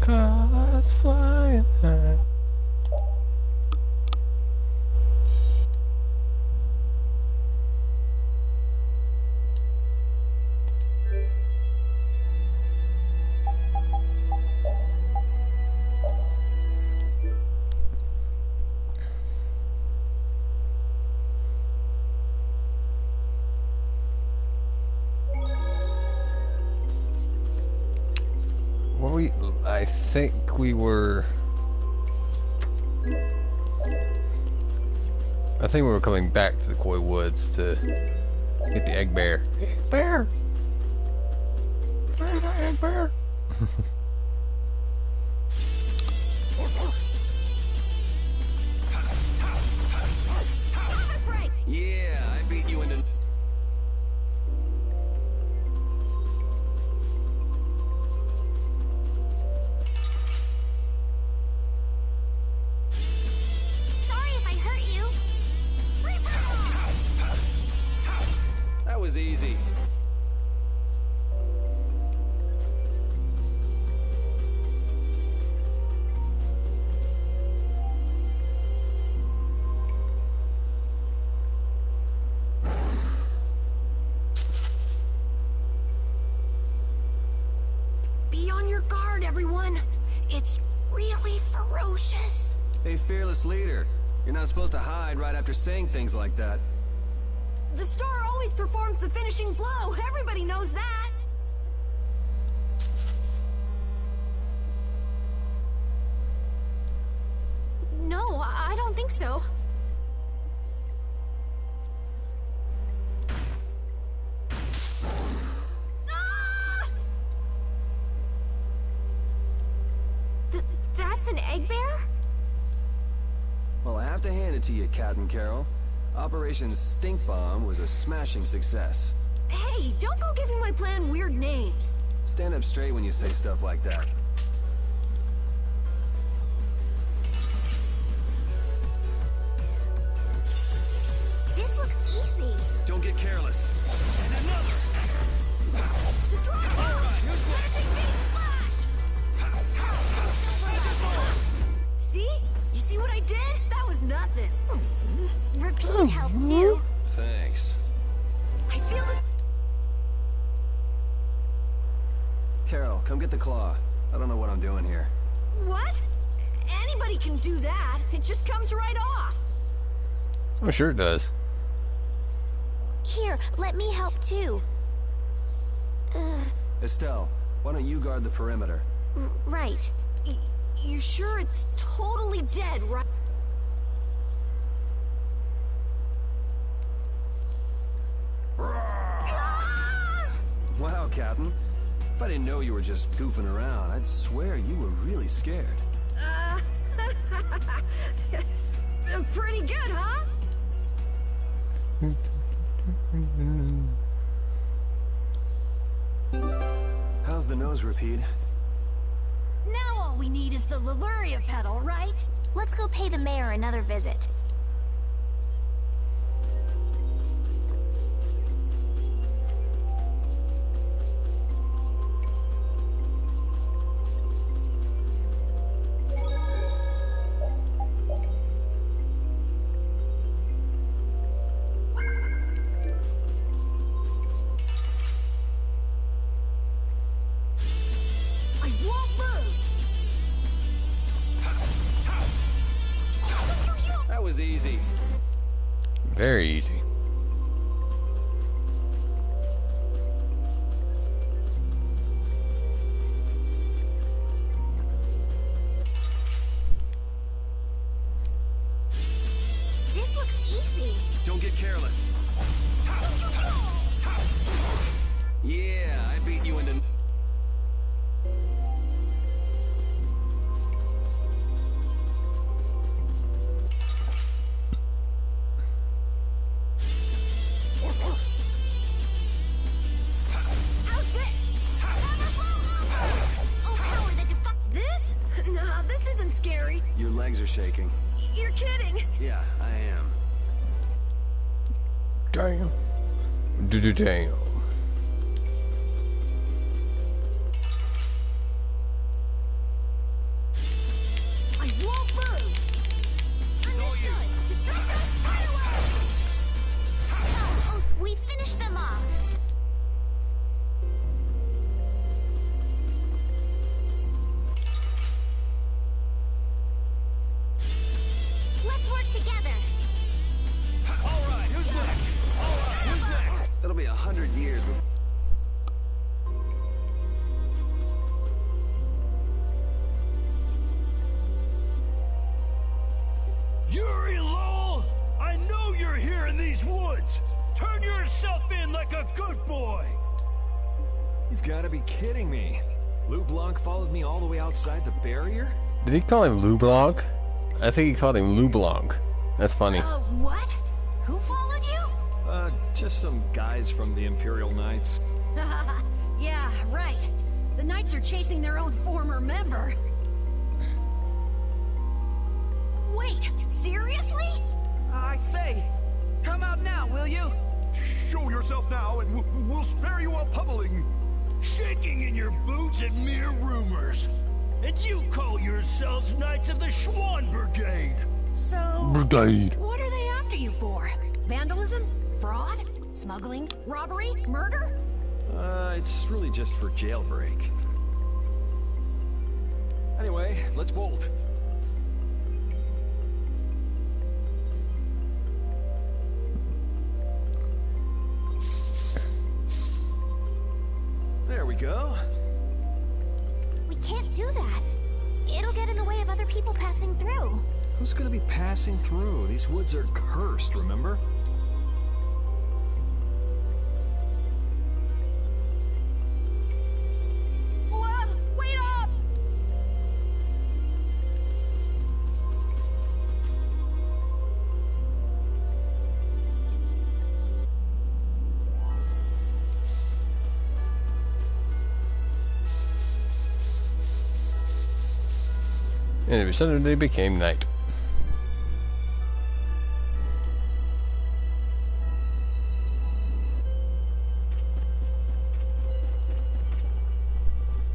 Cars flying high. I think we were... I think we were coming back to the Koi Woods to get the egg bear. Egg bear! Where's my egg bear? Yeah, I beat you into... That was easy. Be on your guard, everyone. It's really ferocious. Hey, fearless leader. You're not supposed to hide right after saying things like that. The star always performs the finishing blow. Everybody knows that. No, I don't think so. Ah! That's an egg bear? Well, I have to hand it to you, Captain Carroll. Operation Stink Bomb was a smashing success. Hey, don't go giving my plan weird names. Stand up straight when you say stuff like that. This looks easy. Don't get careless. And another! Destroy it! All right, who's next? See? You see what I did? That was nothing. Repeat help too. Thanks. I feel this. Carol, come get the claw. I don't know what I'm doing here. What? Anybody can do that. It just comes right off. Oh, sure it does. Here, let me help too. Estelle, why don't you guard the perimeter? Right. You sure it's totally dead, right? Wow, Captain. If I didn't know you were just goofing around, I'd swear you were really scared. Pretty good, huh? How's the nose, Repeat? Now all we need is the Leluria pedal, right? Let's go pay the mayor another visit. That was easy. Very easy. This looks easy. Don't get careless. Yeah, I beat you into... How's this? Oh, power that This? Nah, this isn't scary. Your legs are shaking. You're kidding. Yeah, I am. Damn. Damn. I won't lose. Understood. Destructo, right away! No, oh, we finished them off. Let's work together. All right, who's next? All right, who's next? It'll be 100 years before... Yuri Lowell, I know you're here in these woods. Turn yourself in like a good boy. You've got to be kidding me. Lou Blanc followed me all the way outside the barrier? Did he call him Lou Blanc? I think he called him Lou Blanc. That's funny. What? Who followed you? Just some guys from the Imperial Knights. Yeah, right. The Knights are chasing their own former member. Wait, seriously? I say, come out now, will you? Show yourself now and we'll spare you a pummeling. Shaking in your boots at mere rumors. And you call yourselves Knights of the Schwann Brigade. So, Brigade. what are they after you for? Vandalism? Fraud? Smuggling? Robbery? Murder? It's really just for jailbreak. Anyway, let's bolt. There we go. We can't do that. It'll get in the way of other people passing through. Who's gonna be passing through? These woods are cursed, remember? Whoa, wait up! And every Saturday became night.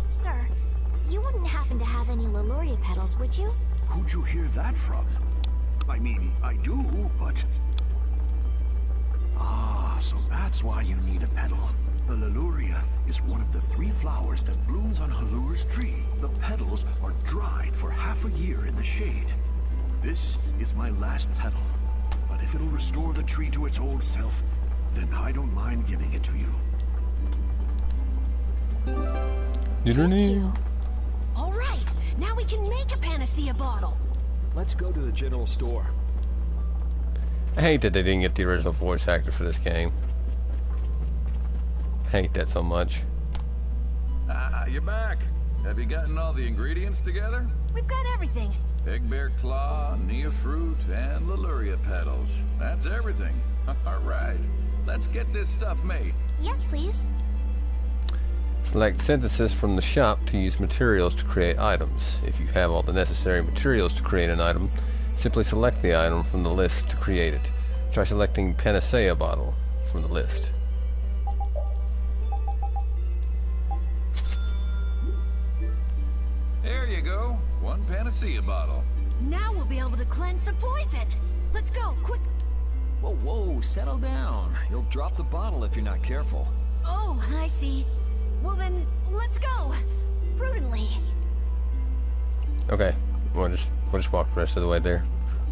Sir, you wouldn't happen to have any Leluria petals, would you? Who'd you hear that from? I mean, I do, but... Ah, so that's why you need a petal. The Leluria is one of the 3 flowers that blooms on Halur's tree. The petals are dried for half a year in the shade. This is my last petal. But if it'll restore the tree to its old self, then I don't mind giving it to you. Thank you. All right, now we can make a panacea bottle. Let's go to the general store. I hate that they didn't get the original voice actor for this game. I hate that so much. Ah, you're back. Have you gotten all the ingredients together? We've got everything. Egg bear claw, nia fruit, and Leluria petals. That's everything. All right. Let's get this stuff made. Yes, please. Select synthesis from the shop to use materials to create items. If you have all the necessary materials to create an item, simply select the item from the list to create it. Try selecting panacea bottle from the list. There you go. 1 panacea bottle. Now we'll be able to cleanse the poison. Let's go, quick. Whoa, whoa, settle down. You'll drop the bottle if you're not careful. Oh, I see. Well then, let's go. Prudently. Okay, we'll just walk the rest of the way there.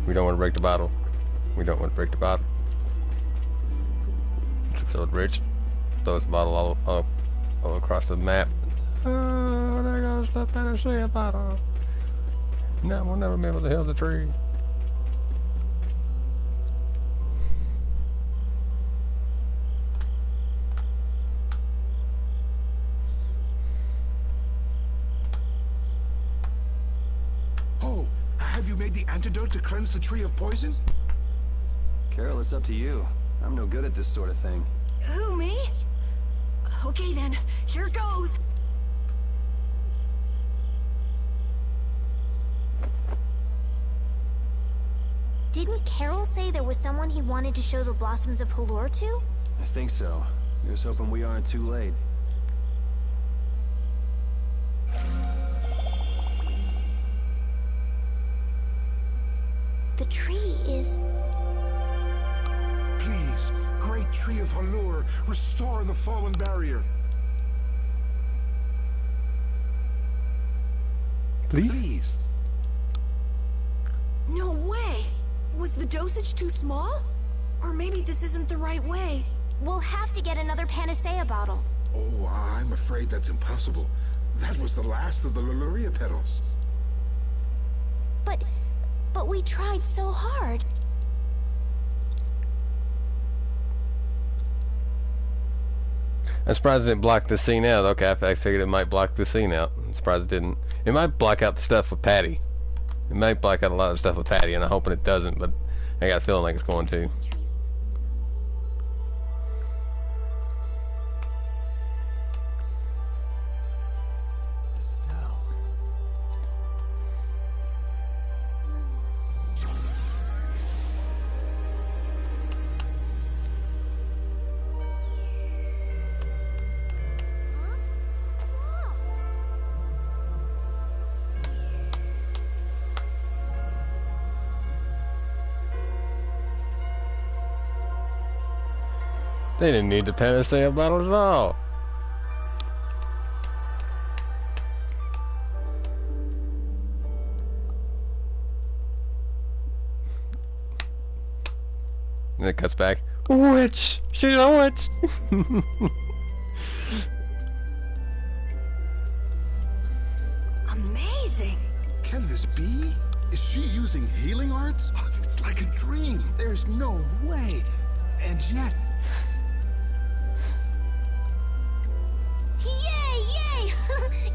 We don't want to break the bottle. We don't want to break the bottle. So it's rich. Throws the bottle all across the map. Oh, there goes the panacea bottle. Now we'll never be able to heal the tree. Oh, have you made the antidote to cleanse the tree of poison? Carol, it's up to you. I'm no good at this sort of thing. Who, me? Okay then, here goes. Didn't Carol say there was someone he wanted to show the blossoms of Halur to? I think so. Here's hoping we aren't too late. the tree is... Please, great tree of Halur, restore the fallen barrier. Please? No way! Was the dosage too small? Or maybe this isn't the right way. We'll have to get another panacea bottle. Oh, I'm afraid that's impossible. That was the last of the Leluria petals. But we tried so hard. I'm surprised it didn't block the scene out. Okay, I figured it might block the scene out. I'm surprised it didn't. It might block out the stuff with Patty. It might block out a lot of stuff with Patty, and I'm hoping it doesn't, but I got a feeling like it's going to. They didn't need the panacea bottle at all. And it cuts back. Witch! She's a witch! Amazing! Can this be? Is she using healing arts? It's like a dream. There's no way. And yet... Yay, yay!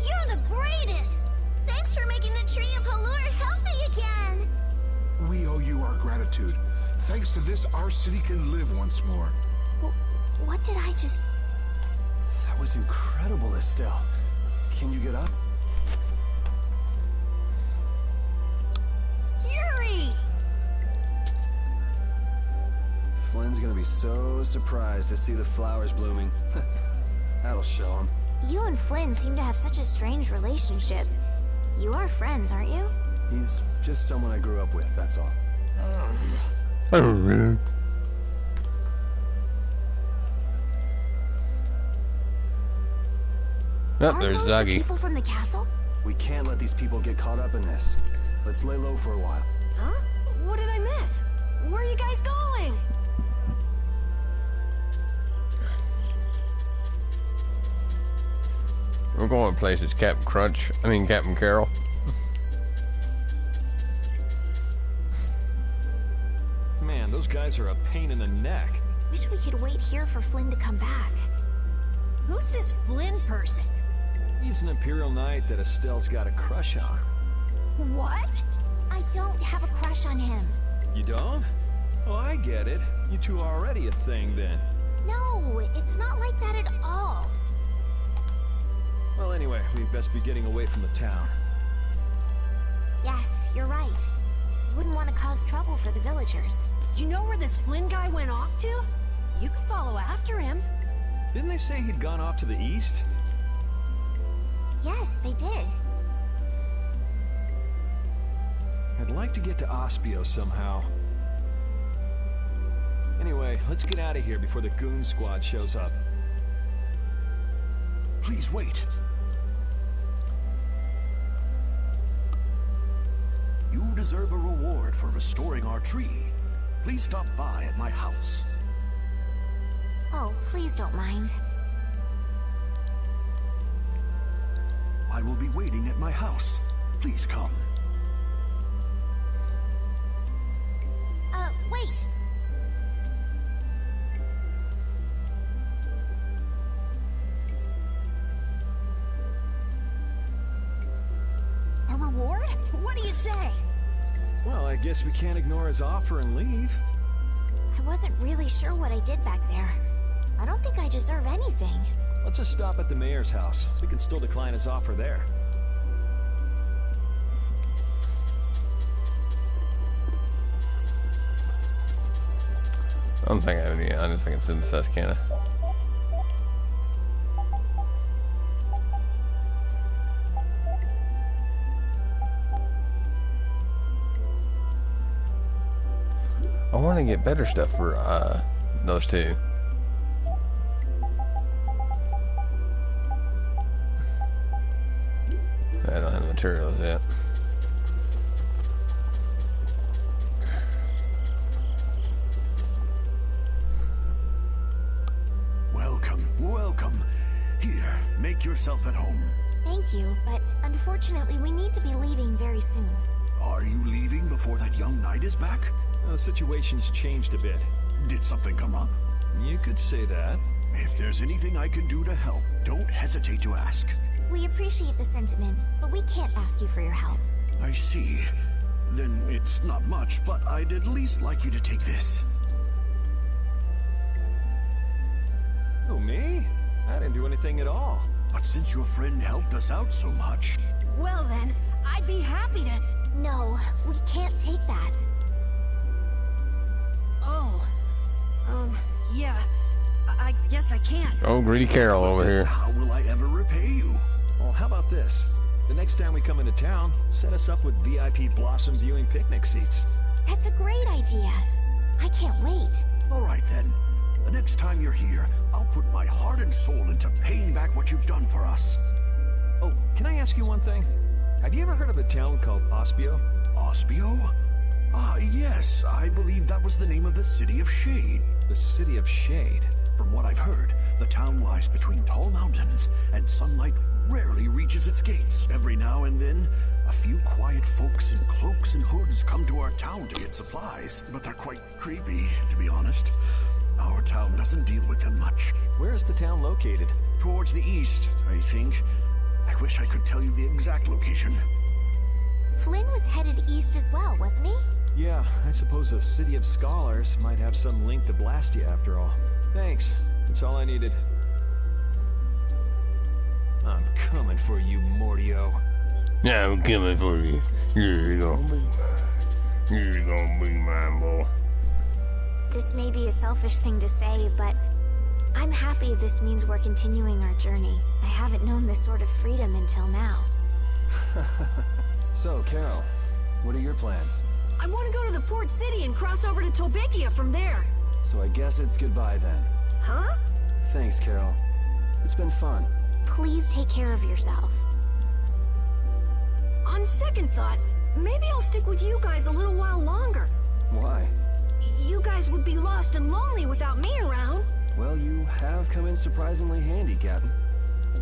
You're the greatest! Thanks for making the tree of Halur healthy again! We owe you our gratitude. Thanks to this, our city can live once more. What did I just... That was incredible, Estelle. Can you get up? Yuri! Flynn's gonna be so surprised to see the flowers blooming. That'll show him. You and Flynn seem to have such a strange relationship. You are friends, aren't you? He's just someone I grew up with, that's all. Oh, really? Oh, Aren't there's those the Zaggy. people from the castle? We can't let these people get caught up in this. Let's lay low for a while. Huh? What did I miss? Where are you guys going? We're going places, Captain Carol. Man, those guys are a pain in the neck. Wish we could wait here for Flynn to come back. Who's this Flynn person? He's an Imperial Knight that Estelle's got a crush on. What? I don't have a crush on him. You don't? Oh, I get it. You two are already a thing, then. No, it's not like that at all. Well, anyway, we'd best be getting away from the town. Yes, you're right. We wouldn't want to cause trouble for the villagers. Do you know where this Flynn guy went off to? You could follow after him. Didn't they say he'd gone off to the east? Yes, they did. I'd like to get to Ospio somehow. Anyway, let's get out of here before the goon squad shows up. Please wait. You deserve a reward for restoring our tree. Please stop by at my house. Oh, please don't mind. I will be waiting at my house. Please come. Wait! A reward? What do you say? Well, I guess we can't ignore his offer and leave. I wasn't really sure what I did back there. I don't think I deserve anything. Let's just stop at the mayor's house. We can still decline his offer there. I don't think I have any. I just think it's in the Susquehanna. I want to get better stuff for those two. I don't have the materials yet. Welcome, welcome. Here, make yourself at home. Thank you, but unfortunately we need to be leaving very soon. Are you leaving before that young knight is back? The situation's changed a bit. Did something come up? You could say that. If there's anything I can do to help, don't hesitate to ask. We appreciate the sentiment, but we can't ask you for your help. I see. Then it's not much, but I'd at least like you to take this. Oh, me? I didn't do anything at all. But since your friend helped us out so much... Well then, I'd be happy to... No, we can't take that. Oh. Yeah. I guess I can't. Oh, greedy Carol over Then here. how will I ever repay you? Well, how about this? The next time we come into town, set us up with VIP blossom viewing picnic seats. That's a great idea. I can't wait. All right then. The next time you're here, I'll put my heart and soul into paying back what you've done for us. Oh, can I ask you one thing? Have you ever heard of a town called Ospio? Ospio? Ah, yes. I believe that was the name of the City of Shade. The City of Shade. From what I've heard, the town lies between tall mountains, and sunlight rarely reaches its gates. Every now and then, a few quiet folks in cloaks and hoods come to our town to get supplies, but they're quite creepy, to be honest. Our town doesn't deal with them much. Where is the town located? Towards the east, I think. I wish I could tell you the exact location. Flynn was headed east as well, wasn't he? Yeah, I suppose a City of Scholars might have some link to Blastia after all. Thanks. That's all I needed. I'm coming for you, Mortio. Yeah, I'm coming for you. You're gonna be mine, boy. This may be a selfish thing to say, but I'm happy this means we're continuing our journey. I haven't known this sort of freedom until now. So, Carol, what are your plans? I want to go to the port city and cross over to Tolbikia from there. So I guess it's goodbye then. Huh? Thanks, Carol. It's been fun. Please take care of yourself. On second thought, maybe I'll stick with you guys a little while longer. Why? You guys would be lost and lonely without me around. Well, you have come in surprisingly handy, Captain.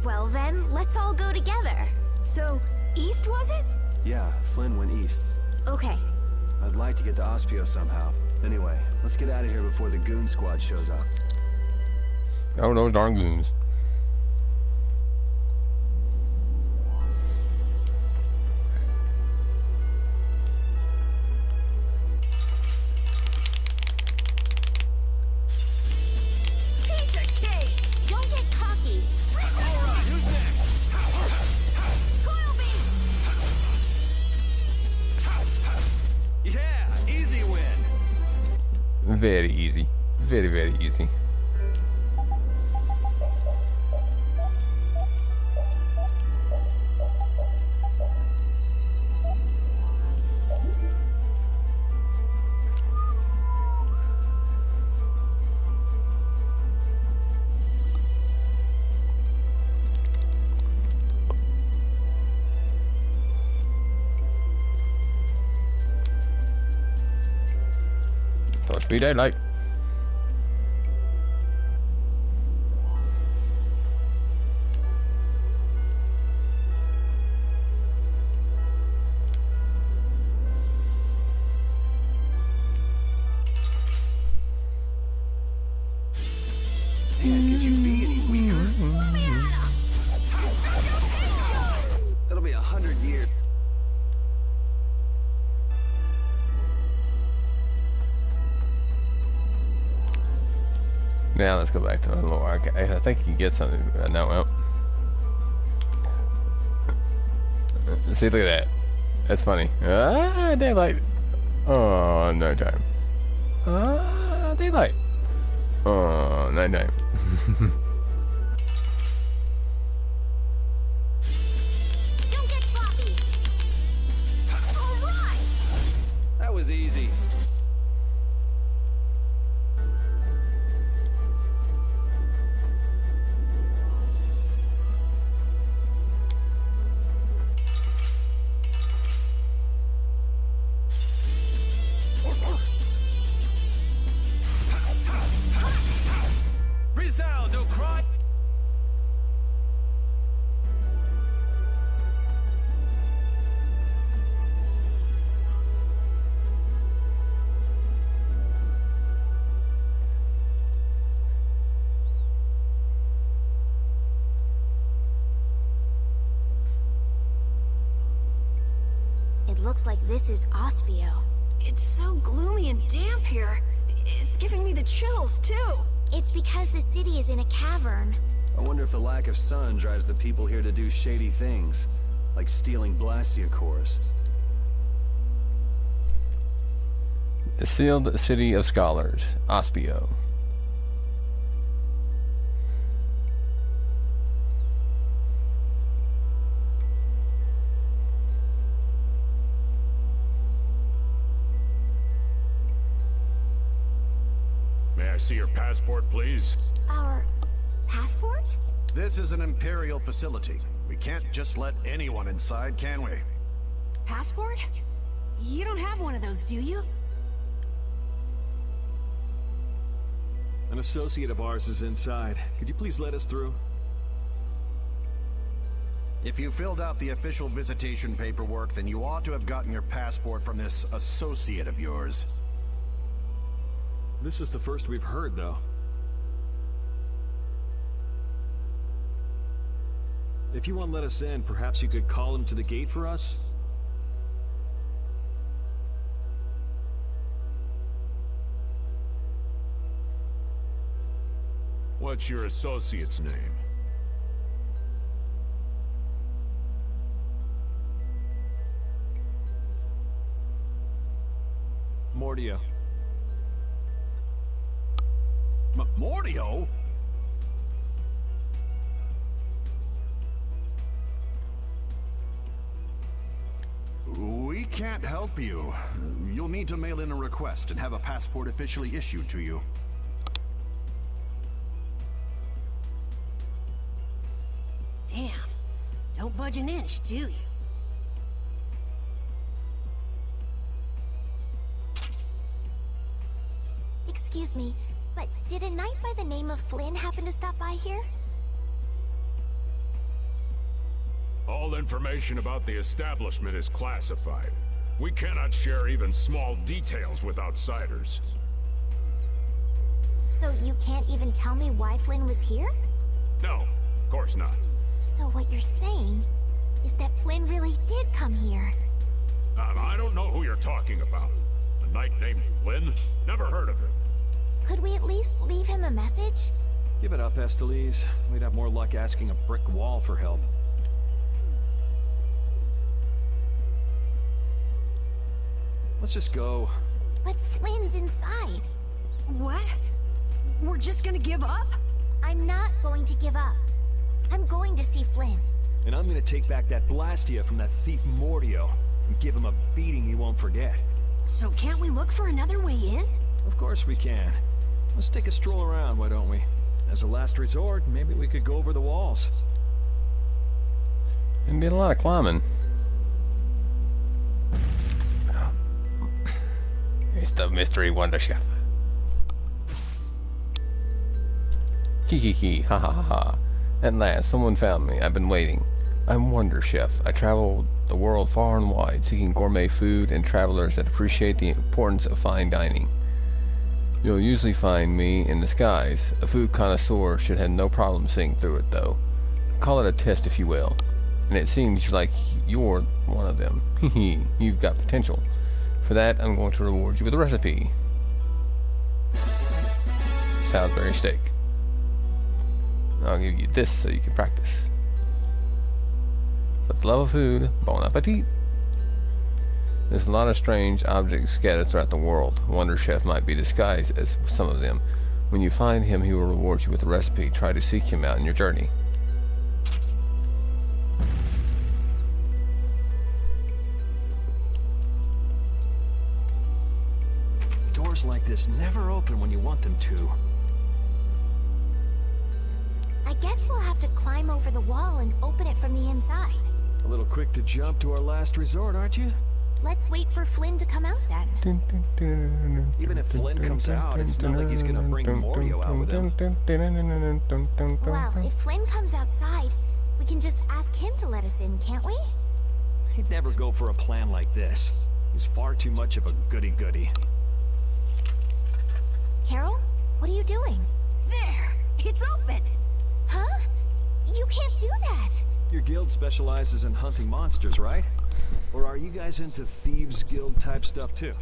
Well then, let's all go together. So, east was it? Yeah, Flynn went east. Okay. I'd like to get to Ospio somehow. Anyway, let's get out of here before the goon squad shows up. Oh, those darn goons. Piece of cake! Don't get cocky. Alright, who's next? Coil beam! Yeah, easy win! Very easy. Very, very easy. Supposed to be daylight. Man, could you be any weaker? It'll be 100 years. Now let's go back to the little arcade. I think you can get something now. Well, see, look at that. That's funny. Ah, daylight. Oh, nighttime. Ah, daylight. Oh, nighttime. Don't get sloppy. Alright! That was easy. It looks like this is Ospio. It's so gloomy and damp here. It's giving me the chills, too. It's because the city is in a cavern. I wonder if the lack of sun drives the people here to do shady things, like stealing Blastia cores. The sealed city of scholars, Ospio. May I see your passport, please? Our passport? This is an Imperial facility. We can't just let anyone inside, can we? Passport? You don't have one of those, do you? An associate of ours is inside. Could you please let us through? If you filled out the official visitation paperwork, then you ought to have gotten your passport from this associate of yours. This is the first we've heard, though. If you won't let us in, perhaps you could call him to the gate for us? What's your associate's name? Mordio. Mordio? We can't help you. You'll need to mail in a request and have a passport officially issued to you. Damn. Don't budge an inch, do you? Excuse me, but did a knight by the name of Flynn happen to stop by here? All information about the establishment is classified. We cannot share even small details with outsiders. So you can't even tell me why Flynn was here? No, of course not. So what you're saying is that Flynn really did come here. I don't know who you're talking about. A knight named Flynn? Never heard of him. Could we at least leave him a message? Give it up, Estelise. We'd have more luck asking a brick wall for help. Let's just go. But Flynn's inside. What? We're just gonna give up? I'm not going to give up. I'm going to see Flynn. And I'm gonna take back that Blastia from that thief Mordio and give him a beating he won't forget. So can't we look for another way in? Of course we can. Let's take a stroll around, why don't we? As a last resort, maybe we could go over the walls. It'd be a lot of climbing. It's the Mystery Wonder Chef. Hee, ha ha ha ha. At last, someone found me. I've been waiting. I'm Wonder Chef. I traveled the world far and wide, seeking gourmet food and travelers that appreciate the importance of fine dining. You'll usually find me in the skies. A food connoisseur should have no problem seeing through it, though. Call it a test, if you will. And it seems like you're one of them. Hee, you've got potential. For that, I'm going to reward you with a recipe. Salisbury steak. I'll give you this so you can practice. With the love of food, bon appetit. There's a lot of strange objects scattered throughout the world. Wonder Chef might be disguised as some of them. When you find him, he will reward you with a recipe. Try to seek him out in your journey. Doors like this never open when you want them to. I guess we'll have to climb over the wall and open it from the inside. A little quick to jump to our last resort, aren't you? Let's wait for Flynn to come out then. Even if Flynn comes out, it's not like he's gonna bring Mordio out with him. Well, if Flynn comes outside, we can just ask him to let us in, can't we? He'd never go for a plan like this. He's far too much of a goody-goody. Carol, what are you doing? There! It's open! Huh? You can't do that! Your guild specializes in hunting monsters, right? Or are you guys into Thieves Guild type stuff too?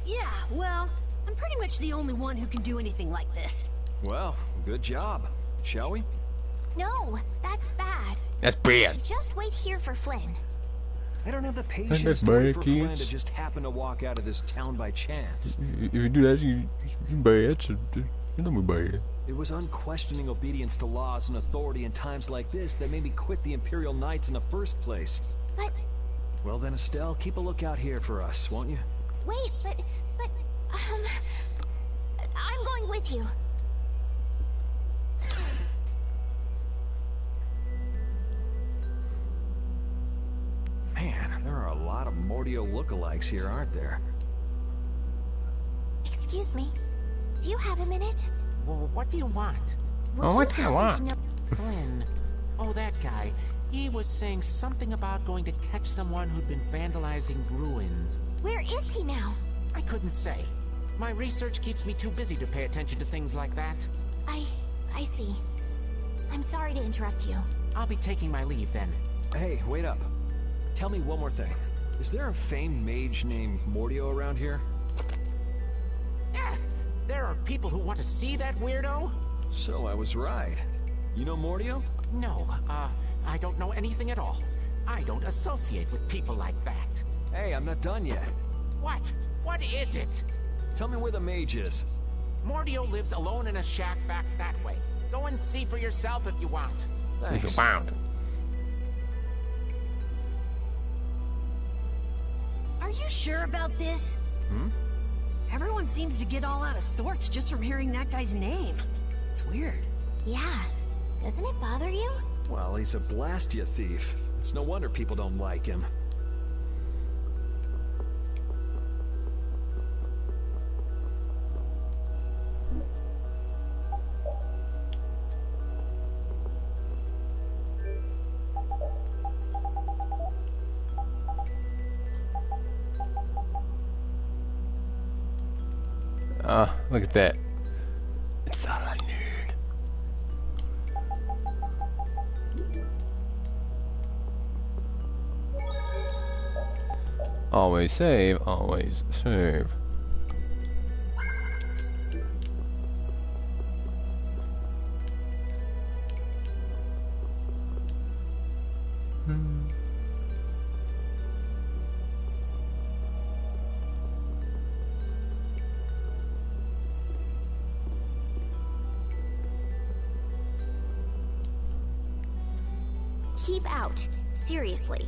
Yeah, well, I'm pretty much the only one who can do anything like this. Well, good job. Shall we? No, that's bad. That's We bad. should just wait here for Flynn. I don't have the that's patience to wait bad, for Flynn kids. to just happen to walk out of this town by chance. If you do that, you bad. So you don't be bad. It was unquestioning obedience to laws and authority in times like this that made me quit the Imperial Knights in the first place. But Well then, Estelle, keep a lookout here for us, won't you? wait, I'm going with you. Man, there are a lot of Mordio lookalikes here, aren't there? Excuse me. Do you have a minute? Well, what do you want? Would what do you happen want? to know- Flynn. Oh, that guy. He was saying something about going to catch someone who'd been vandalizing ruins. Where is he now? I couldn't say. My research keeps me too busy to pay attention to things like that. I see. I'm sorry to interrupt you. I'll be taking my leave then. Hey, wait up. Tell me one more thing. Is there a famed mage named Mordio around here? Eh, there are people who want to see that weirdo? So I was right. You know Mordio? No, I don't know anything at all. I don't associate with people like that. Hey, I'm not done yet. What? What is it? Tell me where the mage is. Mordio lives alone in a shack back that way. Go and see for yourself if you want. Thanks. Bound. Are you sure about this? Everyone seems to get all out of sorts just from hearing that guy's name. It's weird. Yeah. Doesn't it bother you? Well, he's a Blastia thief. It's no wonder people don't like him. Look at that. It's all I need. Always save, always save. Keep out. Seriously.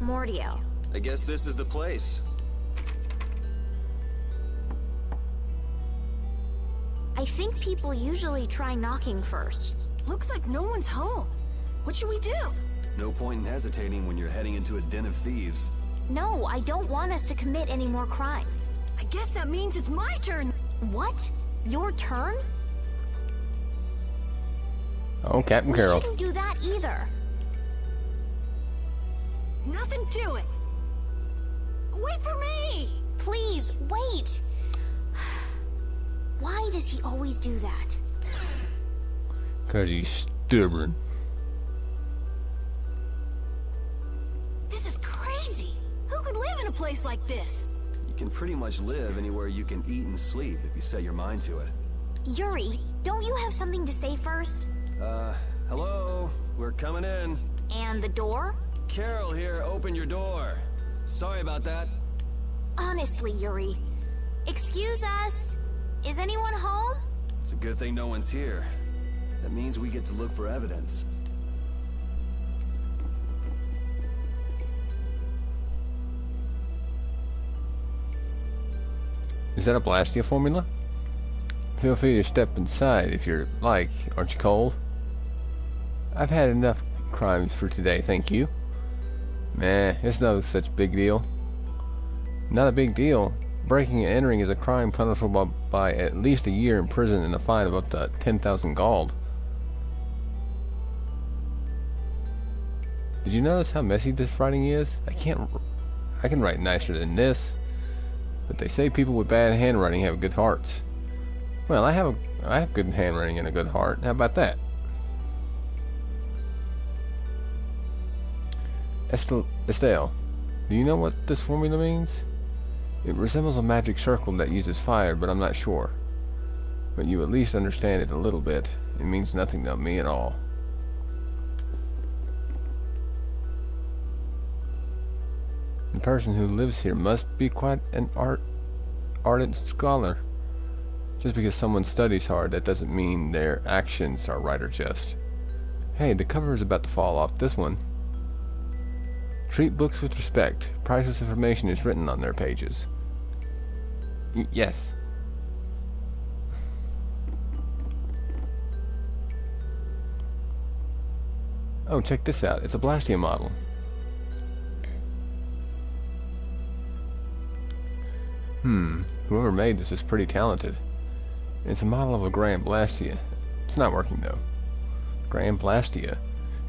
Mordio. I guess this is the place. I think people usually try knocking first. Looks like no one's home. What should we do? No point in hesitating when you're heading into a den of thieves. No, I don't want us to commit any more crimes. I guess that means it's my turn. What? Your turn? Oh, Captain We Carol. shouldn't do that either. Nothing to it. Wait for me! Please, wait! Why does he always do that? 'Cause he's stubborn. This is crazy. Who could live in a place like this? You can pretty much live anywhere you can eat and sleep if you set your mind to it. Yuri, don't you have something to say first? Hello? We're coming in. And the door? Carol here, open your door. Sorry about that. Honestly, Yuri. Excuse us. Is anyone home? It's a good thing no one's here. That means we get to look for evidence. Is that a Blastia formula? Feel free to step inside if you're like. Aren't you cold? I've had enough crimes for today, thank you. Nah, it's no such big deal. Not a big deal. Breaking and entering is a crime punishable by at least a year in prison and a fine of up to 10,000 gold. Did you notice how messy this writing is? I can write nicer than this. But they say people with bad handwriting have good hearts. Well, I have good handwriting and a good heart. How about that? Estelle, do you know what this formula means? It resembles a magic circle that uses fire, but I'm not sure. But you at least understand it a little bit. It means nothing to me at all. The person who lives here must be quite an ardent scholar. Just because someone studies hard, that doesn't mean their actions are right or just. Hey, the cover is about to fall off this one. Treat books with respect. Priceless information is written on their pages. Yes. Oh, check this out. It's a Blastia model. Whoever made this is pretty talented. It's a model of a Grand Blastia. It's not working though. Grand Blastia.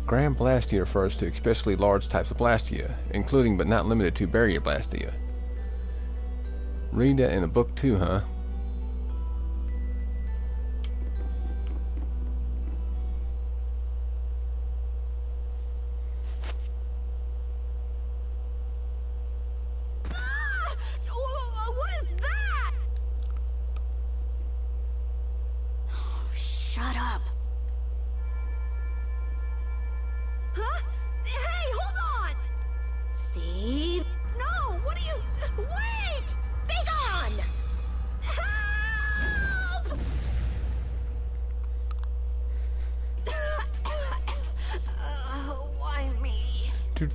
Grand Blastia refers to especially large types of Blastia, including but not limited to Barrier Blastia. Read that in a book too, huh? What is that? Shut up. Huh? Hey, hold on! Steve? No, what are you... Wait! Be gone! Help! Why me? A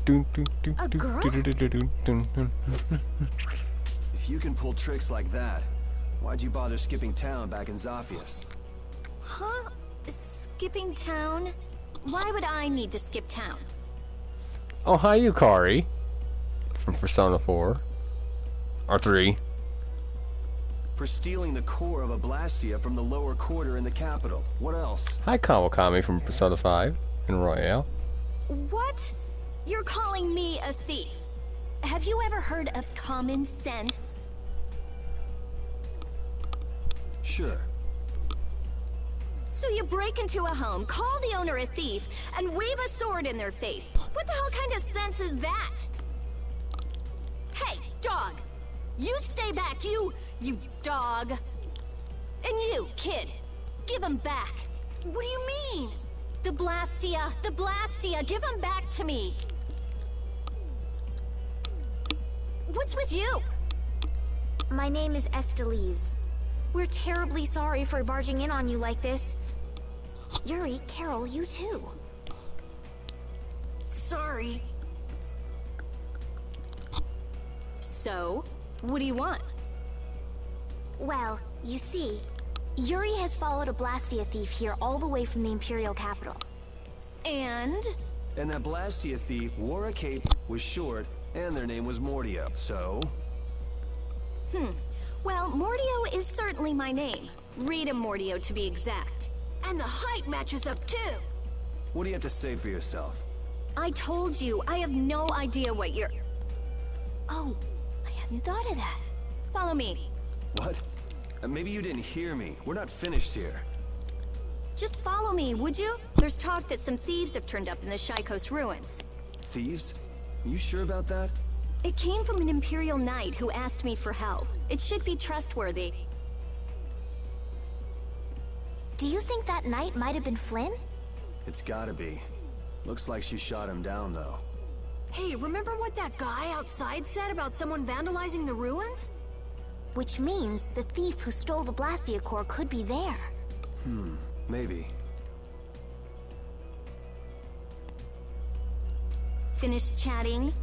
girl? If you can pull tricks like that, why'd you bother skipping town back in Zaphius? Huh? Skipping town? Why would I need to skip town? Oh, hi, Yukari. From Persona 4. Or 3. For stealing the core of a Blastia from the lower quarter in the capital. What else? Hi, Kawakami from Persona 5 and Royale. What? You're calling me a thief? Have you ever heard of common sense? Sure. So you break into a home, call the owner a thief, and wave a sword in their face. What the hell kind of sense is that? Hey, dog! You stay back, you dog! And you, kid, give him back. What do you mean? The Blastia, give him back to me. What's with you? My name is Estelle. We're terribly sorry for barging in on you like this. Yuri, Carol, you too. Sorry. So, what do you want? Well, you see, Yuri has followed a Blastia thief here all the way from the Imperial capital. And? And that Blastia thief wore a cape, was short, and their name was Mordio, so... Well, Mordio is certainly my name. Rita Mordio, to be exact. And the height matches up too. What do you have to say for yourself? I told you, I have no idea what you're... Oh, I hadn't thought of that. Follow me. What? Maybe you didn't hear me. We're not finished here. Just follow me, would you? There's talk that some thieves have turned up in the Shaikos ruins. Thieves? You sure about that? It came from an Imperial Knight who asked me for help. It should be trustworthy. Do you think that knight might have been Flynn? It's gotta be. Looks like she shot him down, though. Hey, remember what that guy outside said about someone vandalizing the ruins? Which means the thief who stole the Blastia core could be there. Maybe. Finished chatting?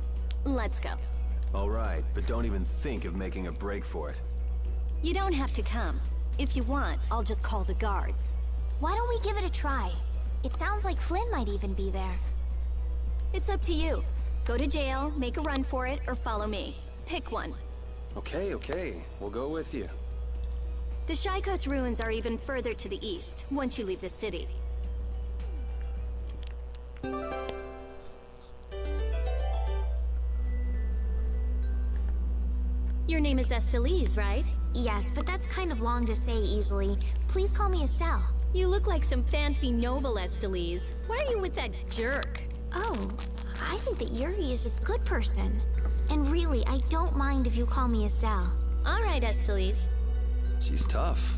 Let's go. All right, but don't even think of making a break for it. You don't have to come. If you want, I'll just call the guards. Why don't we give it a try? It sounds like Flynn might even be there. It's up to you. Go to jail, make a run for it, or follow me. Pick one. Okay. We'll go with you. The Shaikos ruins are even further to the east, once you leave the city. Your name is Estelle, right? Yes, but that's kind of long to say easily. Please call me Estelle. You look like some fancy noble Estelle. Why are you with that jerk? Oh, I think that Yuri is a good person. And really, I don't mind if you call me Estelle. All right, Estelise. She's tough.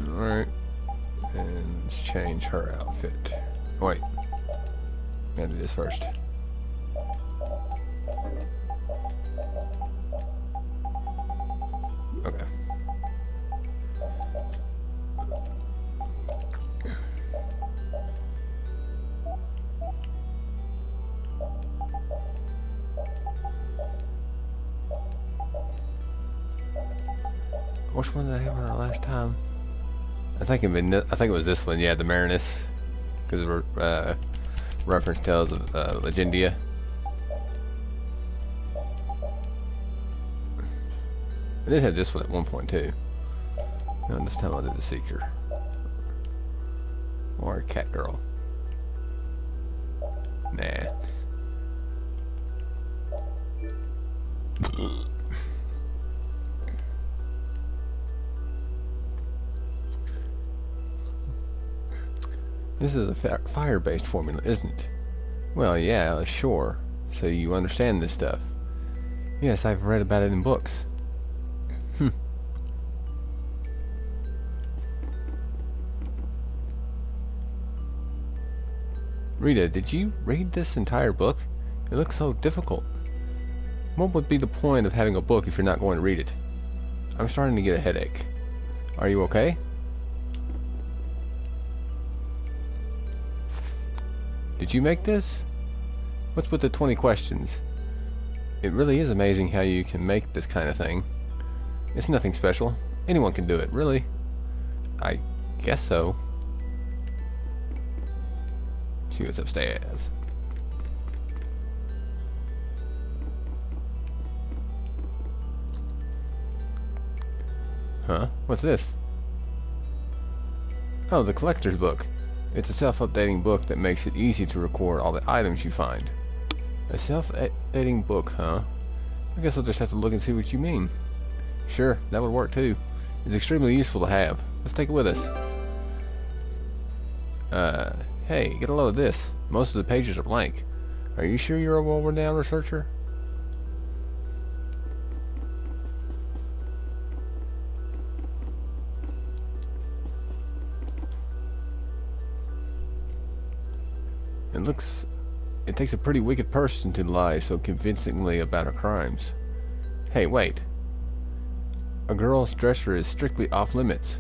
Alright. And let's change her outfit. Wait. Gotta do this first. Okay. Which one did I have on our last time? I think it was this one. Yeah, the Marinus, because of reference tells of Legendia. I did have this one at one point too. No, this time I did the Seeker or Cat Girl. Nah. This is a fire-based formula, isn't it? Well, yeah, sure. So you understand this stuff. Yes, I've read about it in books. Rita, did you read this entire book? It looks so difficult. What would be the point of having a book if you're not going to read it? I'm starting to get a headache. Are you okay? Did you make this? What's with the 20 questions? It really is amazing how you can make this kind of thing. It's nothing special. Anyone can do it, really. I guess so. She was upstairs. Huh? What's this? Oh, the collector's book. It's a self-updating book that makes it easy to record all the items you find. A self-updating book, huh? I guess I'll just have to look and see what you mean. Sure, that would work too. It's extremely useful to have. Let's take it with us. Hey, get a load of this. Most of the pages are blank. Are you sure you're a well-renowned researcher? It takes a pretty wicked person to lie so convincingly about her crimes. Hey, wait. A girl's dresser is strictly off limits,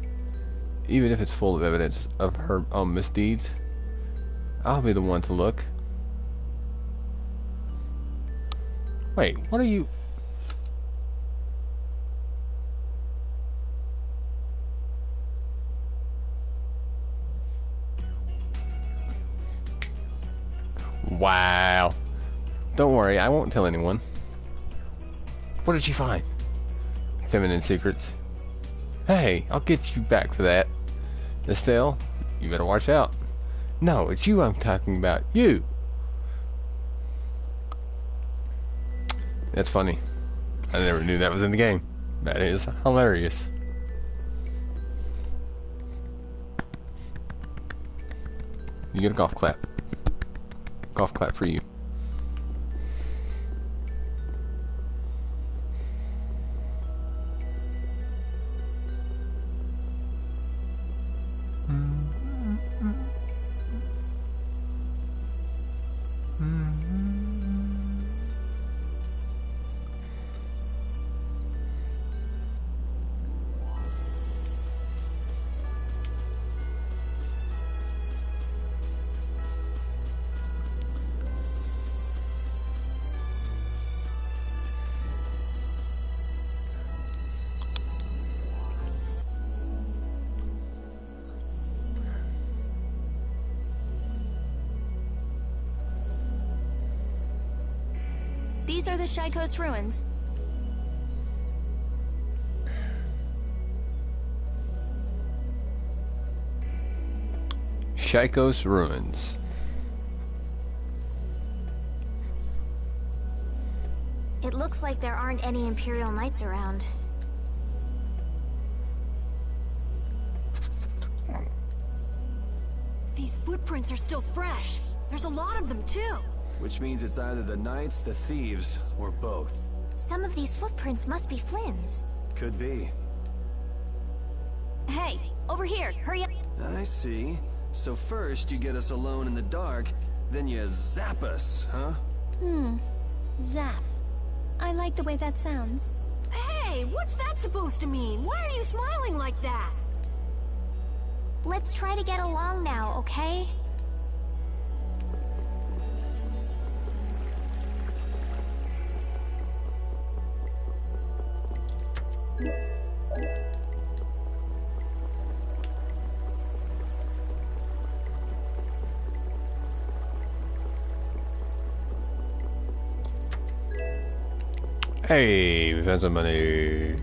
even if it's full of evidence of her own misdeeds. I'll be the one to look. Wait, what are you... Wow. Don't worry, I won't tell anyone. What did you find? Feminine secrets. Hey, I'll get you back for that. Estelle, you better watch out. No, it's you I'm talking about. You! That's funny. I never knew that was in the game. That is hilarious. You get a golf clap. Golf clap for you. These are the Shikos ruins. Shikos ruins. It looks like there aren't any Imperial Knights around. footprints are still fresh. There's a lot of them, too. Which means it's either the knights, the thieves, or both. Some of these footprints must be Flynn's. Could be. Hey, over here, hurry up. I see. So first you get us alone in the dark, then you zap us, huh? Zap. I like the way that sounds. Hey, what's that supposed to mean? Why are you smiling like that? Let's try to get along now, okay? Hey, we found some money.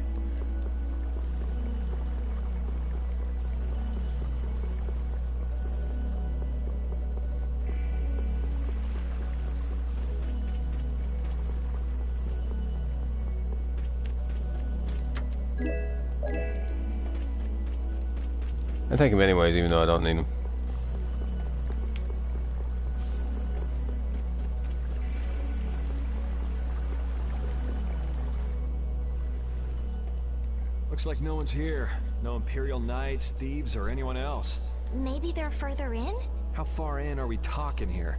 I take them anyways, even though I don't need them. Looks like no one's here. No Imperial Knights, thieves, or anyone else. Maybe they're further in? How far in are we talking here?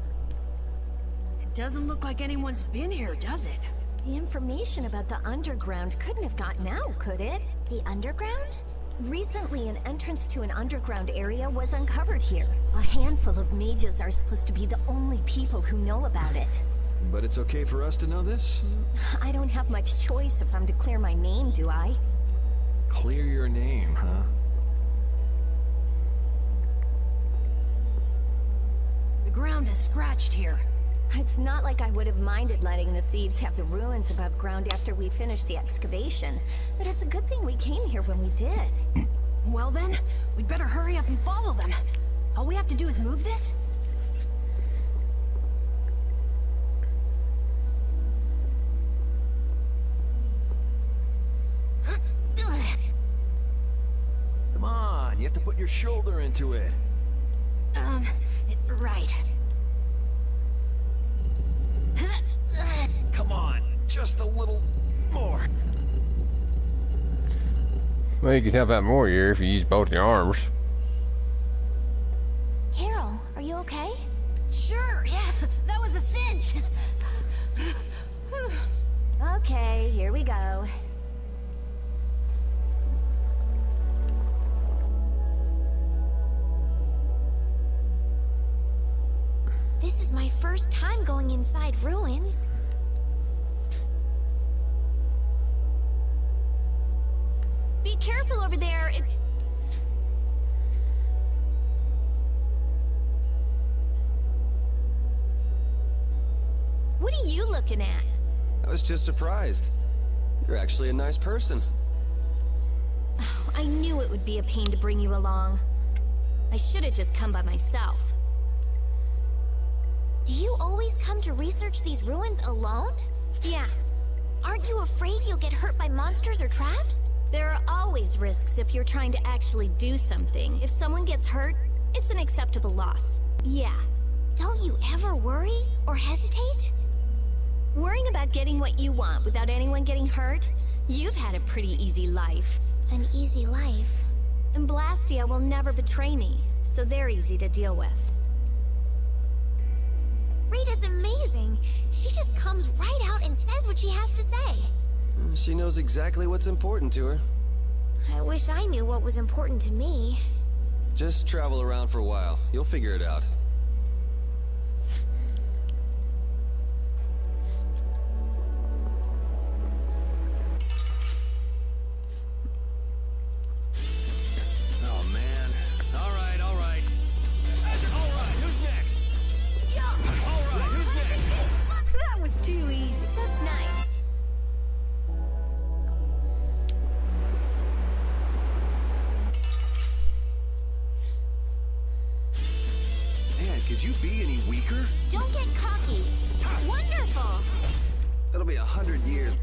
It doesn't look like anyone's been here, does it? The information about the underground couldn't have gotten out, could it? The underground? Recently, an entrance to an underground area was uncovered here. A handful of mages are supposed to be the only people who know about it. But it's okay for us to know this? I don't have much choice if I'm to clear my name, do I? Clear your name, huh? The ground is scratched here. It's not like I would have minded letting the thieves have the ruins above ground after we finished the excavation, but it's a good thing we came here when we did. Well then, we'd better hurry up and follow them. All we have to do is move this? Come on, you have to put your shoulder into it. Right. Come on, just a little more. Well, you can help out more here if you use both your arms. Carol, are you okay? Sure, yeah, that was a cinch. Okay, here we go. This is my first time going inside ruins. Be careful over there. What are you looking at? I was just surprised. You're actually a nice person. I knew it would be a pain to bring you along. I should have just come by myself. Do you always come to research these ruins alone? Yeah, Aren't you afraid you'll get hurt by monsters or traps? there are always risks if you're trying to actually do something. If someone gets hurt, it's an acceptable loss. Yeah. Don't you ever worry or hesitate? Worrying about getting what you want without anyone getting hurt? You've had a pretty easy life. An easy life. And Blastia will never betray me, so they're easy to deal with. Rita's amazing. She just comes right out and says what she has to say. She knows exactly what's important to her. I wish I knew what was important to me. Just travel around for a while. You'll figure it out. Oh, man. All right, all right. All right, who's next? All right, who's next? That was too easy. That's nice. Man, could you be any weaker? Don't get cocky. Wonderful. It'll be 100 years.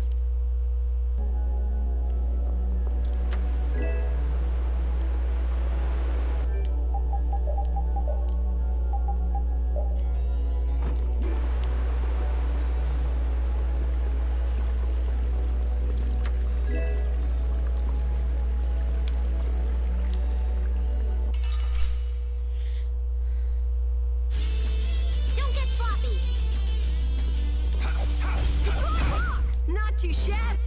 too shabby.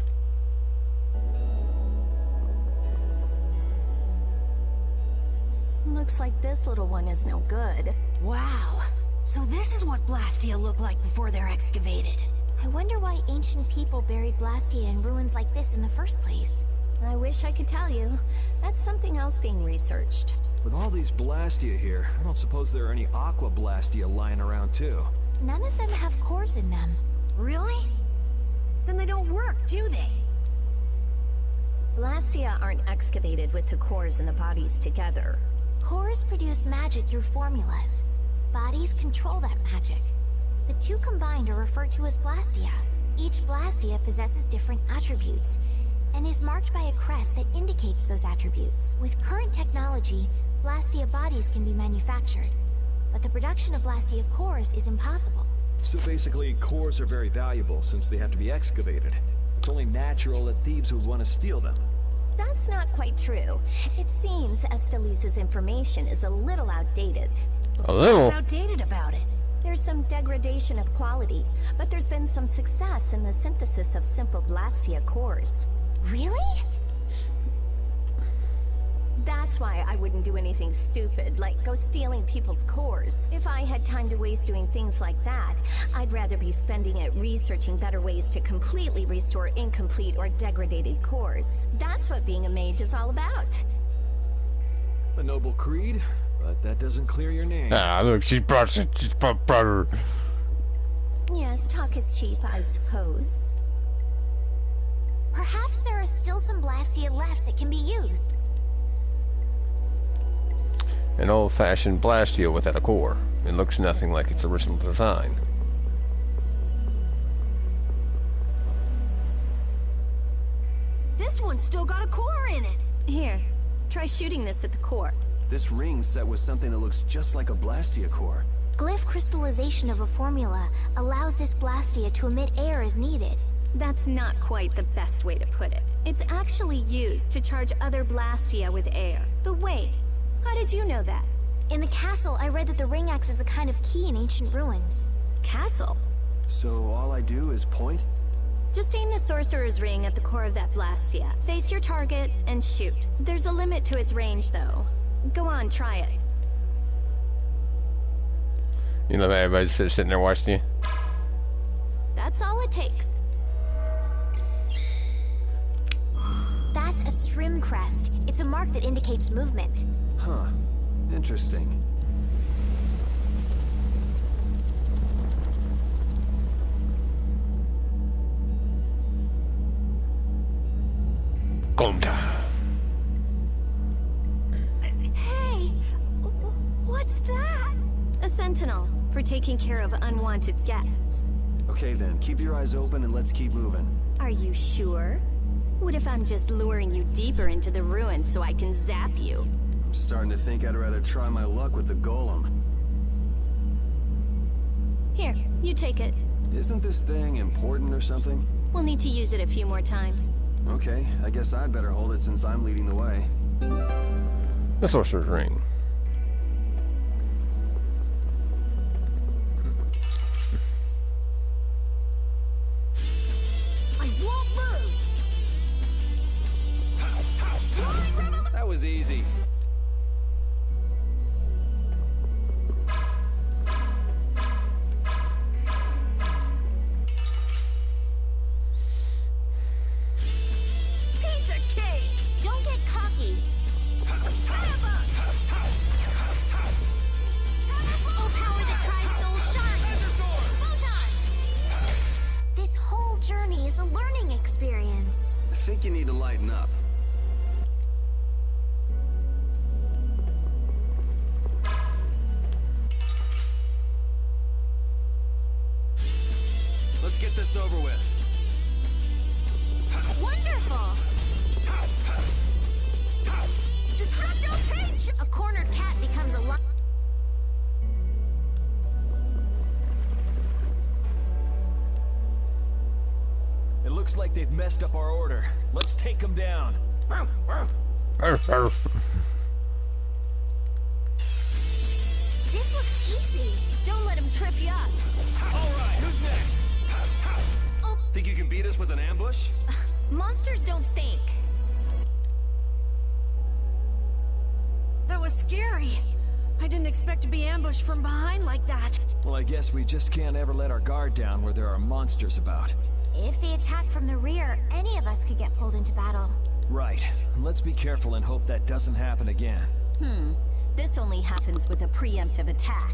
Looks like this little one is no good. Wow. So this is what Blastia looked like before they're excavated. I wonder why ancient people buried Blastia in ruins like this in the first place. I wish I could tell you. That's something else being researched. With all these Blastia here, I don't suppose there are any Aqua Blastia lying around too. None of them have cores in them. Really? Then they don't work, do they? Blastia aren't excavated with the cores and the bodies together. Cores produce magic through formulas. Bodies control that magic. The two combined are referred to as Blastia. Each Blastia possesses different attributes, and is marked by a crest that indicates those attributes. With current technology, Blastia bodies can be manufactured, but the production of Blastia cores is impossible. So basically, cores are very valuable since they have to be excavated. It's only natural that thieves would want to steal them. That's not quite true. It seems Estelisa's information is a little outdated. A little? What's outdated about it? There's some degradation of quality, but there's been some success in the synthesis of simple Blastia cores. Really? That's why I wouldn't do anything stupid, like go stealing people's cores. If I had time to waste doing things like that, I'd rather be spending it researching better ways to completely restore incomplete or degraded cores. That's what being a mage is all about. A noble creed, but that doesn't clear your name. Ah, look, she's brought her. Yes, talk is cheap, I suppose. Perhaps there are still some Blastia left that can be used. An old-fashioned Blastia without a core. It looks nothing like its original design. This one's still got a core in it. Here, try shooting this at the core. This ring's set with something that looks just like a Blastia core. Glyph crystallization of a formula allows this Blastia to emit air as needed. That's not quite the best way to put it. It's actually used to charge other Blastia with air. But wait, how did you know that? In the castle, I read that the ring acts as a kind of key in ancient ruins. Castle? So all I do is point? Just aim the sorcerer's ring at the core of that Blastia. Face your target and shoot. There's a limit to its range, though. Go on, try it. You know, everybody's sitting there watching you. That's all it takes. That's a Strim crest. It's a mark that indicates movement. Huh. Interesting. Conta. Hey! What's that? A sentinel, for taking care of unwanted guests. Okay then, keep your eyes open and let's keep moving. Are you sure? What if I'm just luring you deeper into the ruins so I can zap you? I'm starting to think I'd rather try my luck with the golem. Here, you take it. Isn't this thing important or something? We'll need to use it a few more times. Okay, I guess I'd better hold it since I'm leading the way. The sorcerer's ring. I won't lose! That was easy. Piece of cake! Don't get cocky. Oh, power that tries soul shine. Photon! This whole journey is a learning experience. I think you need to lighten up. Let's get this over with. Wonderful! Destructo Pinch! A cornered cat becomes a lion. It looks like they've messed up our order. Let's take them down. This looks easy. Don't let him trip you up. All right, who's next? Oh, Think you can beat us with an ambush? Monsters don't think. That was scary. I didn't expect to be ambushed from behind like that. Well, I guess we just can't ever let our guard down where there are monsters about. If they attack from the rear, any of us could get pulled into battle. Right. Let's be careful and hope that doesn't happen again. This only happens with a preemptive attack.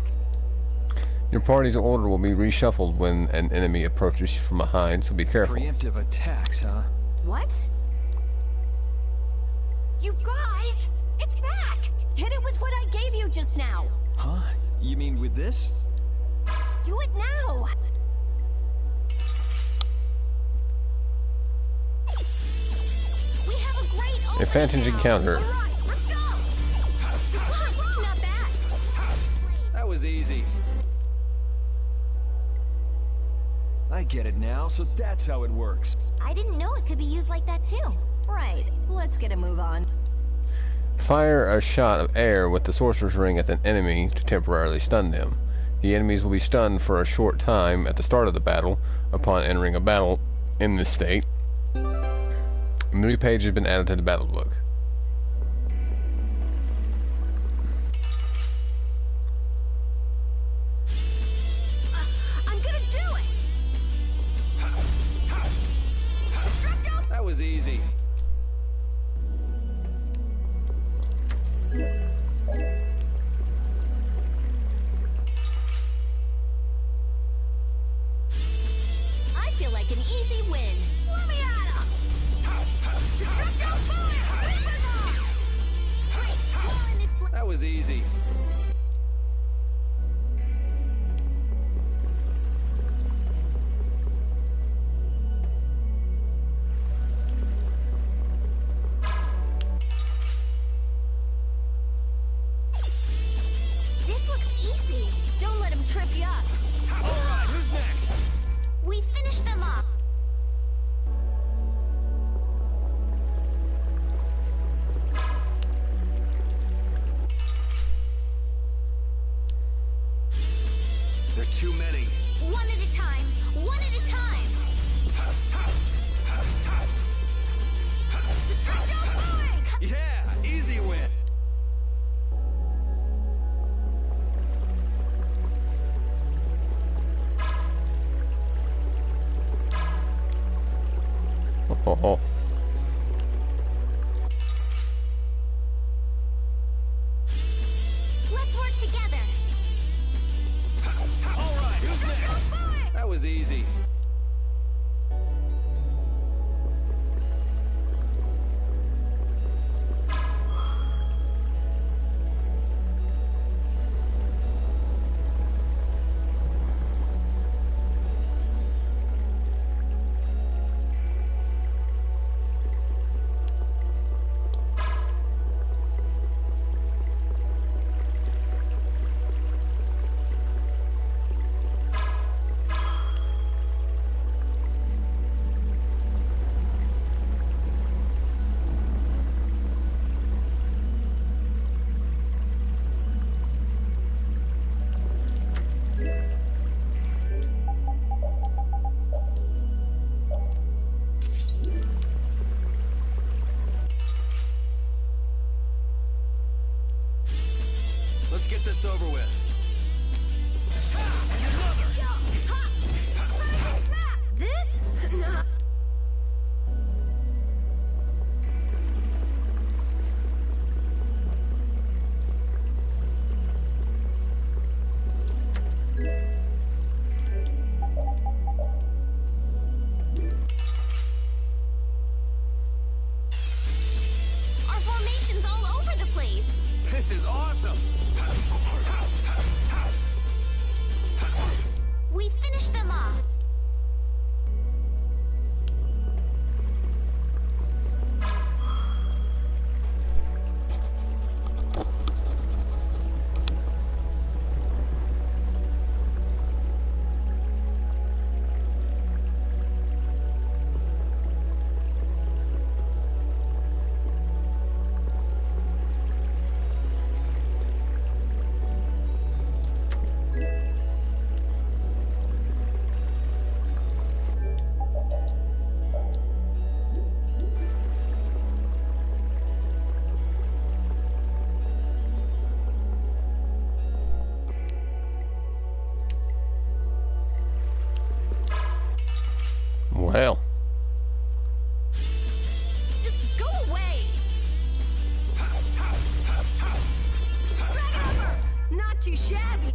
Your party's order will be reshuffled when an enemy approaches you from behind, so be careful. Preemptive attacks, huh? What? You guys! It's back! Hit it with what I gave you just now. Huh? You mean with this? Do it now. We have a great opening Advantage now. encounter. All right, let's go. Just not bad. That was easy. I get it now, so that's how it works. I didn't know it could be used like that too. Right, let's get a move on. Fire a shot of air with the sorcerer's ring at an enemy to temporarily stun them. The enemies will be stunned for a short time at the start of the battle. Upon entering a battle in this state, a new page has been added to the battle book. I'm gonna do it! Destructo! That was easy. I feel like an easy win. Let me at him! Destructo fire! Straight, all in this That was easy. This looks easy. Don't let him trip you up. All right, who's next? We finished them off. There are too many. One at a time. One at a time. Destructo fire! Yeah, easy win. Oh. Let's work together. All right, who's next? That was easy. Let's get this over with. And another! This? Nah. Our formation's all over the place. This is awesome! We finished them off. too shabby.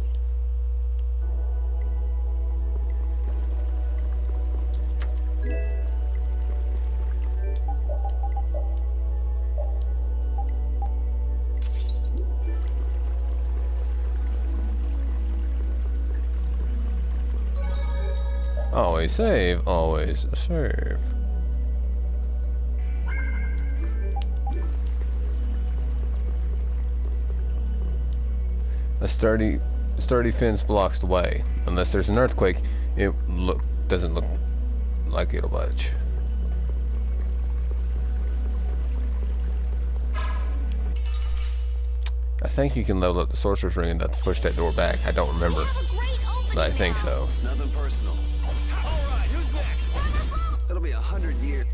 Always save, always serve. A sturdy fence blocks the way. Unless there's an earthquake, it doesn't look like it'll budge. I think you can level up the sorcerer's ring and not push that door back. I don't remember, but I think so. It's nothing personal. All right, who's next? It'll be 100 years.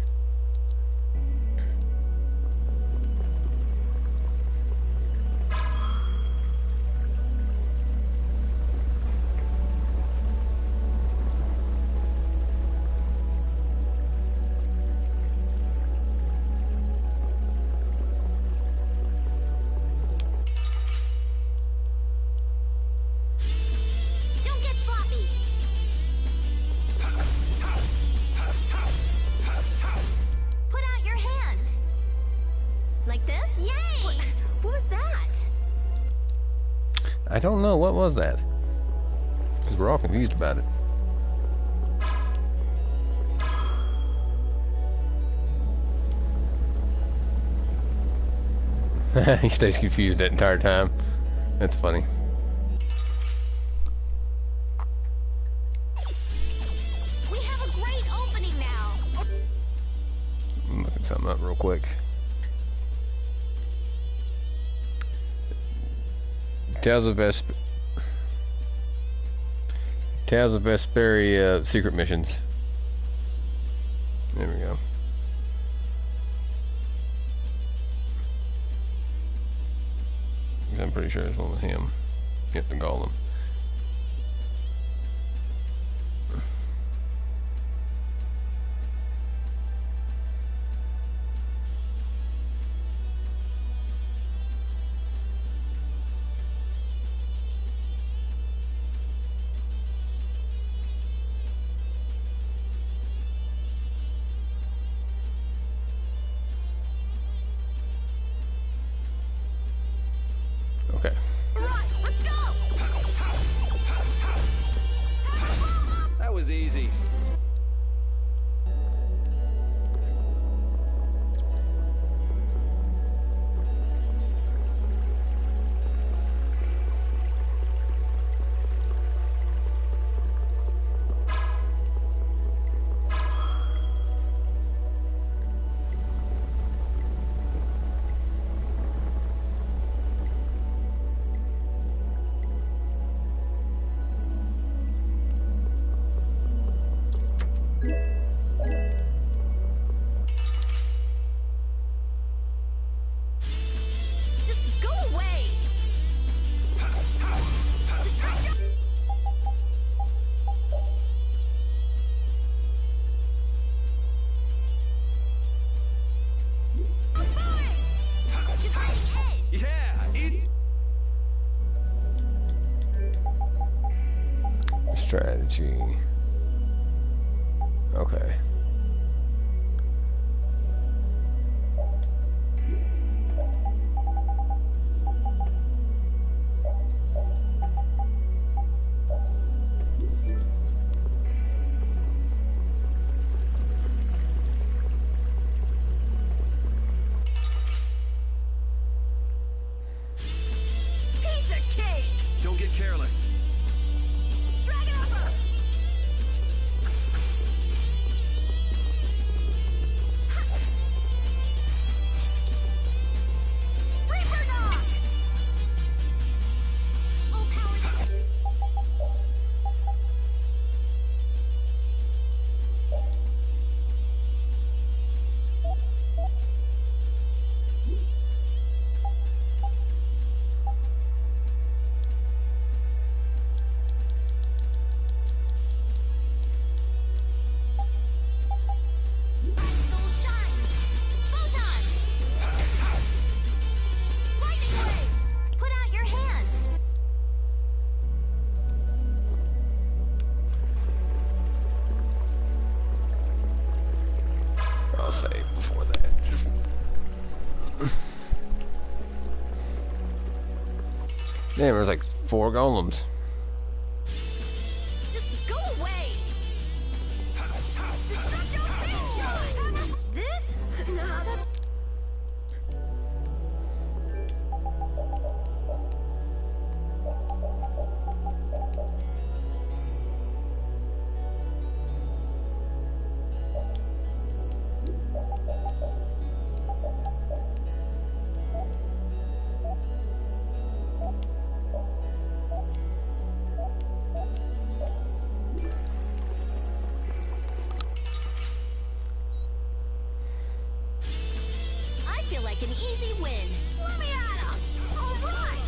I don't know, what was that? Because we're all confused about it. He stays confused that entire time. That's funny. We have a great opening now. I'm looking something up real quick. Tales of Vesperia secret missions. There we go. I'm pretty sure there's one with him. Get the golem. Okay. Right, let's go! That was easy. Strategy. Okay. Piece of cake! Don't get careless. Dragon upper! Reaper dog! All power to... Damn, there's like 4 golems. Just go away. This? No, that's... I feel like an easy win. Let me at him! Alright!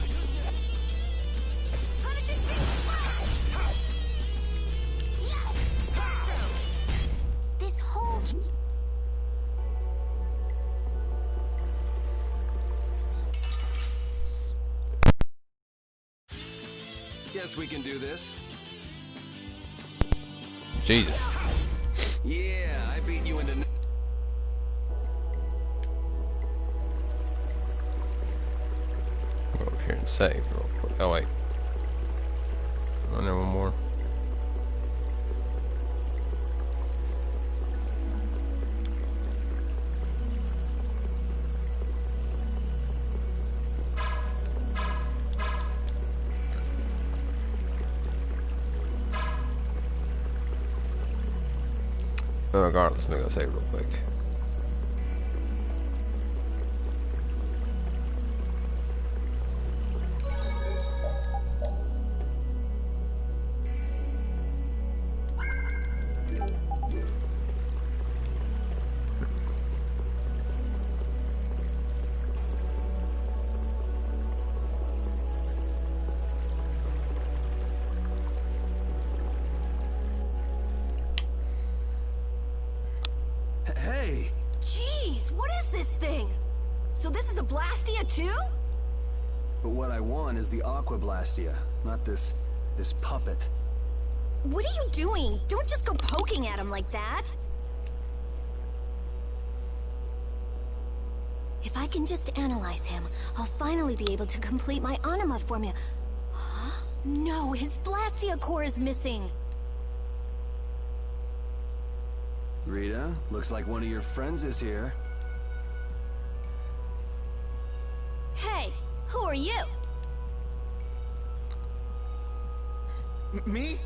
Punishing beast flash! Yeah, Starstrom. This whole... Guess we can do this. Jesus. Yeah, I beat you into... Go over here and save real quick. Oh wait. Oh, there one more. Regardless, let me go save real quick. Hey! Jeez, what is this thing? So this is a Blastia too? But what I want is the Aqua Blastia, not this puppet. What are you doing? Don't just go poking at him like that. If I can just analyze him, I'll finally be able to complete my anima formula. Huh? No, his Blastia core is missing. Rita, looks like one of your friends is here. Hey, who are you? Me?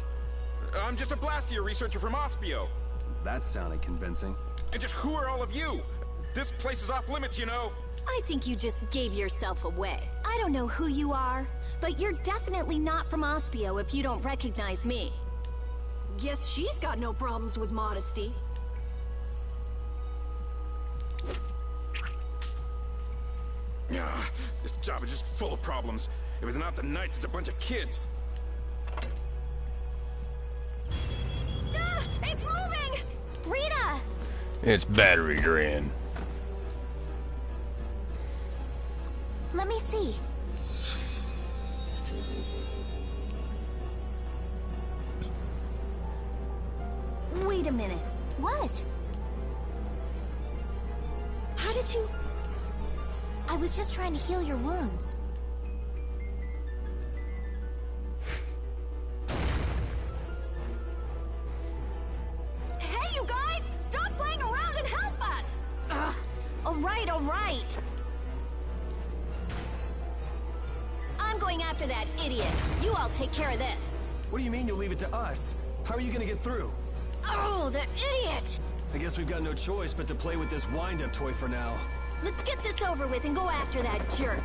I'm just a Blastia researcher from Ospio. That sounded convincing. And just who are all of you? This place is off limits, you know. I think you just gave yourself away. I don't know who you are, but you're definitely not from Ospio if you don't recognize me. Guess she's got no problems with modesty. Yeah, this job is just full of problems. If it's not the Knights, it's a bunch of kids. Ah, it's moving! Rita! It's battery drain. Let me see. Wait a minute. What? How did you... I was just trying to heal your wounds. Hey, you guys! Stop playing around and help us! Ugh. All right. I'm going after that idiot. You all take care of this. What do you mean you'll leave it to us? How are you gonna get through? Oh, that idiot! I guess we've got no choice but to play with this wind-up toy for now. Let's get this over with and go after that jerk.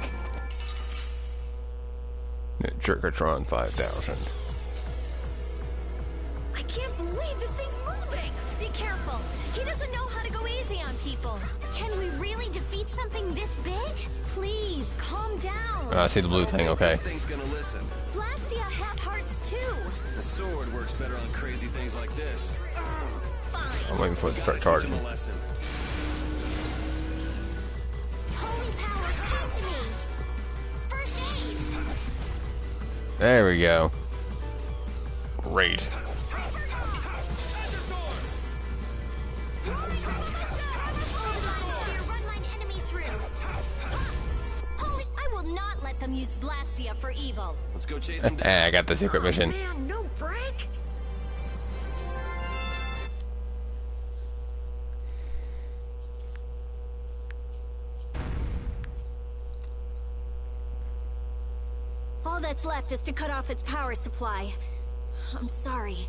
Jerkatron 5000. I can't believe this thing's moving! Be careful. He doesn't know how to go easy on people. Can we really defeat something this big? Please, calm down. I see the blue thing, okay. This thing's gonna listen. Blastia have hearts too. The sword works better on crazy things like this. Fine. I'm waiting for it to start Gotta teach charging. him a lesson. Holy power, come to me! First aid! There we go. Great. Run line enemy through. Holy, I will not let them use Blastia for evil. Let's go chase him down. I got the secret mission. Man, no break. All that's left is to cut off its power supply. I'm sorry.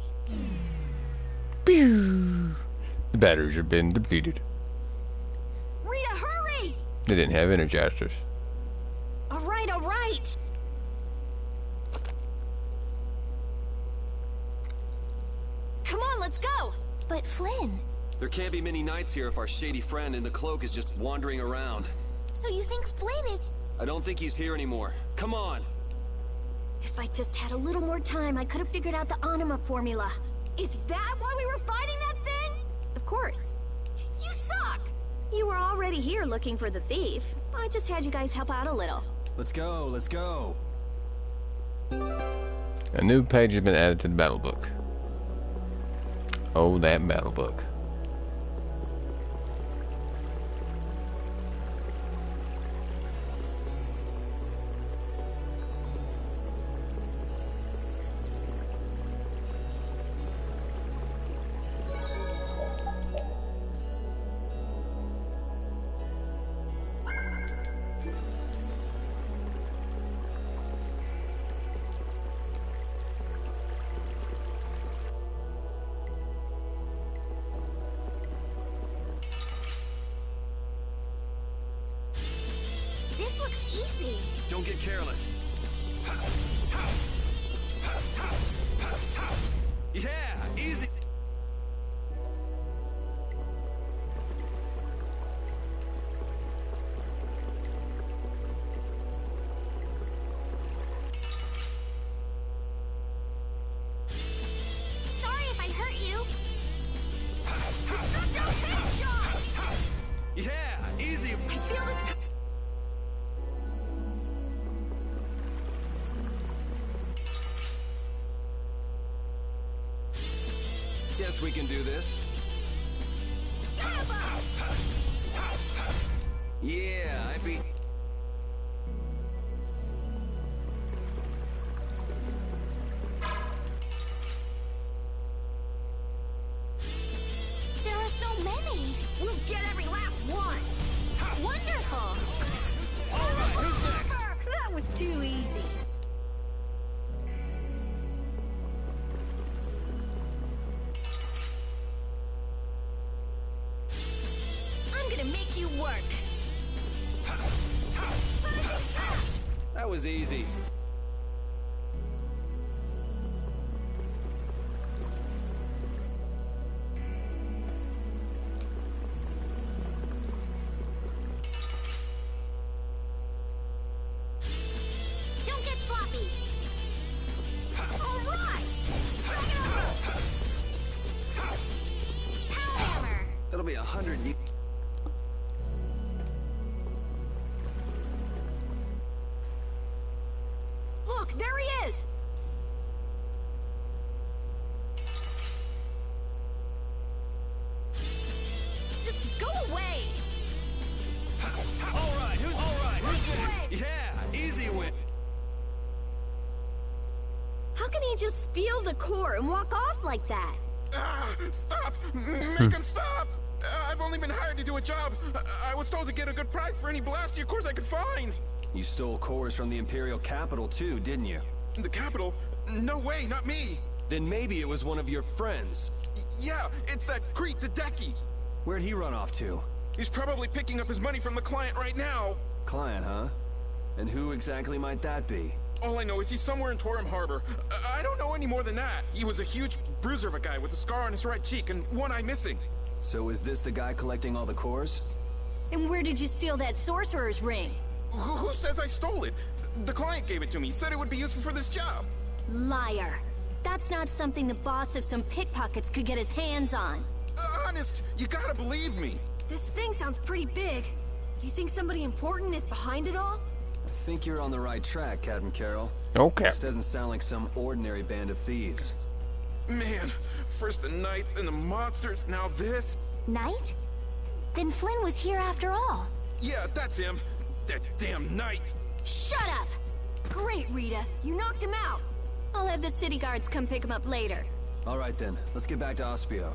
Pew! The batteries have been depleted. Rita, hurry! They didn't have energizers. All right, all right. Come on, let's go. But Flynn, There can't be many nights here if our shady friend in the cloak is just wandering around. so you think Flynn is... I don't think he's here anymore. Come on. If I just had a little more time, I could have figured out the Anima formula. Is that why we were fighting that thing? Of course. You suck! You were already here looking for the thief. I just had you guys help out a little. Let's go, let's go. A new page has been added to the battle book. Oh, that battle book. This looks easy. Don't get careless. Yeah, easy. Sorry if I hurt you. Yeah, easy. I feel this. Guess we can do this. Yeah, I beat. There are so many. We'll get every last one. Wonderful. All right, who's next? That was too easy. I'm gonna make you work. That was easy. Don't get sloppy. All right. Power hammer. That'll be 100. Look, there he is. Just go away. All right, who's next? Yeah, easy win. How can he just steal the core and walk off like that? Stop! Make him stop! I've only been hired to do a job. I was told to get a good price for any Blastia cores I could find. You stole cores from the Imperial capital too, didn't you? The capital? No way, not me. Then maybe it was one of your friends. Yeah, it's that creep, the Decky. Where'd he run off to? He's probably picking up his money from the client right now. Client, huh? And who exactly might that be? All I know is he's somewhere in Torum Harbor. I don't know any more than that. He was a huge bruiser of a guy with a scar on his right cheek and one eye missing. So is this the guy collecting all the cores? And where did you steal that sorcerer's ring? Who says I stole it? The client gave it to me. He said it would be useful for this job. Liar. That's not something the boss of some pickpockets could get his hands on. Honest, you gotta believe me. This thing sounds pretty big. You think somebody important is behind it all? I think you're on the right track, Captain Carroll. Okay. This doesn't sound like some ordinary band of thieves. Man, first the Knights, then the monsters, now this. Knight? Then Flynn was here after all. Yeah, that's him. That damn Knight. Shut up! Great, Rita. You knocked him out. I'll have the city guards come pick him up later. All right then, let's get back to Ospio.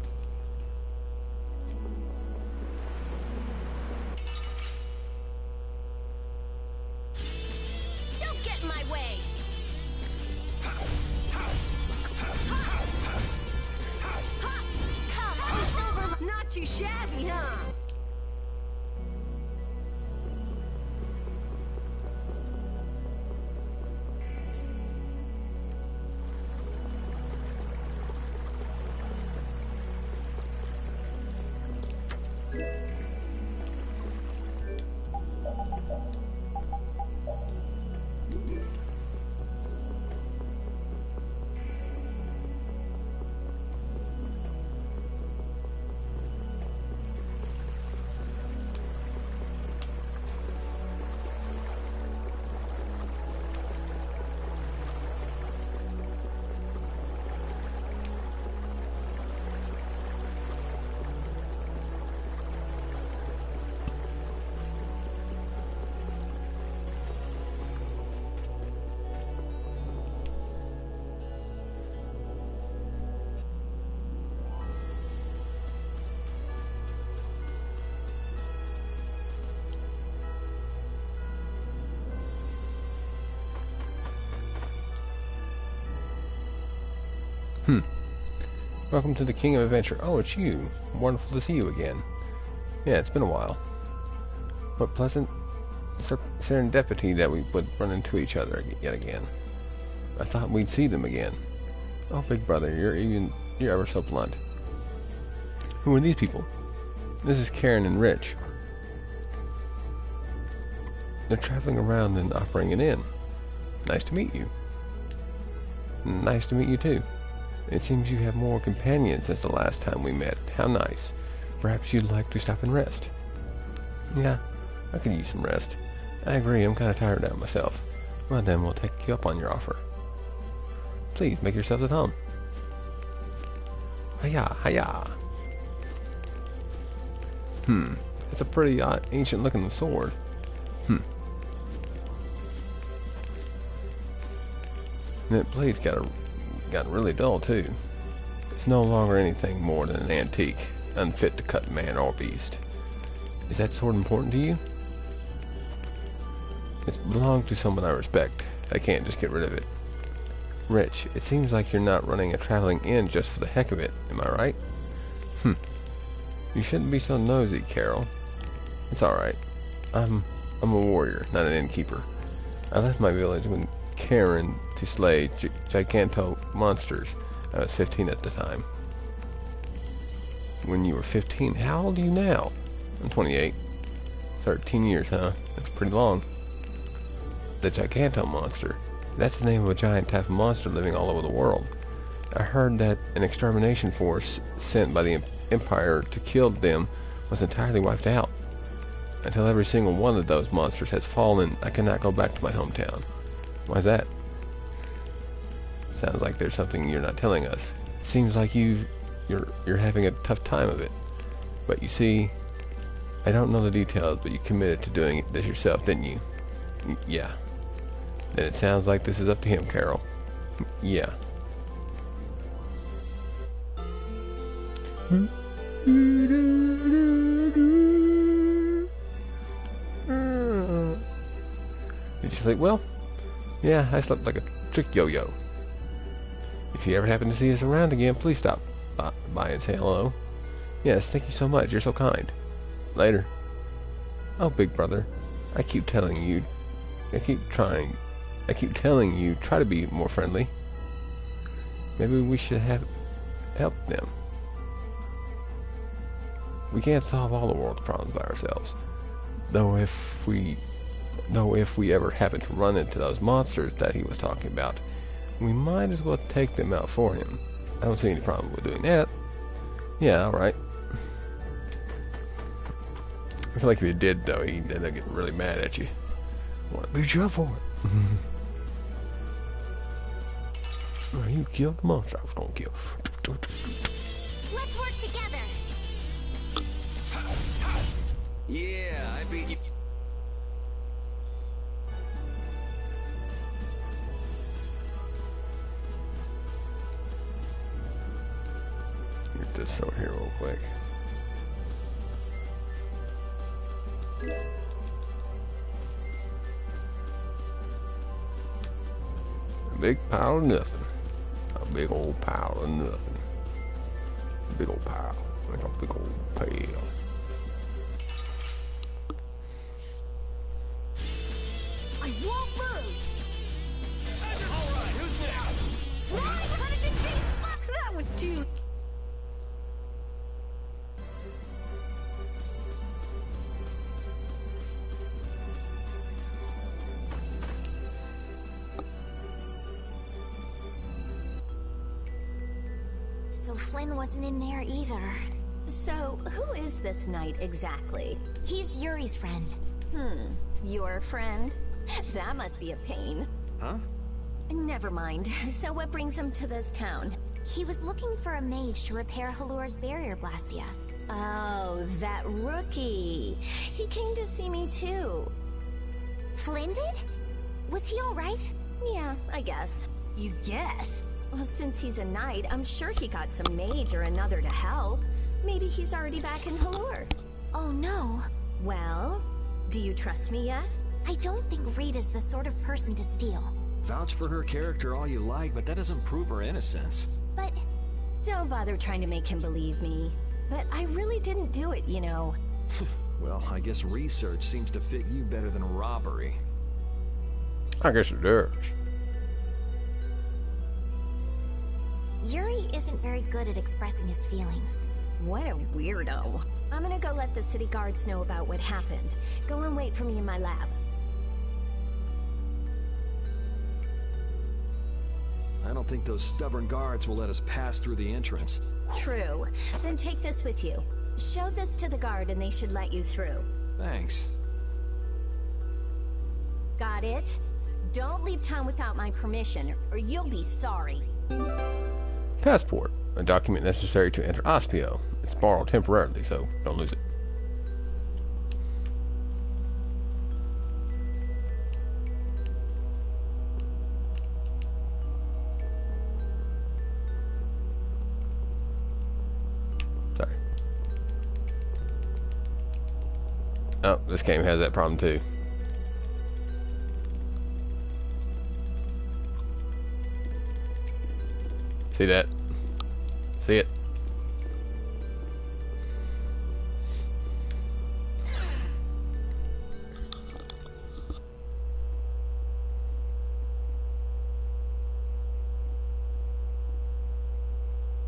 Don't get in my way! Come on, Silver. Not too shabby, huh? Welcome to the King of Adventure. Oh, it's you. Wonderful to see you again. Yeah, it's been a while. What pleasant serendipity that we would run into each other yet again. I thought we'd see them again. Oh, big brother, you're ever so blunt. Who are these people? This is Karen and Rich. They're traveling around and offering an inn. Nice to meet you. Nice to meet you too. It seems you have more companions since the last time we met. How nice. Perhaps you'd like to stop and rest. Yeah, I could use some rest. I agree, I'm kind of tired out myself. Well then, we'll take you up on your offer. Please, make yourselves at home. Hiya, hiya. It's a pretty ancient looking sword. That blade's gotten really dull too. It's no longer anything more than an antique, unfit to cut man or beast. Is that sword important to you? It belonged to someone I respect. I can't just get rid of it. Rich, it seems like you're not running a traveling inn just for the heck of it, am I right? You shouldn't be so nosy, Carol. It's alright. I'm a warrior, not an innkeeper. I left my village when Karen to slay giganto monsters. I was 15 at the time. When you were 15, how old are you now? I'm 28. 13 years, huh? That's pretty long. The giganto monster. That's the name of a giant type of monster living all over the world. I heard that an extermination force sent by the Empire to kill them was entirely wiped out. Until every single one of those monsters has fallen, I cannot go back to my hometown. Why's that? Sounds like there's something you're not telling us. Seems like you're having a tough time of it. But you see, I don't know the details, but you committed to doing this yourself, didn't you? Yeah. Then it sounds like this is up to him, Carol. Yeah. Did you sleep well? Yeah, I slept like a trick yo-yo. If you ever happen to see us around again, please stop by and say hello. Yes, thank you so much. You're so kind. Later. Oh, big brother. I keep telling you, try to be more friendly. Maybe we should help them. We can't solve all the world's problems by ourselves. Though if we ever happen to run into those monsters that he was talking about, we might as well take them out for him. I don't see any problem with doing that. Yeah, alright. I feel like if you did, though, he'd end up getting really mad at you. What beat you up for it? Well, you killed the monster I was gonna kill. Let's work together. Yeah, I beat you. this over here real quick. A big pile of nothing. A big old pile of nothing. A big old pile. Like a big old pail. I won't lose! Alright, who's next? Right, punishing beast! Fuck, that was too... So Flynn wasn't in there either. So, who is this knight exactly? He's Yuri's friend. Your friend? That must be a pain. Huh? Never mind. So what brings him to this town? He was looking for a mage to repair Halur's barrier blastia. Oh, that rookie. He came to see me too. Flynn did? Was he alright? Yeah, I guess. You guess? Well, since he's a knight, I'm sure he got some mage or another to help. Maybe he's already back in Halur. Oh no. Well, do you trust me yet? I don't think Rita's the sort of person to steal. Vouch for her character all you like, but that doesn't prove her innocence. But... Don't bother trying to make him believe me. But I really didn't do it, you know. Well, I guess research seems to fit you better than robbery. I guess it does. Yuri isn't very good at expressing his feelings. What a weirdo. I'm gonna go let the city guards know about what happened. Go and wait for me in my lab. I don't think those stubborn guards will let us pass through the entrance. True. Then take this with you. Show this to the guard and they should let you through. Thanks. Got it? Don't leave town without my permission, or you'll be sorry. Passport. A document necessary to enter Ospio. It's borrowed temporarily, so don't lose it. Sorry. Oh, this game has that problem too. See that? See it?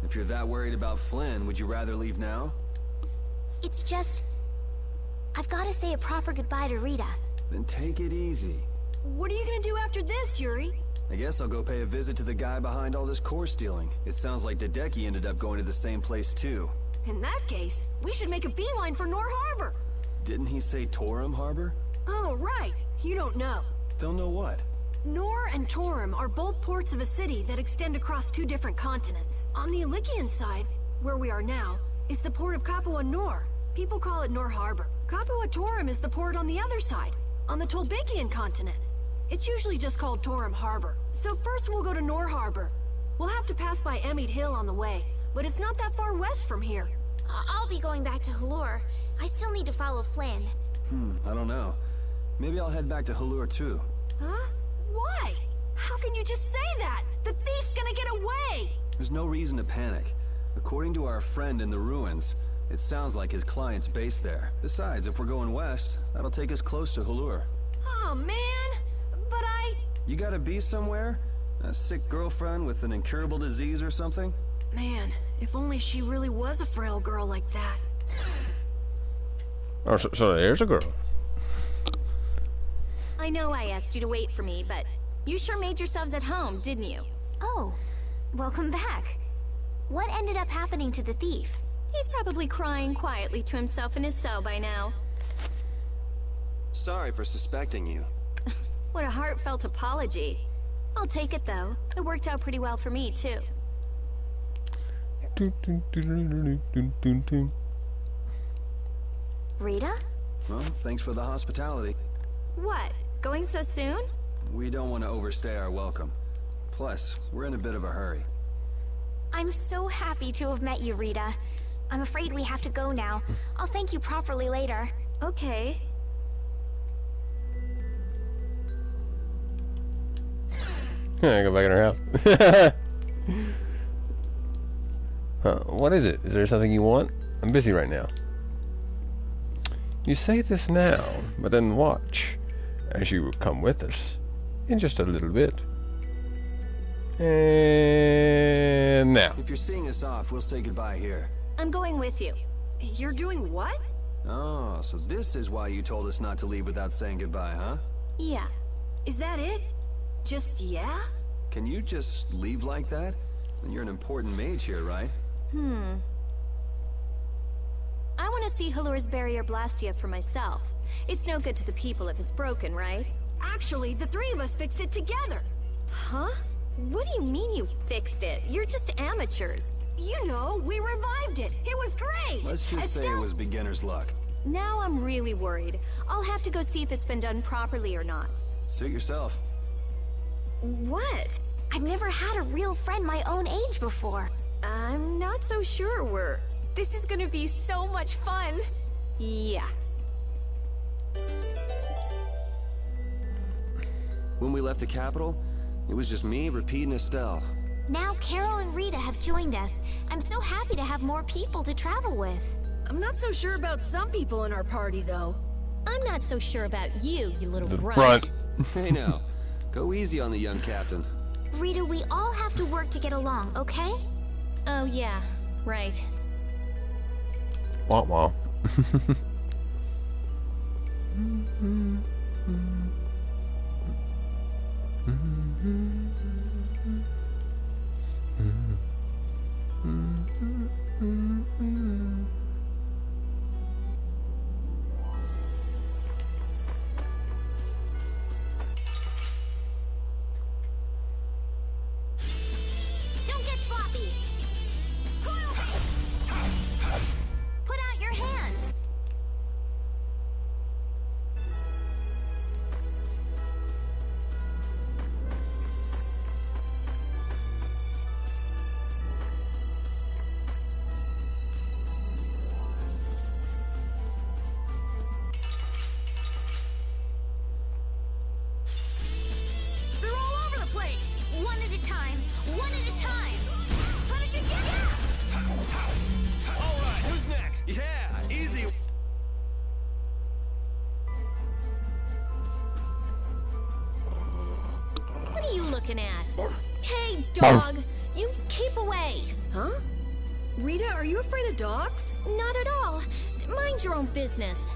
If you're that worried about Flynn, would you rather leave now? It's just... I've got to say a proper goodbye to Rita. Then take it easy. What are you gonna do after this, Yuri? I guess I'll go pay a visit to the guy behind all this core stealing. It sounds like Hideki ended up going to the same place too. In that case, we should make a beeline for Nor Harbor. Didn't he say Torum Harbor? Oh, right. You don't know. Don't know what. Nor and Torum are both ports of a city that extend across two different continents. On the Ilikian side, where we are now, is the port of Capua Nor. People call it Nor Harbor. Capua Torum is the port on the other side, on the Tolbekian continent. It's usually just called Torum Harbor. So first we'll go to Nor Harbor. We'll have to pass by Emmead Hill on the way, but it's not that far west from here. I'll be going back to Halur. I still need to follow Flynn. I don't know. Maybe I'll head back to Halur too. Huh? Why? How can you just say that? The thief's gonna get away! There's no reason to panic. According to our friend in the ruins, it sounds like his client's based there. Besides, if we're going west, that'll take us close to Halur. Oh, man! But You gotta be somewhere? A sick girlfriend with an incurable disease or something? Man, if only she really was a frail girl like that. Oh, so there's a girl. I know I asked you to wait for me, but you sure made yourselves at home, didn't you? Oh, welcome back. What ended up happening to the thief? He's probably crying quietly to himself in his cell by now. Sorry for suspecting you. What a heartfelt apology. I'll take it though. It worked out pretty well for me too. Rita? Well, thanks for the hospitality. What? Going so soon? We don't want to overstay our welcome. Plus, we're in a bit of a hurry. I'm so happy to have met you, Rita. I'm afraid we have to go now. I'll thank you properly later. Okay. Go back in her house. What is it? Is there something you want? I'm busy right now. You say this now, but then watch as you come with us in just a little bit. And now. If you're seeing us off, we'll say goodbye here. I'm going with you. You're doing what? Oh, so this is why you told us not to leave without saying goodbye, huh? Yeah. Is that it? Just yeah? Can you just leave like that? You're an important mage here, right? I want to see Halur's barrier Blastia for myself. It's no good to the people if it's broken, right? Actually, the three of us fixed it together. Huh? What do you mean you fixed it? You're just amateurs. You know, we revived it. It was great. Let's just say it was beginner's luck. Now I'm really worried. I'll have to go see if it's been done properly or not. Suit yourself. What? I've never had a real friend my own age before. I'm not so sure we're... This is gonna be so much fun. Yeah. When we left the capital, it was just me, Repeat, and Estelle. Now Carol and Rita have joined us. I'm so happy to have more people to travel with. I'm not so sure about some people in our party, though. I'm not so sure about you, you little The runt. Hey now, go easy on the young captain. Rita, we all have to work to get along, okay? Oh yeah, right. Wah wah. Don't get sloppy. Put out your hand. They're all over the place. One at a time. One at a time. Punish it, yeah! All right, who's next? Yeah, easy. What are you looking at? Hey, dog! You keep away! Huh? Rita, are you afraid of dogs? Not at all. Mind your own business.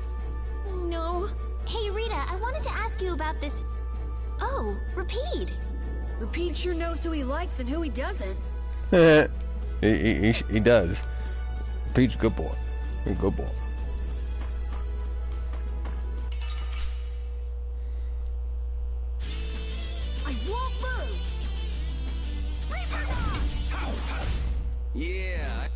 Oh, no. Hey, Rita, I wanted to ask you about this... Oh, Repeat. Repeat sure knows who he likes and who he doesn't. he does. Pete's a good boy. A good boy. I won't lose! Reaper Dog! Yeah.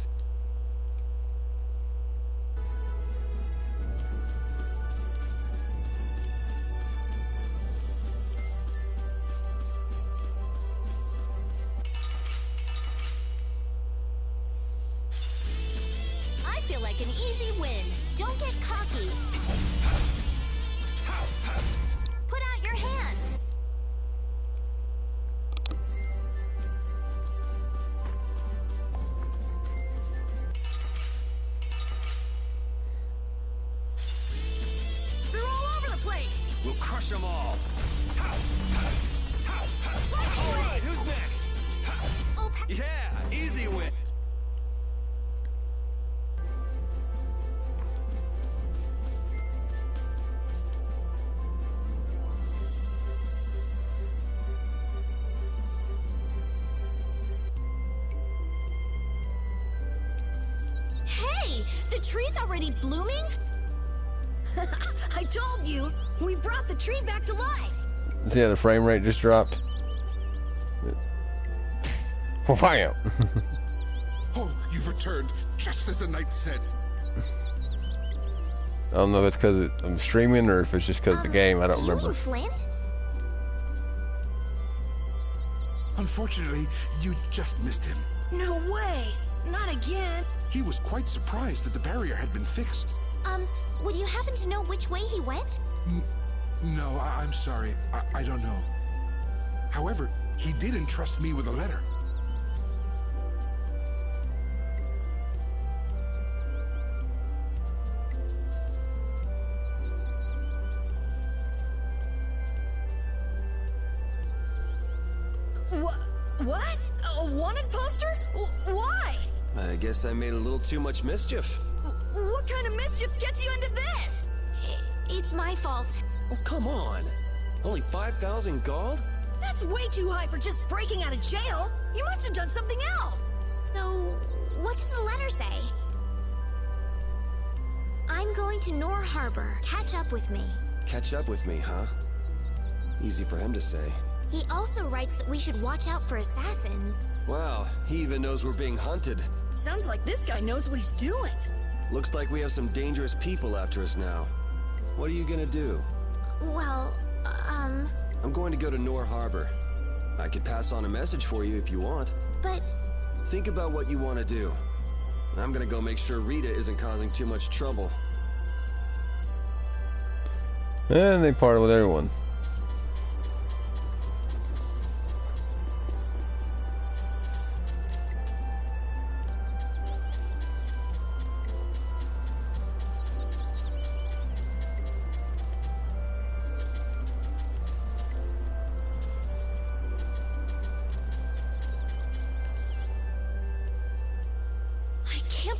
I feel like an easy win. Don't get cocky. Put out your hand. They're all over the place! We'll crush them all. All right, who's next? Oh, Yeah, easy win. Hey! The tree's already blooming? I told you! We brought the tree back to life! See how the frame rate just dropped? Wow. Oh, you've returned, just as the knight said. I don't know if it's because I'm streaming or if it's just because of the game. I don't do you remember. mean Flynn? Unfortunately, you just missed him. No way! Not again! He was quite surprised that the barrier had been fixed. Would you happen to know which way he went? No, I'm sorry. I don't know. However, he did entrust me with a letter. What? A wanted poster? Why? I guess I made a little too much mischief. What kind of mischief gets you into this? It's my fault. Oh, come on. Only 5,000 gold? That's way too high for just breaking out of jail. You must have done something else. So, what does the letter say? I'm going to Nor Harbor. Catch up with me. Catch up with me, huh? Easy for him to say. He also writes that we should watch out for assassins. Wow, he even knows we're being hunted. Sounds like this guy knows what he's doing. Looks like we have some dangerous people after us now. What are you gonna do? Well, I'm going to go to Nor Harbor. I could pass on a message for you if you want. But... Think about what you want to do. I'm gonna go make sure Rita isn't causing too much trouble. And they parted with everyone.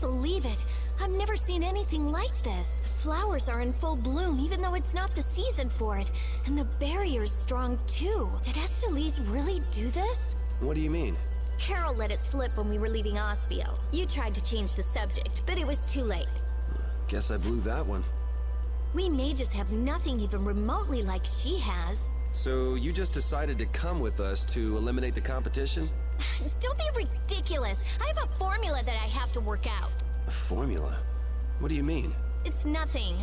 Believe it. I've never seen anything like this. Flowers are in full bloom even though it's not the season for it. And the barrier's strong too. Did Estellise really do this? What do you mean? Carol let it slip when we were leaving Ospio. You tried to change the subject, but it was too late. Guess I blew that one. We mages have nothing even remotely like she has. So you just decided to come with us to eliminate the competition? Don't be ridiculous. I have a formula that I have to work out. A formula? What do you mean? It's nothing.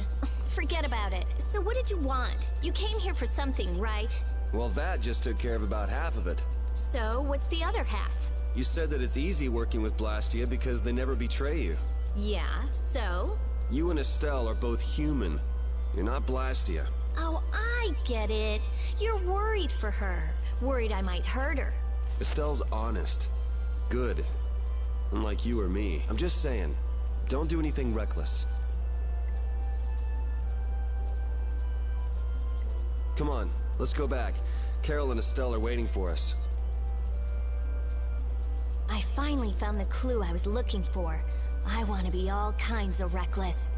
Forget about it. So what did you want? You came here for something, right? Well, that just took care of about half of it. So what's the other half? You said that it's easy working with Blastia because they never betray you. Yeah, so? You and Estelle are both human. You're not Blastia. Oh, I get it. You're worried for her. Worried I might hurt her. Estelle's honest. Good. Unlike you or me. I'm just saying, don't do anything reckless. Come on, let's go back. Carol and Estelle are waiting for us. I finally found the clue I was looking for. I want to be all kinds of reckless.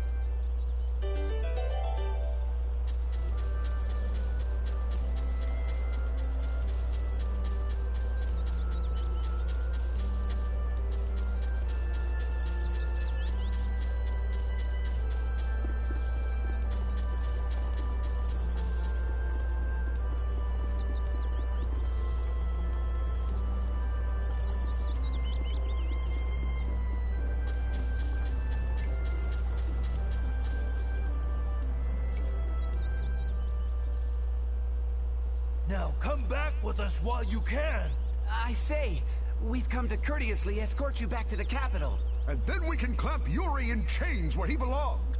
Now come back with us while you can. I say, we've come to courteously escort you back to the capital. And then we can clamp Yuri in chains where he belongs.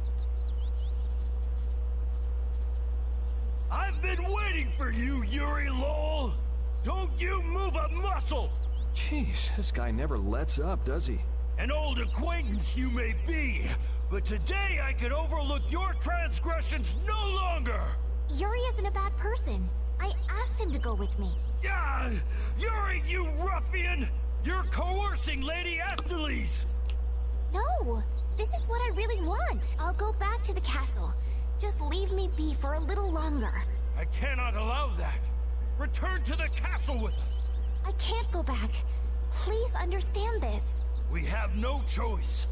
I've been waiting for you, Yuri Lowell. Don't you move a muscle. Jeez, this guy never lets up, does he? An old acquaintance you may be, but today I can overlook your transgressions no longer. Yuri isn't a bad person. I asked him to go with me. Ah, Yuri, you ruffian! You're coercing Lady Estellise! No, this is what I really want. I'll go back to the castle. Just leave me be for a little longer. I cannot allow that. Return to the castle with us. I can't go back. Please understand this. We have no choice.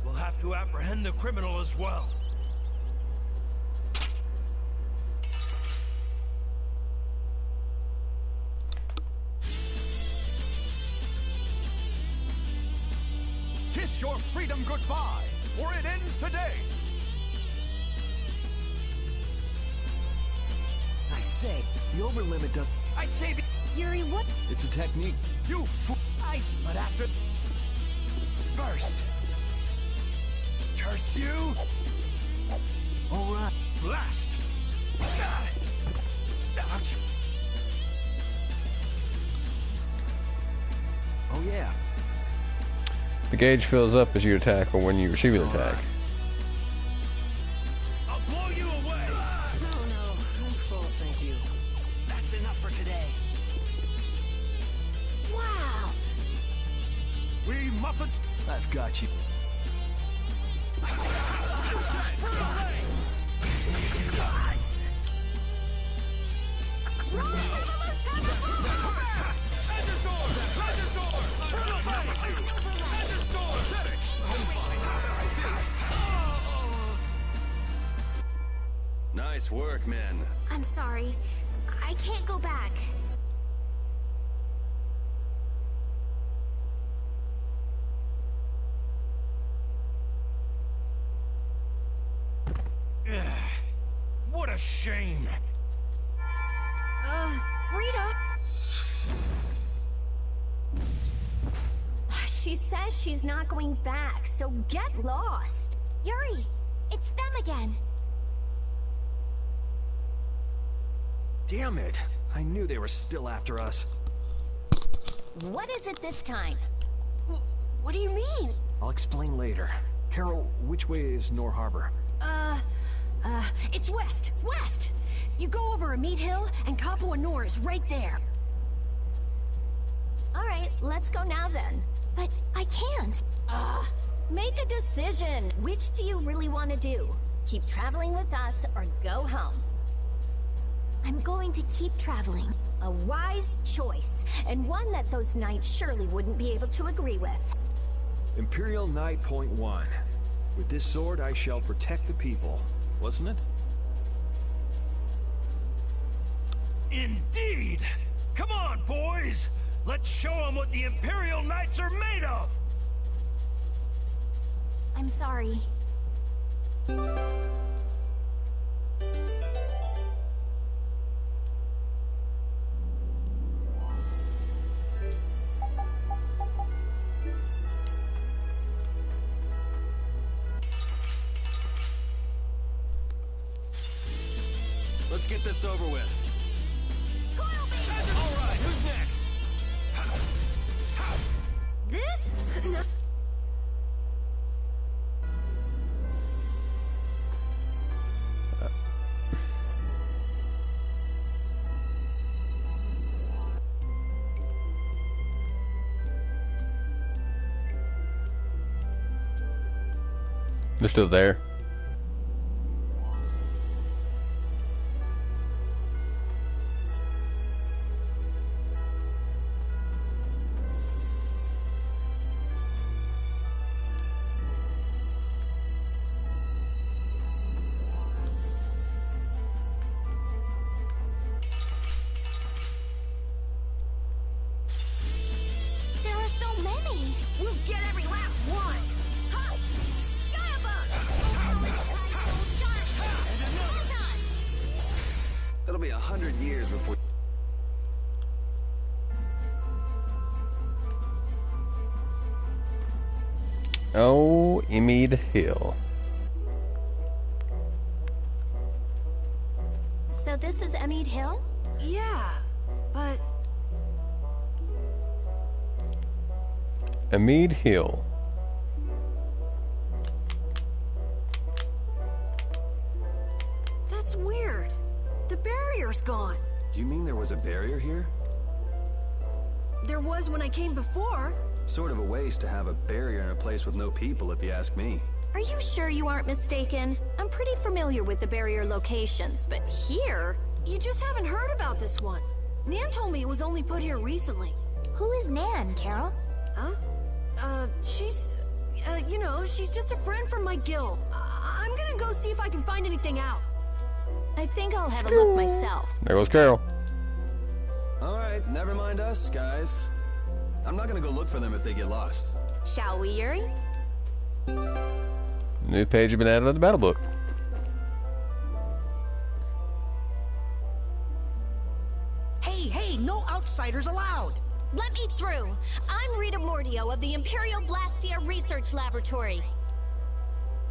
We'll have to apprehend the criminal as well. Kiss your freedom goodbye, or it ends today. I say, the overlimit does... I save you. Yuri, what? It's a technique. You fool. I slid after. First. Curse you. All right. Blast! Ouch. Oh yeah. The gauge fills up as you attack or when you receive an attack. I'll blow you away! No, I'm full, thank you. That's enough for today. Wow! We mustn't... I've got you. Nice work, men. I'm sorry. I can't go back. What a shame! Rita? She says she's not going back, so get lost. Yuri, it's them again. Damn it! I knew they were still after us. What is it this time? What do you mean? I'll explain later. Carol, which way is Nor Harbor? It's west. West! You go over a meat hill, and Capua Nor is right there. All right, let's go now then. But I can't. Make a decision. Which do you really want to do? Keep traveling with us or go home? I'm going to keep traveling. A wise choice, and one that those knights surely wouldn't be able to agree with. Imperial Knight Point 1. With this sword I shall protect the people. Wasn't it? Indeed! Come on, boys! Let's show them what the Imperial Knights are made of! I'm sorry. Let's get this over with. Alright, who's next? This? No. They're still there. There are so many. We'll get every last one! Huh? It'll be 100 years before... Oh, Emmead Hill. So this is Emmead Hill? Yeah, but... Emmead Hill. That's weird. The barrier's gone. You mean there was a barrier here? There was when I came before. Sort of a waste to have a barrier in a place with no people, if you ask me. Are you sure you aren't mistaken? I'm pretty familiar with the barrier locations, but here... You just haven't heard about this one. Nan told me it was only put here recently. Who is Nan, Carol? Huh? She's... you know, she's just a friend from my guild. I'm gonna go see if I can find anything out. I think I'll have a look myself. There goes Carol. Alright, never mind us, guys. I'm not gonna go look for them if they get lost. Shall we, Yuri? New page has been added to the battle book. Hey, outsiders allowed. Let me through. I'm Rita Mordio of the Imperial Blastia Research Laboratory.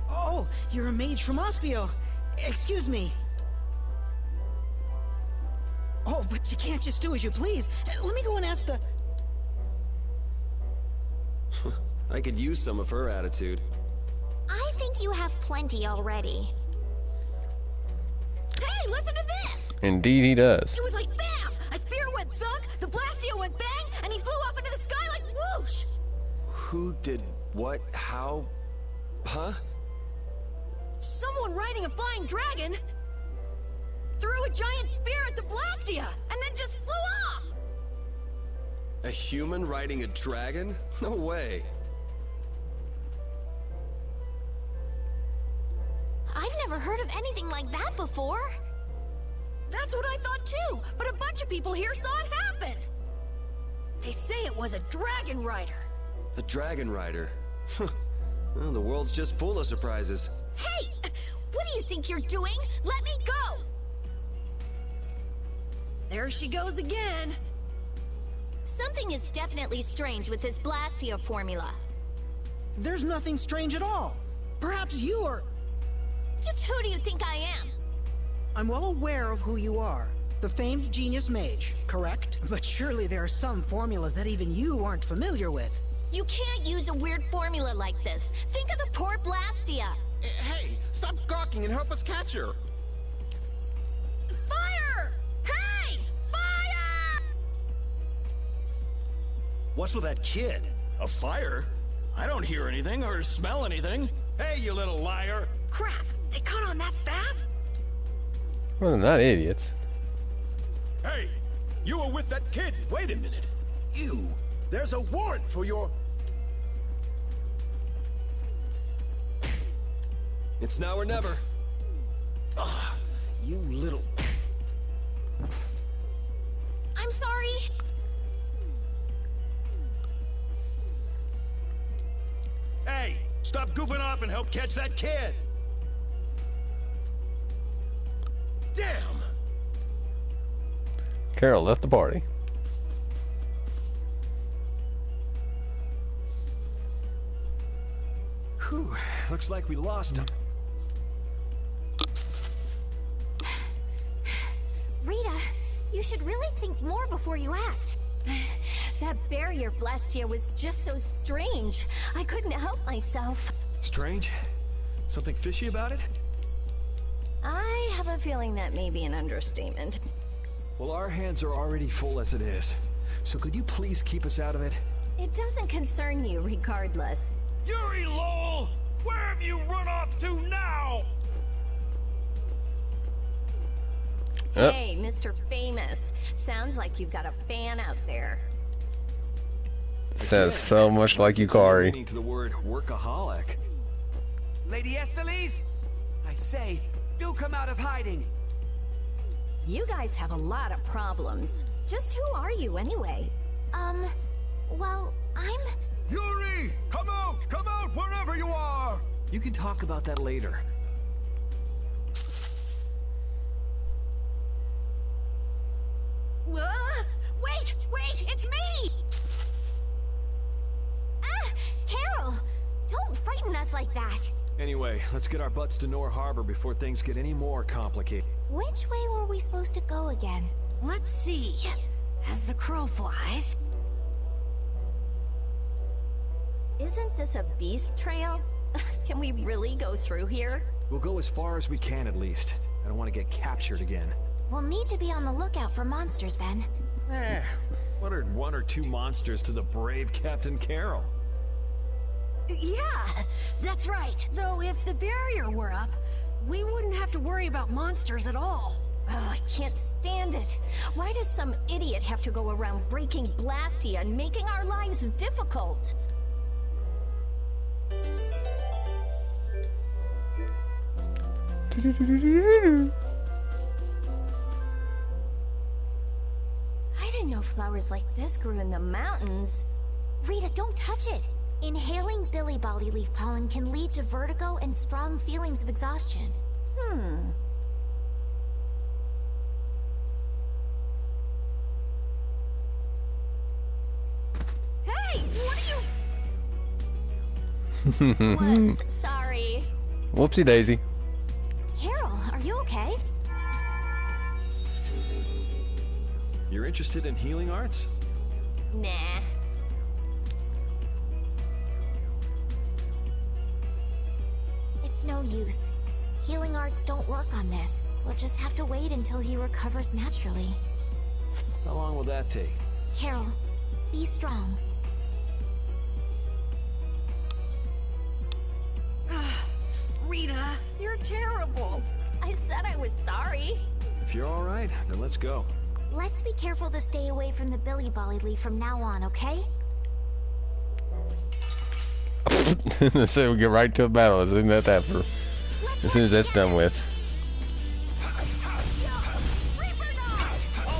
Oh, you're a mage from Ospio. Excuse me. Oh, but you can't just do as you please. Let me go and ask the... I could use some of her attitude. I think you have plenty already. Hey, listen to this! Indeed he does. It was like bam! A spear went thunk, the Blastia went bang, and he flew up into the sky like whoosh! Who did what? How? Huh? Someone riding a flying dragon threw a giant spear at the Blastia, and then just flew off! A human riding a dragon? No way. I've never heard of anything like that before. That's what I thought too, but a bunch of people here saw it happen. They say it was a dragon rider. A dragon rider? Well, the world's just full of surprises. Hey! What do you think you're doing? Let me go! There she goes again. Something is definitely strange with this Blastia formula. There's nothing strange at all. Perhaps you are... Just who do you think I am? I'm well aware of who you are. The famed genius mage, correct? But surely there are some formulas that even you aren't familiar with. You can't use a weird formula like this. Think of the poor Blastia. Hey, stop gawking and help us catch her. Fire! Hey! Fire! What's with that kid? A fire? I don't hear anything or smell anything. Hey, you little liar! Crap! They caught on that fast? Well, they're not idiots. Hey! You were with that kid! Wait a minute! You! There's a warrant for your... It's now or never. Ah, you little... I'm sorry. Hey! Stop goofing off and help catch that kid! Damn! Carol left the party. Whew, looks like we lost him. Rita, you should really think more before you act. That barrier Blastia was just so strange. I couldn't help myself. Strange? Something fishy about it? I have a feeling that may be an understatement. Well, our hands are already full as it is. So could you please keep us out of it? It doesn't concern you regardless. Yuri Lowell! Where have you run off to now? Hey, Mr. Famous. Sounds like you've got a fan out there. Sounds so much like Yukari. Meaning to the word workaholic. Lady Estelise, I say, do come out of hiding. You guys have a lot of problems. Just who are you anyway? Well, I'm... Yuri! Come out, wherever you are! You can talk about that later. Wait, it's me! Ah! Carol! Don't frighten us like that! Anyway, let's get our butts to Nor Harbor before things get any more complicated. Which way were we supposed to go again? Let's see. As the crow flies... Isn't this a beast trail? Can we really go through here? We'll go as far as we can at least. I don't want to get captured again. We'll need to be on the lookout for monsters then. What are one or two monsters to the brave Captain Carol? Yeah, that's right. Though if the barrier were up, we wouldn't have to worry about monsters at all. Oh, I can't stand it. Why does some idiot have to go around breaking Blastia and making our lives difficult? I didn't know flowers like this grew in the mountains. Rita, don't touch it! Inhaling billy bolly leaf pollen can lead to vertigo and strong feelings of exhaustion. Whoops, sorry. Whoopsie daisy. Carol, are you okay? You're interested in healing arts? Nah. It's no use. Healing arts don't work on this. We'll just have to wait until he recovers naturally. How long will that take? Carol, be strong. Rita, you're terrible. I said I was sorry. If you're all right, then let's go. Let's be careful to stay away from the Billy Bolly Leaf from now on, okay? So we get right to a battle as soon as that's done with. All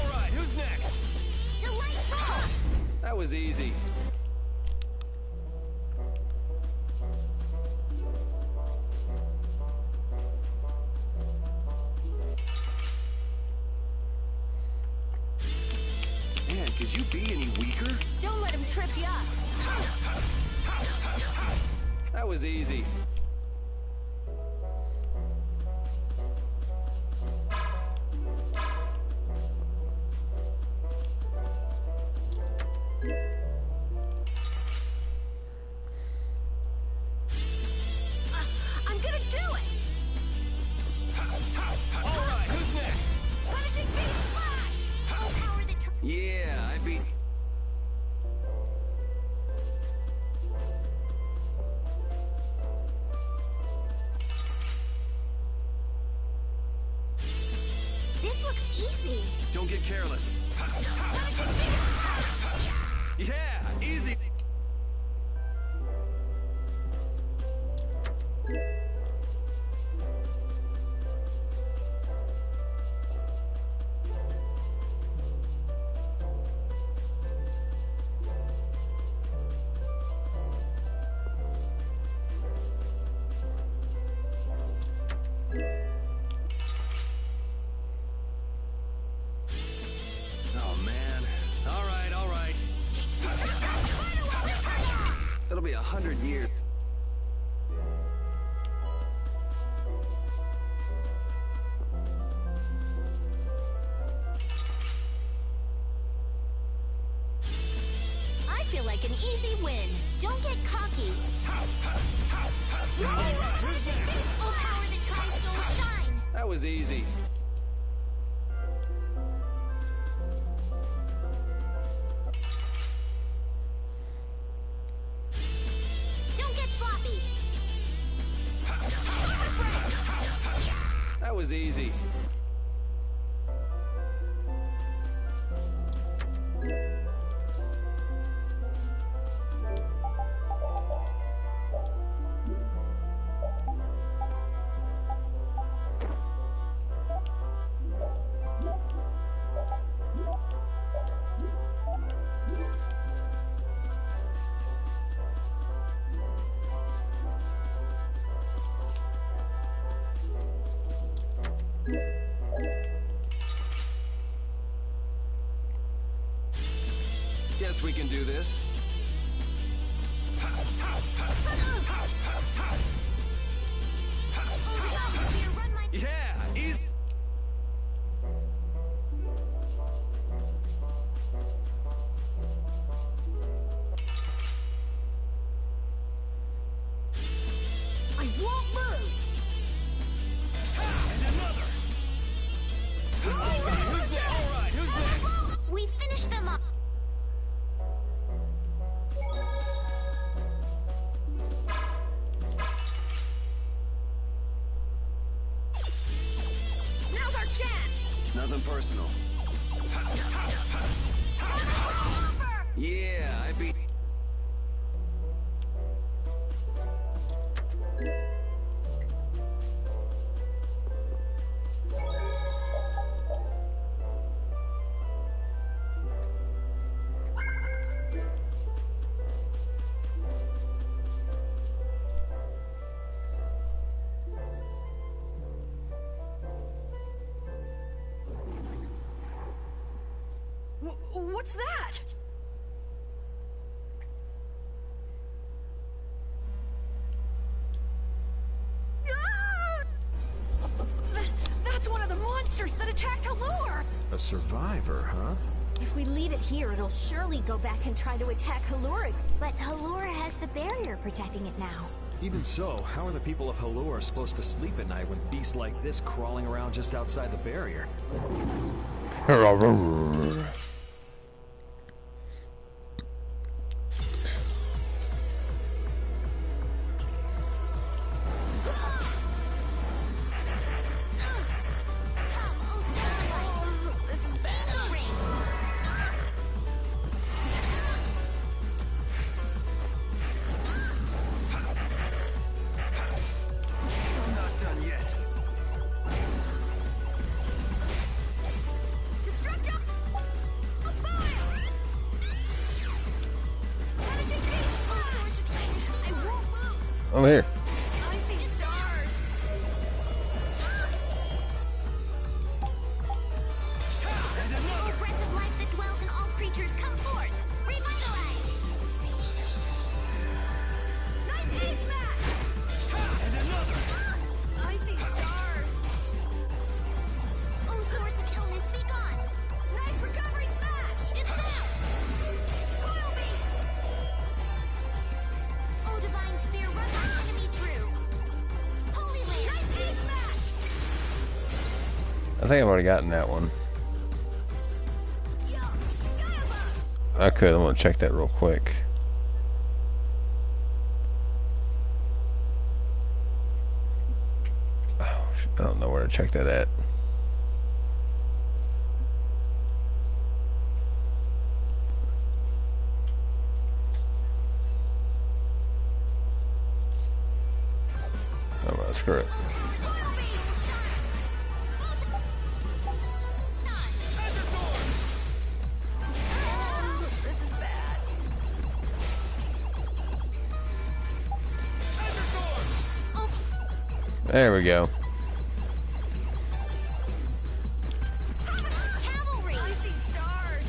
right, who's next? Delightful! That was easy. Man, could you be any weaker? Don't let him trip you up. That was easy. I'm gonna do it! All right, who's next? Punishing Beast Flash! Power the Yeah, I beat... This looks easy. Don't get careless. Yeah, easy. Oh, man. All right, all right. It'll be 100 years. I feel like an easy win. Don't get cocky. All right, who's next? Oh, power that tries soul shine. That was easy. Don't get sloppy. That was easy. Guess we can do this. Yeah, easy. I won't lose! And another. All right, who's next? We finished them up. Now's our chance! It's nothing personal. Yeah, I beat... What's that? A survivor, huh? If we leave it here, it'll surely go back and try to attack Halura. But Halura has the barrier protecting it now. Even so, how are the people of Halura supposed to sleep at night with beasts like this crawling around just outside the barrier? Over here. I see stars. O breath of life that dwells in all creatures, come forth! Revitalize! Nice aid smash. And another. I see stars. O source of illness, be gone! Nice recovery smash. Dispel! Coil me. O divine spear, run the enemy through! Holy Lance! Nice aid smash. I think I've already gotten that one. Yo, Gaiaba. I could. I'm gonna check that real quick. Oh, I don't know where to check that at. Oh well, screw it. This is bad. There we go. Cavalry! I see stars.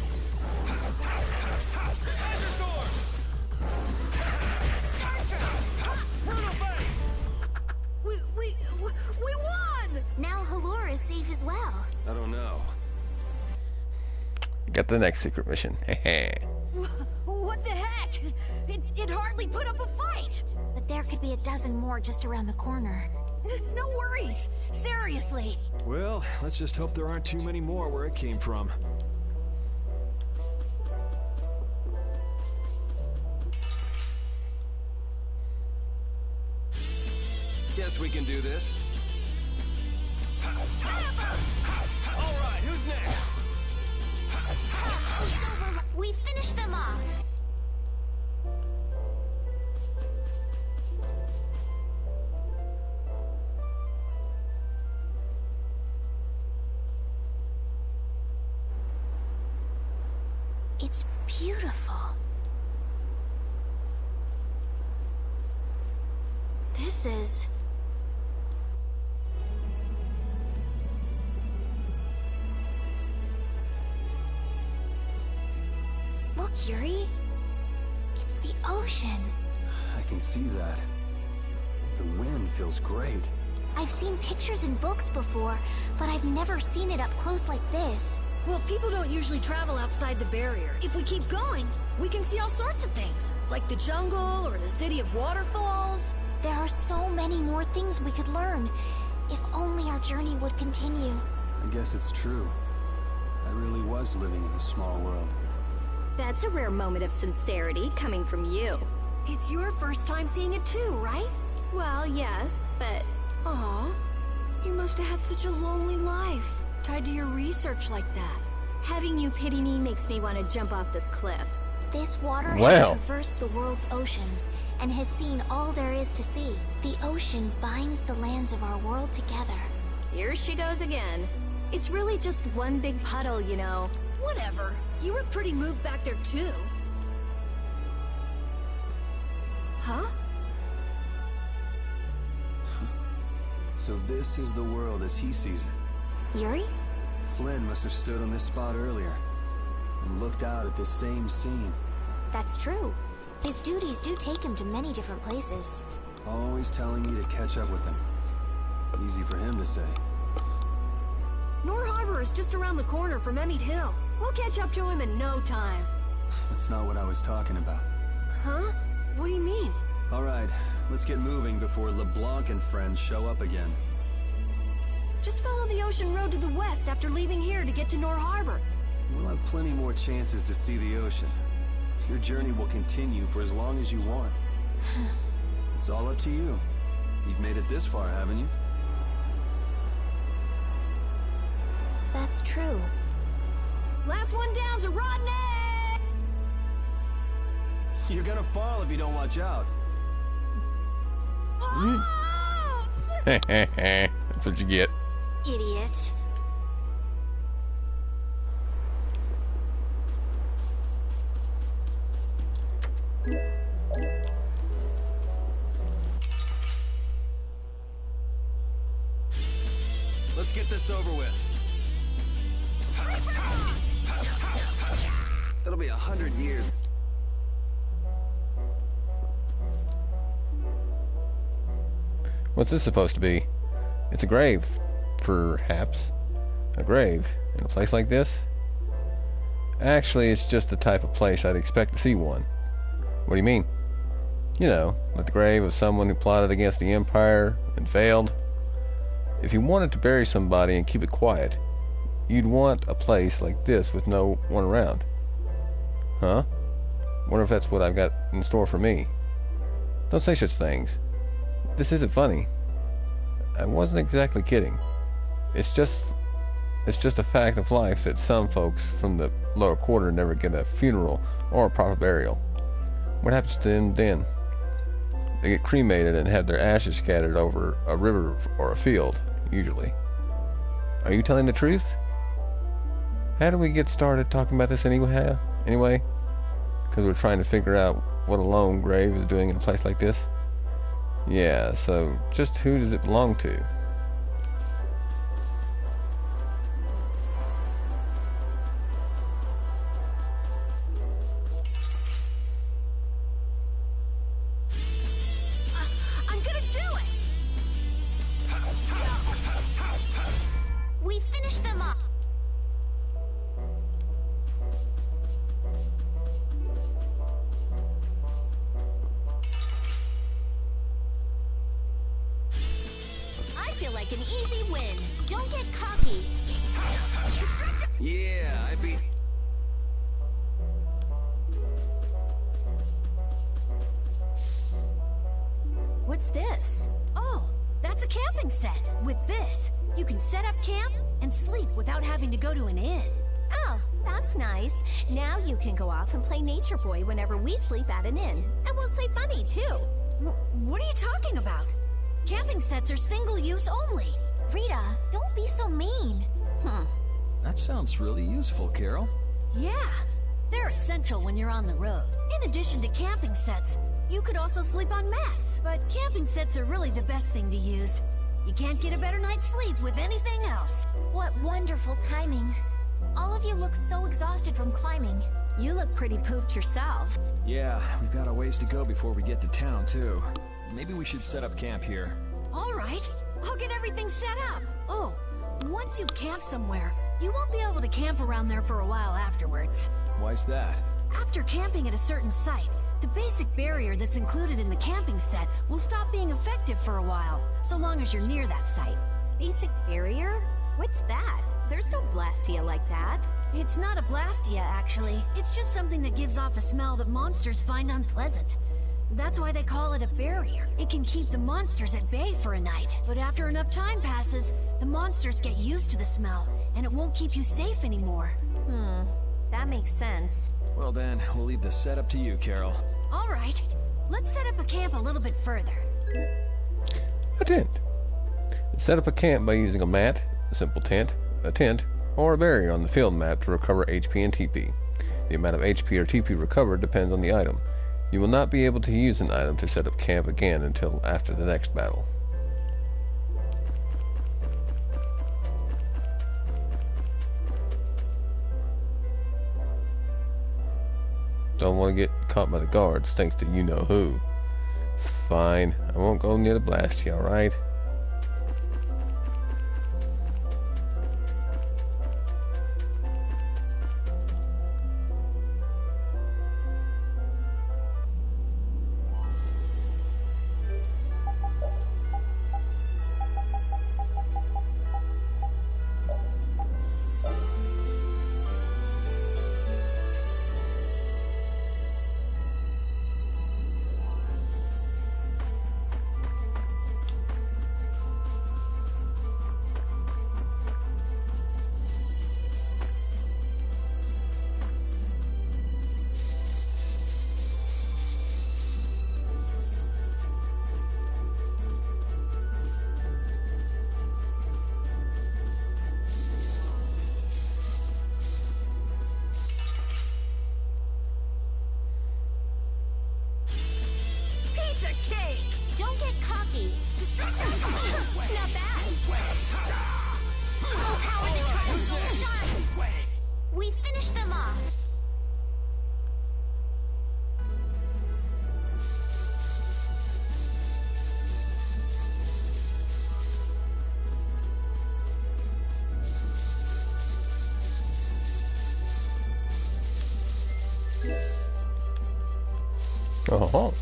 We won! Now Halura is safe as well. I don't know. Got the next secret mission. What the heck? It hardly put up a fight. But there could be a dozen more just around the corner. No worries. Seriously. Well, let's just hope there aren't too many more where it came from. Guess we can do this. All right, who's next? Silver, we finished them off. It's beautiful. This is... Look, Yuri. It's the ocean. I can see that. The wind feels great. I've seen pictures in books before, but I've never seen it up close like this. Well, people don't usually travel outside the barrier. If we keep going, we can see all sorts of things. Like the jungle or the city of waterfalls. There are so many more things we could learn. If only our journey would continue. I guess it's true. I really was living in a small world. That's a rare moment of sincerity coming from you. It's your first time seeing it too, right? Well, yes, but... Aw, you must have had such a lonely life, tied to your research like that. Having you pity me makes me want to jump off this cliff. This water Wow. has traversed the world's oceans and has seen all there is to see. The ocean binds the lands of our world together. Here she goes again. It's really just one big puddle, you know. Whatever. You were pretty moved back there too. Huh? So this is the world as he sees it. Yuri? Flynn must have stood on this spot earlier and looked out at this same scene. That's true. His duties do take him to many different places. Always telling me to catch up with him. Easy for him to say. Nor Harbor is just around the corner from Emmett Hill. We'll catch up to him in no time. That's not what I was talking about. Huh? What do you mean? All right, let's get moving before LeBlanc and friends show up again. Just follow the ocean road to the west after leaving here to get to Nor Harbor. We'll have plenty more chances to see the ocean. Your journey will continue for as long as you want. It's all up to you. You've made it this far, haven't you? That's true. Last one down's a Rodney! You're gonna fall if you don't watch out. That's what you get. Idiot. Let's get this over with. It'll be 100 years. What's this supposed to be? It's a grave, perhaps. A grave in a place like this? Actually, it's just the type of place I'd expect to see one. What do you mean? You know, like the grave of someone who plotted against the Empire and failed. If you wanted to bury somebody and keep it quiet, you'd want a place like this with no one around. Huh? Wonder if that's what I've got in store for me. Don't say such things. This isn't funny. I wasn't exactly kidding. It's just a fact of life that some folks from the lower quarter never get a funeral or a proper burial. What happens to them then? They get cremated and have their ashes scattered over a river or a field, usually. Are you telling the truth? How do we get started talking about this anyway? Because we're trying to figure out what a lone grave is doing in a place like this? Yeah, so just who does it belong to? I'm gonna do it! We finished them up. I feel like an easy win. Don't get cocky. Yeah, I beat... What's this? Oh, that's a camping set. With this, you can set up camp and sleep without having to go to an inn. Oh, that's nice. Now you can go off and play Nature Boy whenever we sleep at an inn. And we'll save money, too. What are you talking about? Camping sets are single-use only. Rita, don't be so mean. That sounds really useful, Carol. Yeah, they're essential when you're on the road. In addition to camping sets, you could also sleep on mats, but camping sets are really the best thing to use. You can't get a better night's sleep with anything else. What wonderful timing. All of you look so exhausted from climbing. You look pretty pooped yourself. Yeah, we've got a ways to go before we get to town, too. Maybe we should set up camp here. All right, I'll get everything set up. Oh, once you camp somewhere, you won't be able to camp around there for a while afterwards. Why's that? After camping at a certain site, the basic barrier that's included in the camping set will stop being effective for a while, so long as you're near that site. Basic barrier? What's that? There's no Blastia like that. It's not a Blastia, actually. It's just something that gives off a smell that monsters find unpleasant. That's why they call it a barrier. It can keep the monsters at bay for a night. But after enough time passes, the monsters get used to the smell, and it won't keep you safe anymore. That makes sense. Well then, we'll leave the setup to you, Carol. All right, let's set up a camp a little bit further. A tent. Set up a camp by using a mat, a simple tent, a tent, or a barrier on the field map to recover HP and TP. The amount of HP or TP recovered depends on the item. You will not be able to use an item to set up camp again until after the next battle. Don't want to get caught by the guards thanks to you-know-who. Fine, I won't go near the Blastia, alright? piece of cake! Don't get cocky. Not bad. Full power to try to soul shine. We finished them off. Oh.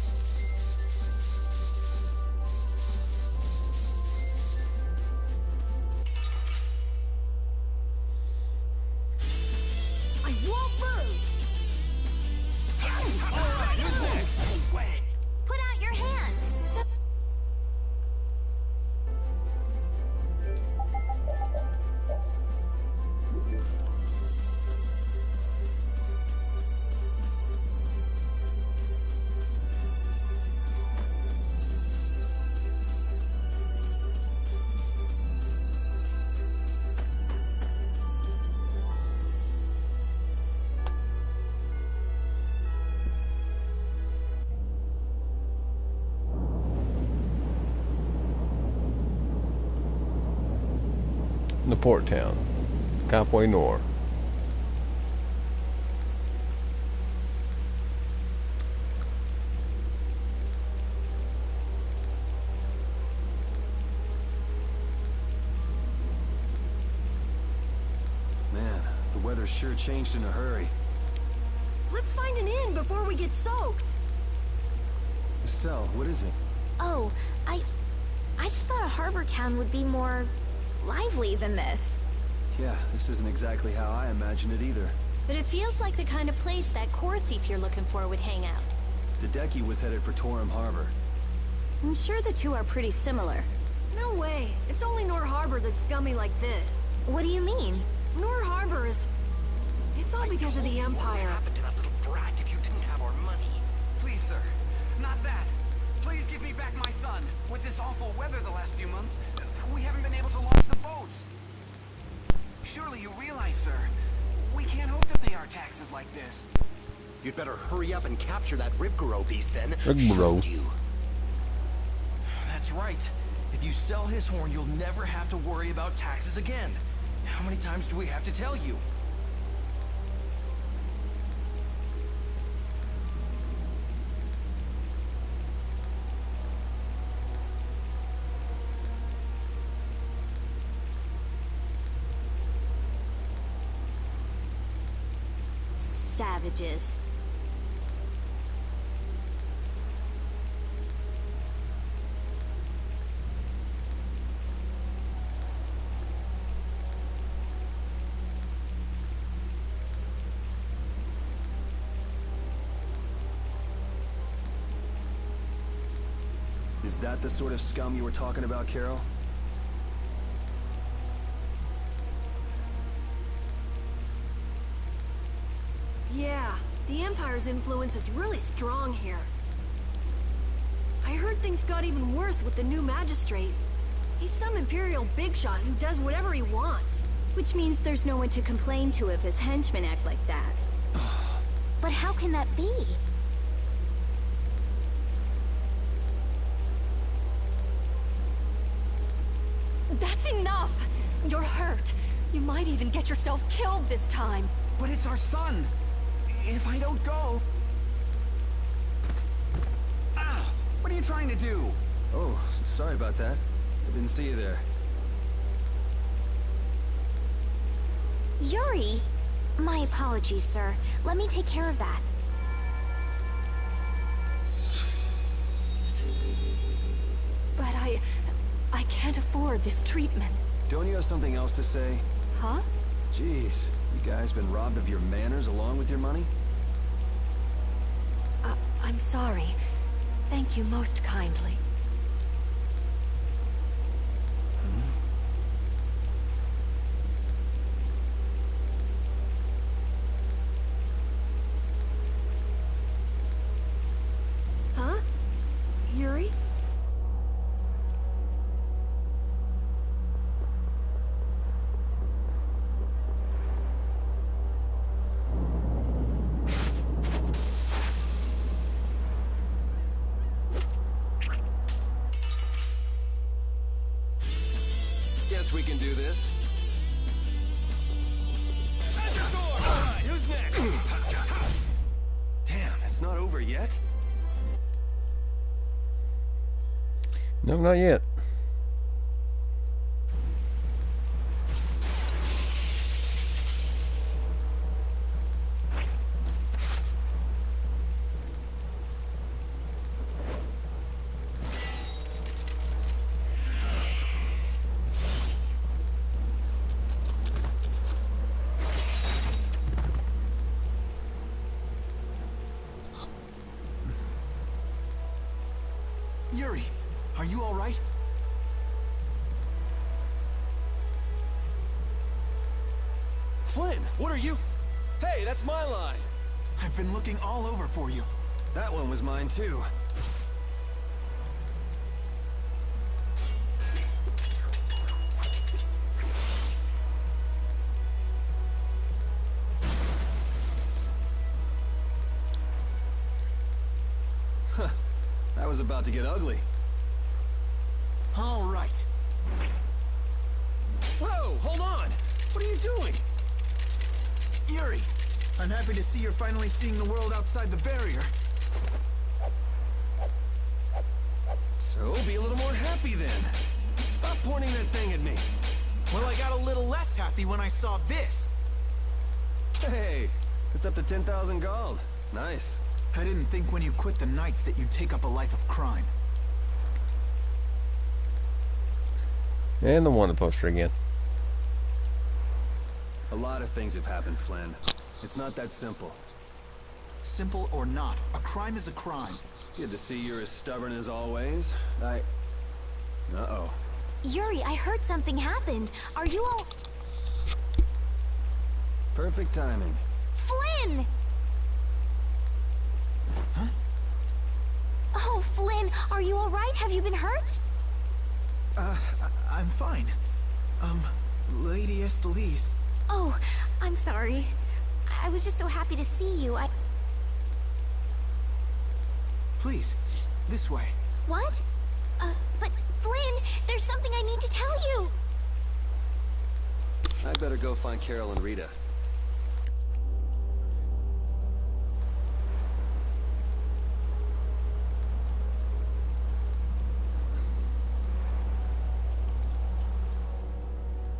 I won't lose! Who's next? Put out your hand. The port town, Capway Nor. Man, the weather sure changed in a hurry. Let's find an inn before we get soaked. Estelle, what is it? Oh, I just thought a harbor town would be more lively than this. Yeah, this isn't exactly how I imagined it either. But it feels like the kind of place that core thief you're looking for would hang out. Hideki was headed for Torum Harbor. I'm sure the two are pretty similar. No way. It's only Nor Harbor that's scummy like this. What do you mean? Nor Harbor is... It's all because of the Empire. What happened to that little brat if you didn't have our money? Please, sir. Not that. Please give me back my son. With this awful weather the last few months, we haven't been able to launch the boats. Surely you realize, sir, we can't hope to pay our taxes like this. You'd better hurry up and capture that Ribgaro beast then. Ribgaro. Shouldn't you? That's right. If you sell his horn, you'll never have to worry about taxes again. How many times do we have to tell you? Savages. Is that the sort of scum you were talking about, Carol? Yeah, the Empire's influence is really strong here. I heard things got even worse with the new magistrate. He's some Imperial bigshot who does whatever he wants. Which means there's no one to complain to if his henchmen act like that. But how can that be? That's enough! You're hurt. You might even get yourself killed this time. But it's our son. If I don't go... Ow! What are you trying to do? Oh, sorry about that. I didn't see you there. Yuri! My apologies, sir. Let me take care of that. But I can't afford this treatment. Don't you have something else to say? Huh? Jeez, you guys been robbed of your manners along with your money? I'm sorry. Thank you most kindly. Huh? Yuri? Guess we can do this. That's your door! Alright, who's next? Damn, it's not over yet? No, not yet. Yuri, are you all right? Flynn, what are you? Hey, that's my line. I've been looking all over for you. That one was mine too. Huh. That was about to get ugly. All right. Whoa, hold on! What are you doing? Yuri, I'm happy to see you're finally seeing the world outside the barrier. So, be a little more happy then. Stop pointing that thing at me. Well, I got a little less happy when I saw this. Hey, it's up to 10,000 gold. Nice. I didn't think when you quit the Knights that you'd take up a life of crime. And the wanted poster again. A lot of things have happened, Flynn. It's not that simple. Simple or not, a crime is a crime. Good to see you're as stubborn as always. Uh-oh. Yuri, I heard something happened. Are you all... Perfect timing. Flynn! Huh? Oh, Flynn, are you all right? Have you been hurt? I'm fine. Lady Estelise. Oh, I'm sorry. I was just so happy to see you. Please, this way. What? But Flynn, there's something I need to tell you. I better go find Carol and Rita.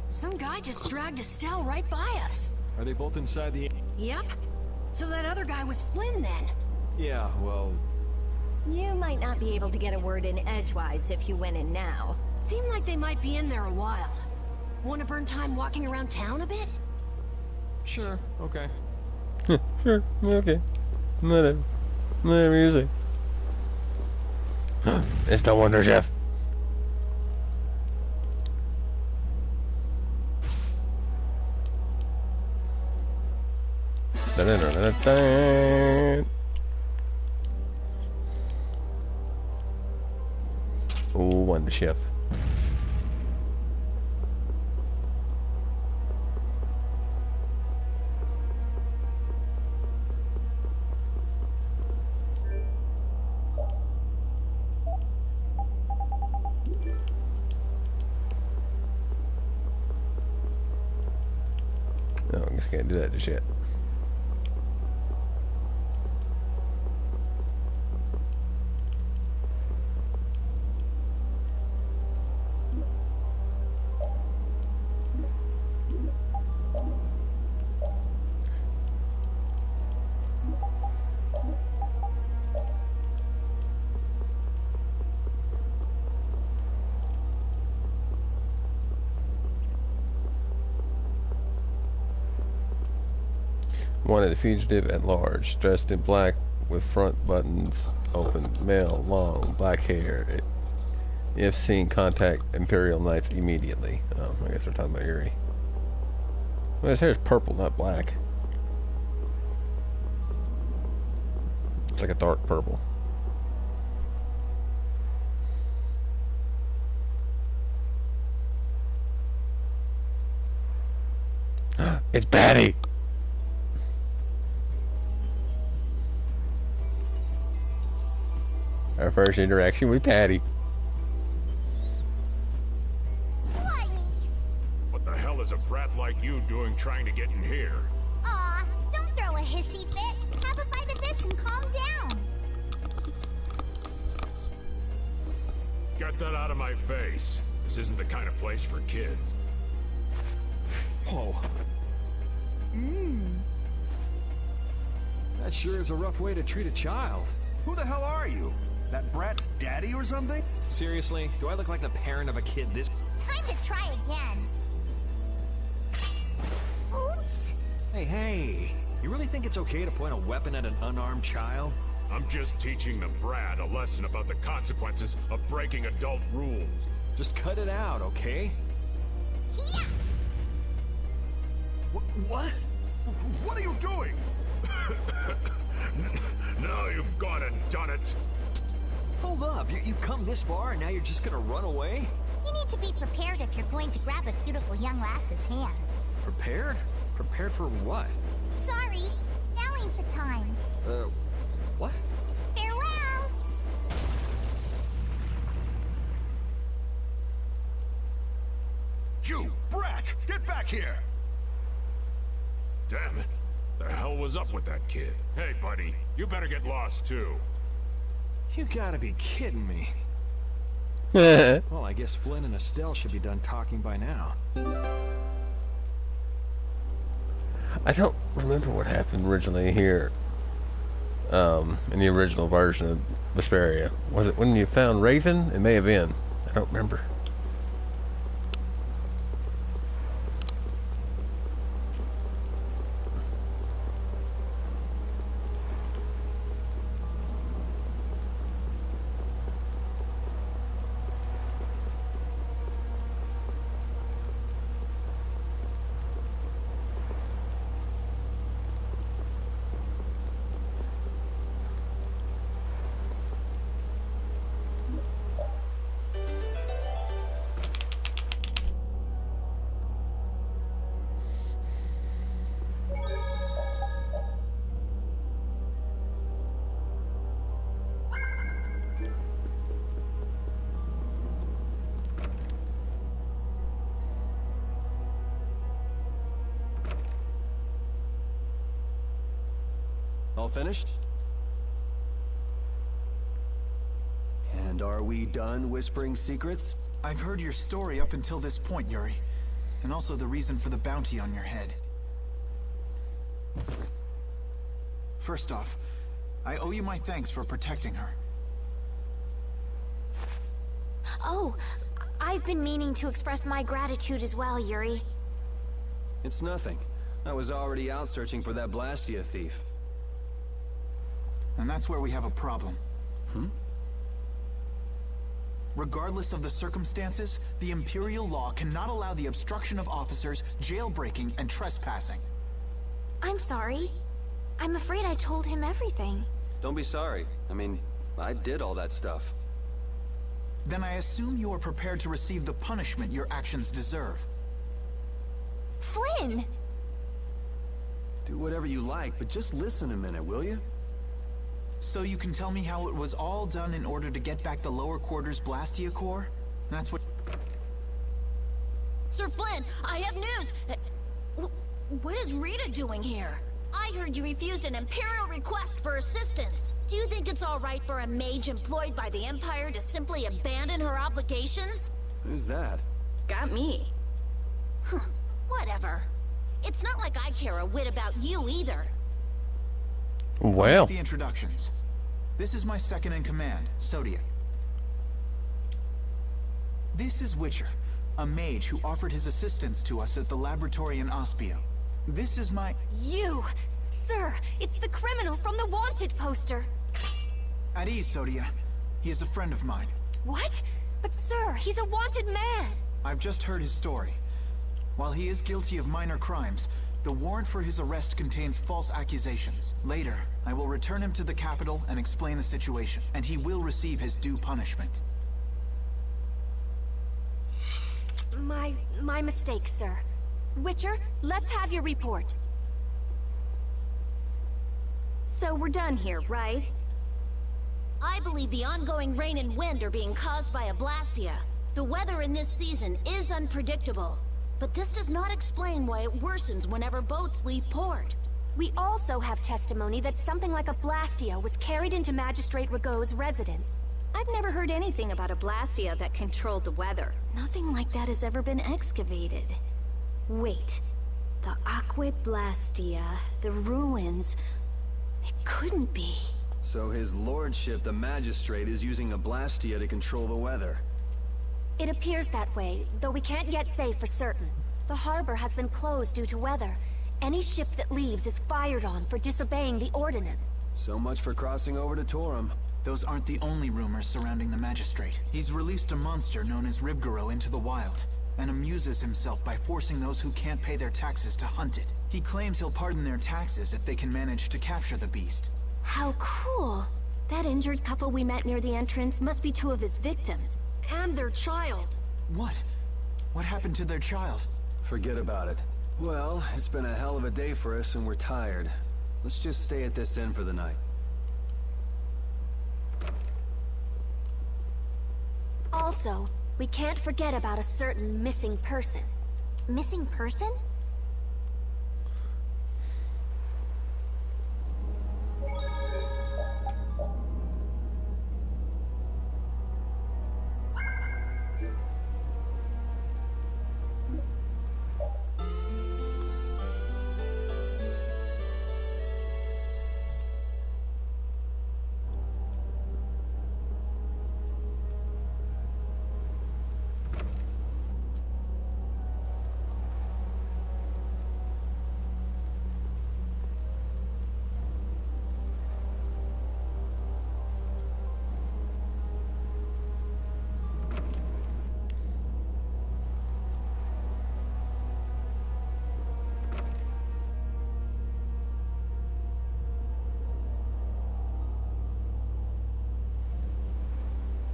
Some guy just dragged Estelle right by us. Are they both inside the... Yep. So that other guy was Flynn then. Yeah, well... You might not be able to get a word in edgewise if you went in now. Seemed like they might be in there a while. Want to burn time walking around town a bit? Sure, okay. Sure, okay. Whatever. Whatever you say. It's the Wonder Chef. Oh, Wonder Chef. No, I guess I can't do that just yet. Wanted a fugitive at large, dressed in black with front buttons open, male, long, black hair. If seen, contact Imperial Knights immediately. Oh, I guess we're talking about Yuri. Well, his hair is purple, not black. It's like a dark purple. It's Patty! Our first interaction with Patty. What? brat like you doing trying to get in here? Aw, don't throw a hissy fit. Have a bite of this and calm down. Get that out of my face. This isn't the kind of place for kids. Whoa. That sure is a rough way to treat a child. Who the hell are you? That brat's daddy or something? Seriously? Do I look like the parent of a kid this... Time to try again. Oops. Hey. You really think it's okay to point a weapon at an unarmed child? I'm just teaching the brat a lesson about the consequences of breaking adult rules. Just cut it out, okay? Yeah. What? What are you doing? Now you've gone and done it. Hold up, you've come this far and now you're just gonna run away? You need to be prepared if you're going to grab a beautiful young lass's hand. Prepared? Prepared for what? Sorry, now ain't the time. What? Farewell! You brat! Get back here! Damn it. The hell was up with that kid? Hey, buddy, you better get lost too. You gotta be kidding me. Well, I guess Flynn and Estelle should be done talking by now. I don't remember what happened originally here. In the original version of Vesperia. Was it when you found Raven? It may have been. I don't remember. All finished? And are we done whispering secrets? I've heard your story up until this point, Yuri. And also the reason for the bounty on your head. First off, I owe you my thanks for protecting her. Oh, I've been meaning to express my gratitude as well, Yuri. It's nothing. I was already out searching for that Blastia thief. And that's where we have a problem. Regardless of the circumstances, the Imperial law cannot allow the obstruction of officers, jailbreaking, and trespassing. I'm sorry. I'm afraid I told him everything. Don't be sorry. I mean, I did all that stuff. Then I assume you are prepared to receive the punishment your actions deserve. Flynn! Do whatever you like, but just listen a minute, will you? So you can tell me how it was all done in order to get back the lower quarters Blastia core? That's what... Sir Flynn, I have news! What is Rita doing here? I heard you refused an Imperial request for assistance. Do you think it's alright for a mage employed by the Empire to simply abandon her obligations? Who's that? Got me. Whatever. It's not like I care a whit about you either. Well. The introductions. This is my second in command, Sodia. This is Witcher, a mage who offered his assistance to us at the laboratory in Ospio. This is my... You! Sir, it's the criminal from the wanted poster. At ease, Sodia. He is a friend of mine. What? But sir, he's a wanted man. I've just heard his story. While he is guilty of minor crimes, the warrant for his arrest contains false accusations. Later, I will return him to the capital and explain the situation, and he will receive his due punishment. My mistake, sir. Witcher, let's have your report. So we're done here, right? I believe the ongoing rain and wind are being caused by a Blastia. The weather in this season is unpredictable. but this does not explain why it worsens whenever boats leave port. We also have testimony that something like a Blastia was carried into Magistrate Rigaud's residence. I've never heard anything about a Blastia that controlled the weather. Nothing like that has ever been excavated. Wait. The Aqua Blastia, the ruins... It couldn't be. So his lordship, the magistrate, is using a Blastia to control the weather. It appears that way, though we can't yet say for certain. The harbor has been closed due to weather. Any ship that leaves is fired on for disobeying the ordinance. So much for crossing over to Torum. Those aren't the only rumors surrounding the magistrate. He's released a monster known as Ribgaro into the wild, and amuses himself by forcing those who can't pay their taxes to hunt it. He claims he'll pardon their taxes if they can manage to capture the beast. How cool. That injured couple we met near the entrance must be two of his victims. And their child. What? What happened to their child? Forget about it. Well, it's been a hell of a day for us and we're tired. Let's just stay at this inn for the night. Also, we can't forget about a certain missing person. Missing person?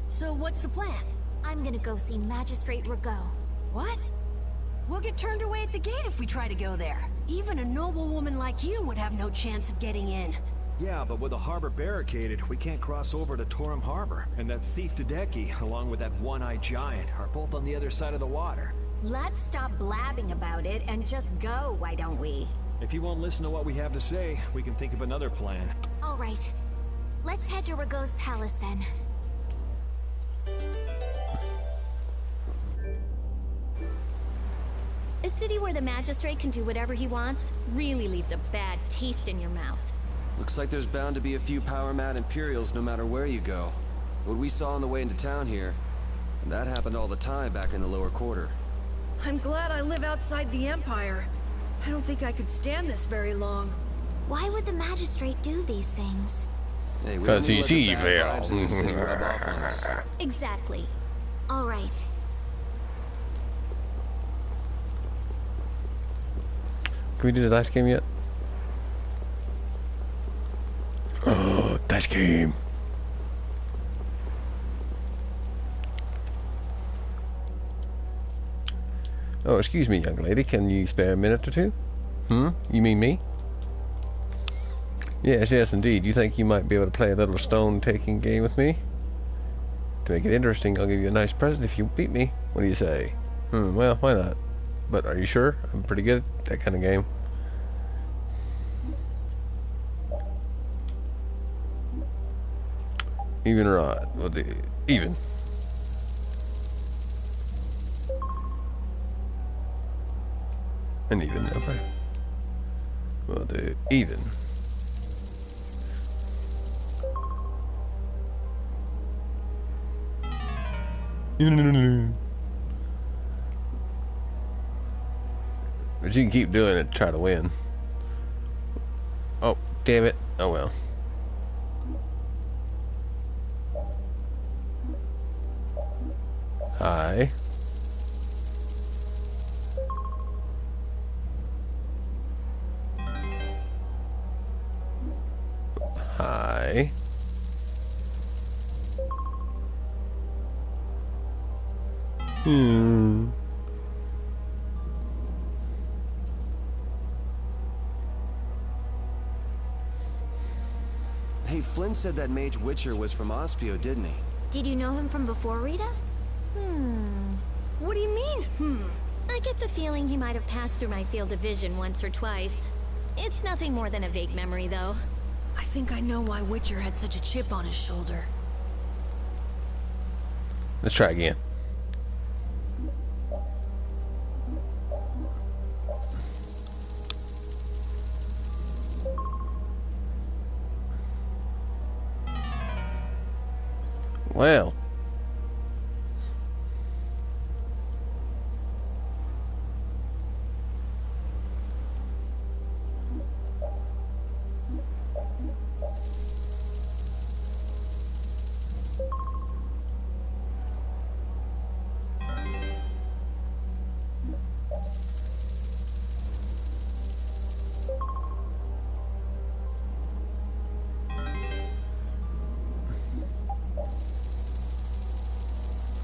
So what's the plan? I'm gonna go see Magistrate Rigaud. What? We'll get turned away at the gate if we try to go there. Even a noble woman like you would have no chance of getting in. Yeah, but with the harbor barricaded, we can't cross over to Torum Harbor. And that thief Tadeki, along with that one-eyed giant, are both on the other side of the water. Let's stop blabbing about it and just go, why don't we? If you won't listen to what we have to say, we can think of another plan. All right. Let's head to Rigaud's palace then. A city where the magistrate can do whatever he wants really leaves a bad taste in your mouth. Looks like there's bound to be a few power-mad Imperials no matter where you go. What we saw on the way into town here, and that happened all the time back in the lower quarter. I'm glad I live outside the Empire. I don't think I could stand this very long. Why would the magistrate do these things? Hey, because he's evil. Exactly. All right. Can we do the dice game yet? Oh, dice game. Oh, excuse me, young lady. Can you spare a minute or two? You mean me? Yes, yes, indeed. You think you might be able to play a little stone-taking game with me? To make it interesting, I'll give you a nice present if you beat me. What do you say? Well, why not? But are you sure? I'm pretty good at that kind of game. Even or odd? We'll do even. And even, okay. We'll do even. But you can keep doing it to try to win. Oh, damn it. Oh well. Hi. Hi. Hey, Flynn said that Mage Witcher was from Ospio, didn't he? Did you know him from before, Rita? What do you mean, I get the feeling he might have passed through my field of vision once or twice. It's nothing more than a vague memory, though. I think I know why Witcher had such a chip on his shoulder. Let's try again. Well.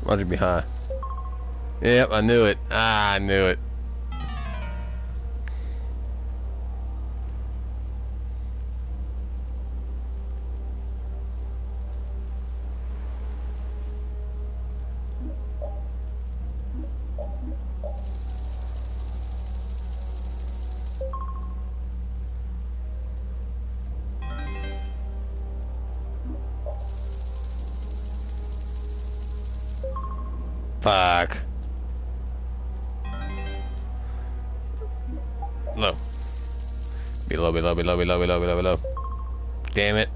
Roger be high. Yep, I knew it. I knew it. Fuck. Low. Below, below, below, below, below, below, below. Damn it.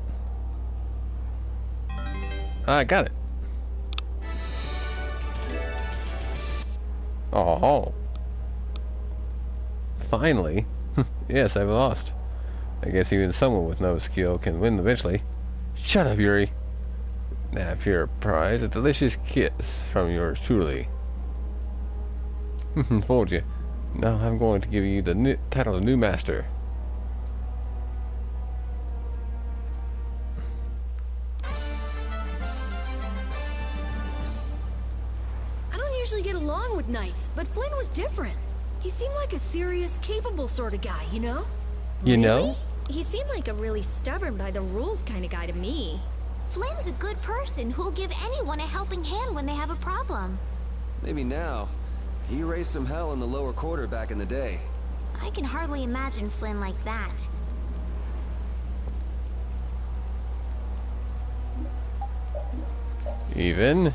I got it. Oh. Finally. Yes, I've lost. I guess even someone with no skill can win eventually. Shut up, Yuri. Now, if you're a prize, a delicious kiss from yours truly. Fooled you. Now I'm going to give you the title of new master. I don't usually get along with knights, but Flynn was different. He seemed like a serious, capable sort of guy, you know? You know? He seemed like a really stubborn by the rules kind of guy to me. Flynn's a good person who'll give anyone a helping hand when they have a problem. Maybe now. He raised some hell in the lower quarter back in the day. I can hardly imagine Flynn like that. Even.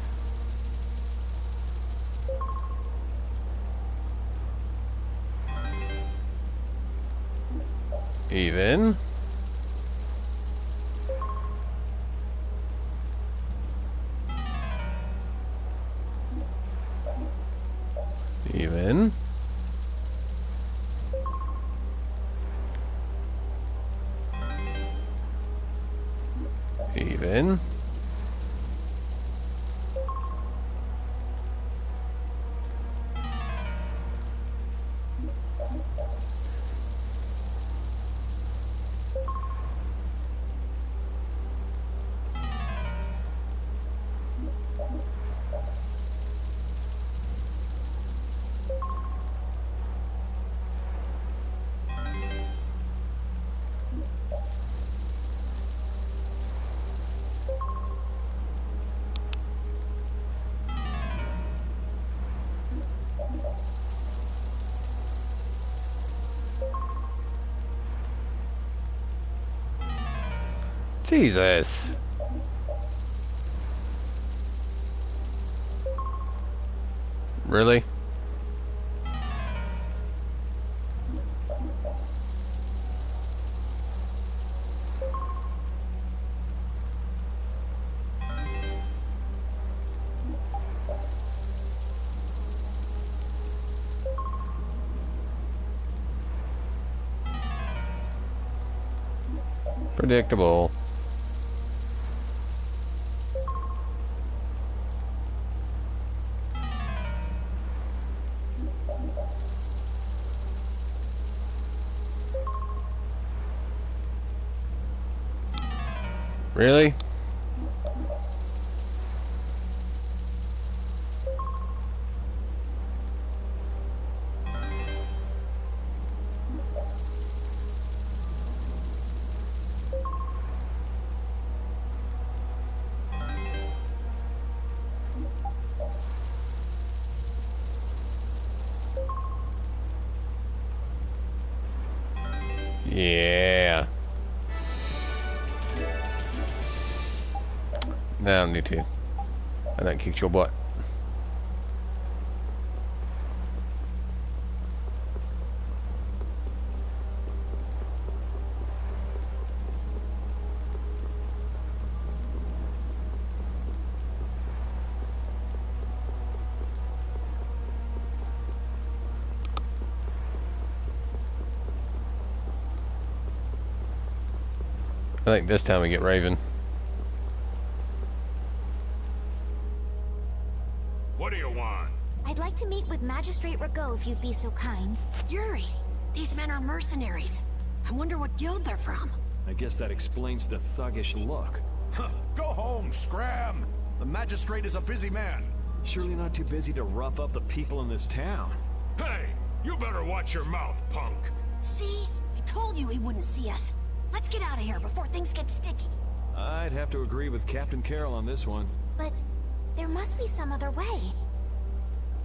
Even. Even. Even. Jesus. Really? Predictable. Really? I don't need to. I done kicked your butt. I think this time we get Raven. What do you want? I'd like to meet with Magistrate Rago if you'd be so kind. Yuri, these men are mercenaries. I wonder what guild they're from. I guess that explains the thuggish look. Go home, Scram! The magistrate is a busy man. Surely not too busy to rough up the people in this town. Hey, you better watch your mouth, punk. See? I told you he wouldn't see us. Let's get out of here before things get sticky. I'd have to agree with Captain Carroll on this one. But there must be some other way.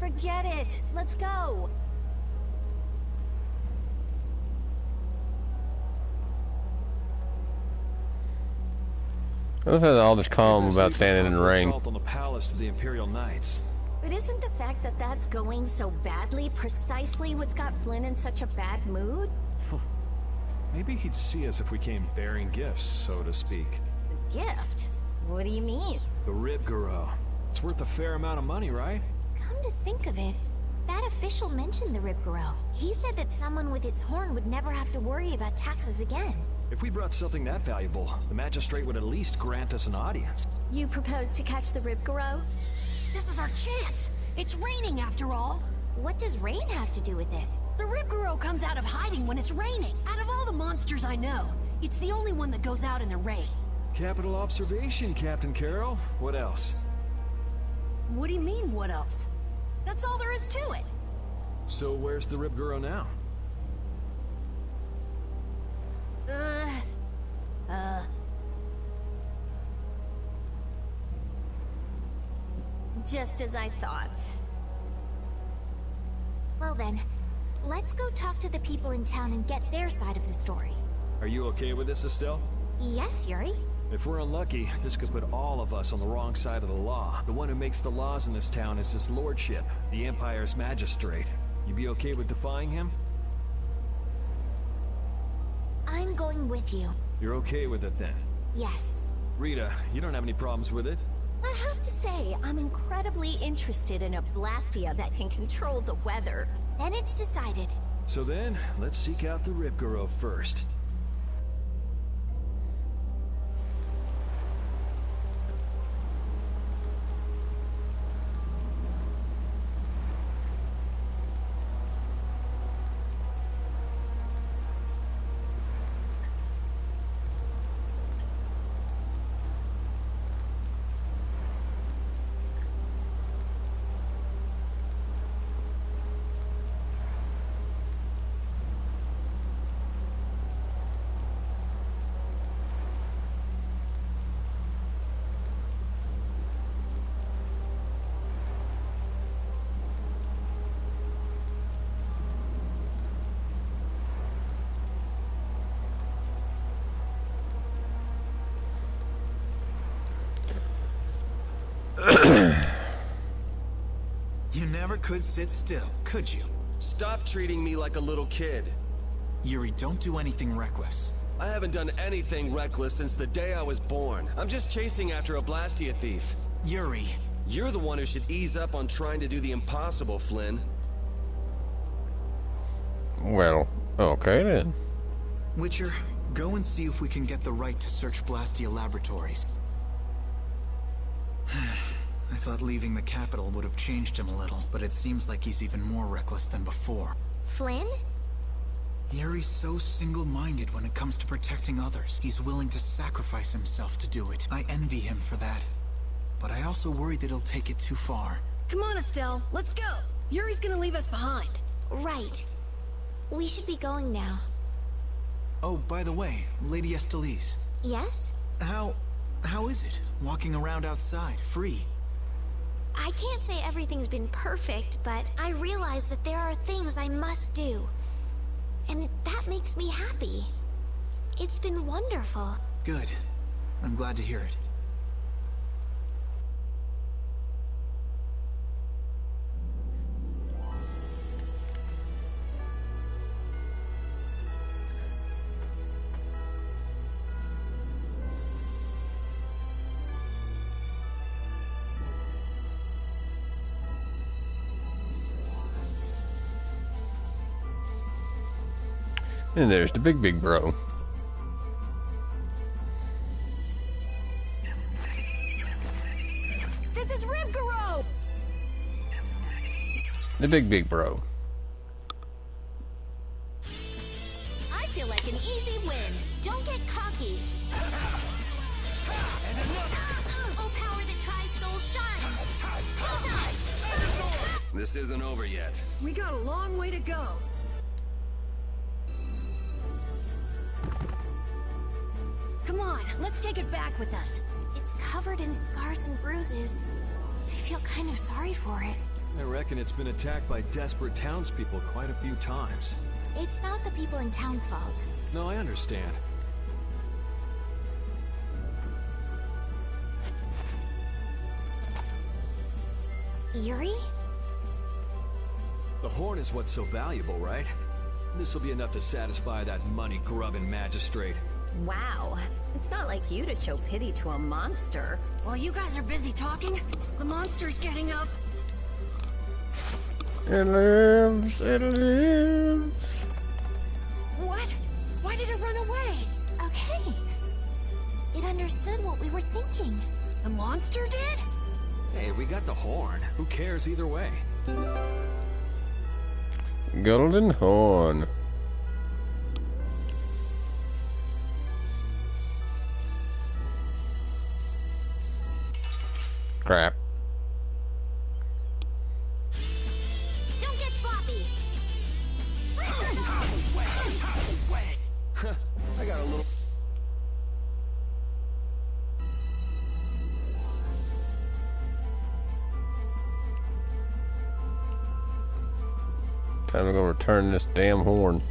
Forget it. Let's go. I love how all this calm about standing in the rain. Assault on the palace to the Imperial Knights. But isn't the fact that that's going so badly precisely what's got Flynn in such a bad mood? Maybe he'd see us if we came bearing gifts, so to speak. A gift? What do you mean? The Rib Garou. It's worth a fair amount of money, right? Come to think of it, that official mentioned the Rib Garou. He said that someone with its horn would never have to worry about taxes again. If we brought something that valuable, the magistrate would at least grant us an audience. You propose to catch the Rib Garou? This is our chance. It's raining after all. What does rain have to do with it? The Rib Garou comes out of hiding when it's raining. Out of all the monsters I know, it's the only one that goes out in the rain. Capital observation, Captain Carroll. What else? What do you mean, what else? That's all there is to it. So where's the Rib Garou now? Just as I thought. Well then, let's go talk to the people in town and get their side of the story. Are you okay with this, Estelle? Yes, Yuri. If we're unlucky, this could put all of us on the wrong side of the law. The one who makes the laws in this town is his lordship, the Empire's magistrate. You be okay with defying him? I'm going with you. You're okay with it then? Yes. Rita, you don't have any problems with it? I have to say, I'm incredibly interested in a Blastia that can control the weather. Then it's decided. So then, let's seek out the Rib Garou first. You never could sit still, could you? Stop treating me like a little kid. Yuri, don't do anything reckless. I haven't done anything reckless since the day I was born. I'm just chasing after a Blastia thief. Yuri. You're the one who should ease up on trying to do the impossible, Flynn. Well, okay then. Witcher, go and see if we can get the right to search Blastia laboratories. I thought leaving the capital would have changed him a little, but it seems like he's even more reckless than before. Flynn? Yuri's so single-minded when it comes to protecting others. He's willing to sacrifice himself to do it. I envy him for that. But I also worry that he'll take it too far. Come on, Estelle, let's go. Yuri's gonna leave us behind. Right. We should be going now. Oh, by the way, Lady Estellise. Yes? How is it, walking around outside, free? I can't say everything's been perfect, but I realize that there are things I must do. And that makes me happy. It's been wonderful. Good. I'm glad to hear it. And there's the big bro. This is Ribgaro! The big bro. I feel like an easy win. Don't get cocky. Oh, power that tries souls shine. This isn't over yet. We got a long way to go. Come on, let's take it back with us. It's covered in scars and bruises. I feel kind of sorry for it. I reckon it's been attacked by desperate townspeople quite a few times. It's not the people in town's fault. No, I understand. Yuri? The horn is what's so valuable, right? This'll be enough to satisfy that money-grubbing magistrate. Wow. It's not like you to show pity to a monster. While you guys are busy talking, the monster's getting up. It lives, it lives. What? Why did it run away? Okay. It understood what we were thinking. The monster did? Hey, we got the horn. Who cares either way? Golden horn. Crap. Don't get sloppy. I got a little... Time to go return this damn horn.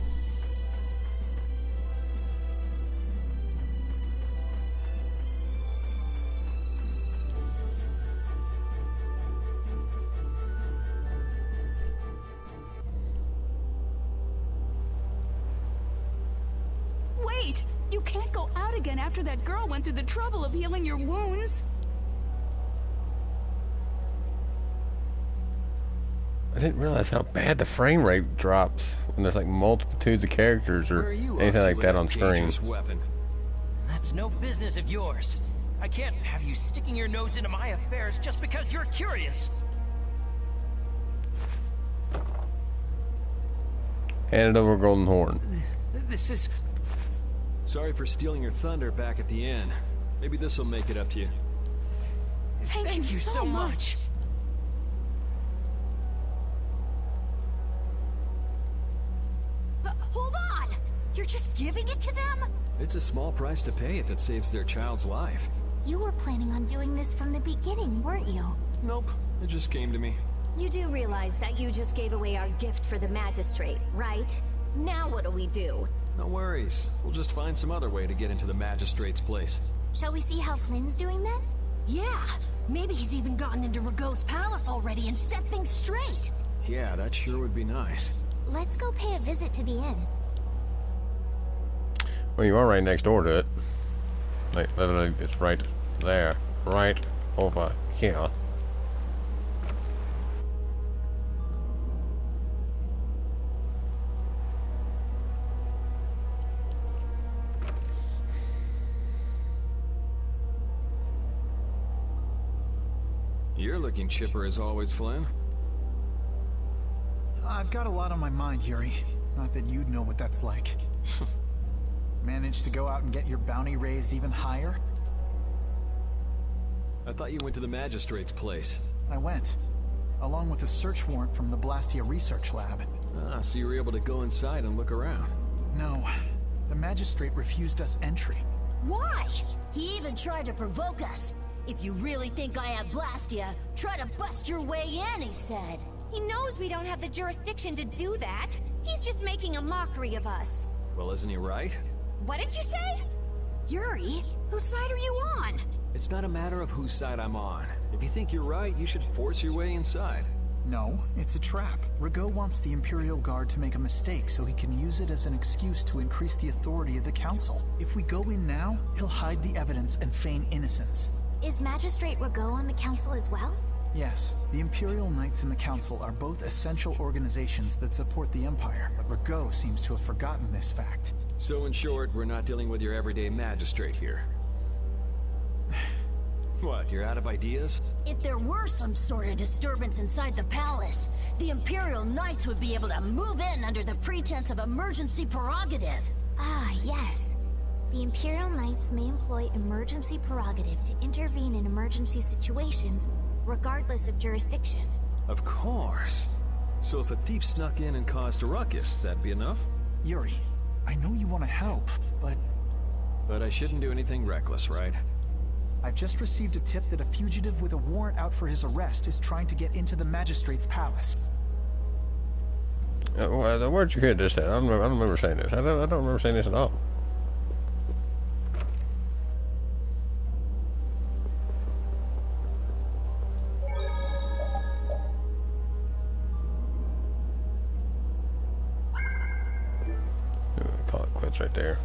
Wait! You can't go out again after that girl went through the trouble of healing your wounds. I didn't realize how bad the frame rate drops when there's like multitudes of characters or anything like that on screen. Weapon? That's no business of yours. I can't have you sticking your nose into my affairs just because you're curious. Hand it over, Golden Horn. This is... Sorry for stealing your thunder back at the end. Maybe this'll make it up to you. Thank you so much. Hold on! You're just giving it to them? It's a small price to pay if it saves their child's life. You were planning on doing this from the beginning, weren't you? Nope, it just came to me. You do realize that you just gave away our gift for the magistrate, right? Now what'll we do? No worries. We'll just find some other way to get into the magistrate's place. Shall we see how Flynn's doing then? Yeah, maybe he's even gotten into Ragau's palace already and set things straight. Yeah, that sure would be nice. Let's go pay a visit to the inn. Well, you are right next door to it. Like, literally, it's right there. Right over here. You're looking chipper as always, Flynn. I've got a lot on my mind, Yuri. Not that you'd know what that's like. Managed to go out and get your bounty raised even higher? I thought you went to the magistrate's place. I went, along with a search warrant from the Blastia Research Lab. Ah, so you were able to go inside and look around. No, the magistrate refused us entry. Why? He even tried to provoke us. If you really think I have Blastia, try to bust your way in, he said. He knows we don't have the jurisdiction to do that. He's just making a mockery of us. Well, isn't he right? What did you say? Yuri, whose side are you on? It's not a matter of whose side I'm on. If you think you're right, you should force your way inside. No, it's a trap. Ragau wants the Imperial Guard to make a mistake so he can use it as an excuse to increase the authority of the Council. If we go in now, he'll hide the evidence and feign innocence. Is Magistrate Ragau on the Council as well? Yes, the Imperial Knights and the Council are both essential organizations that support the Empire, but Rago seems to have forgotten this fact. So in short, we're not dealing with your everyday magistrate here. What, you're out of ideas? If there were some sort of disturbance inside the palace, the Imperial Knights would be able to move in under the pretense of emergency prerogative. Ah, yes. The Imperial Knights may employ emergency prerogative to intervene in emergency situations, regardless of jurisdiction. Of course. So if a thief snuck in and caused a ruckus, that'd be enough? Yuri, I know you want to help, but... But I shouldn't do anything reckless, right? I've just received a tip that a fugitive with a warrant out for his arrest is trying to get into the Magistrate's palace. Where'd you hear this at? I don't remember saying this. I don't remember saying this at all. Call it quits right there.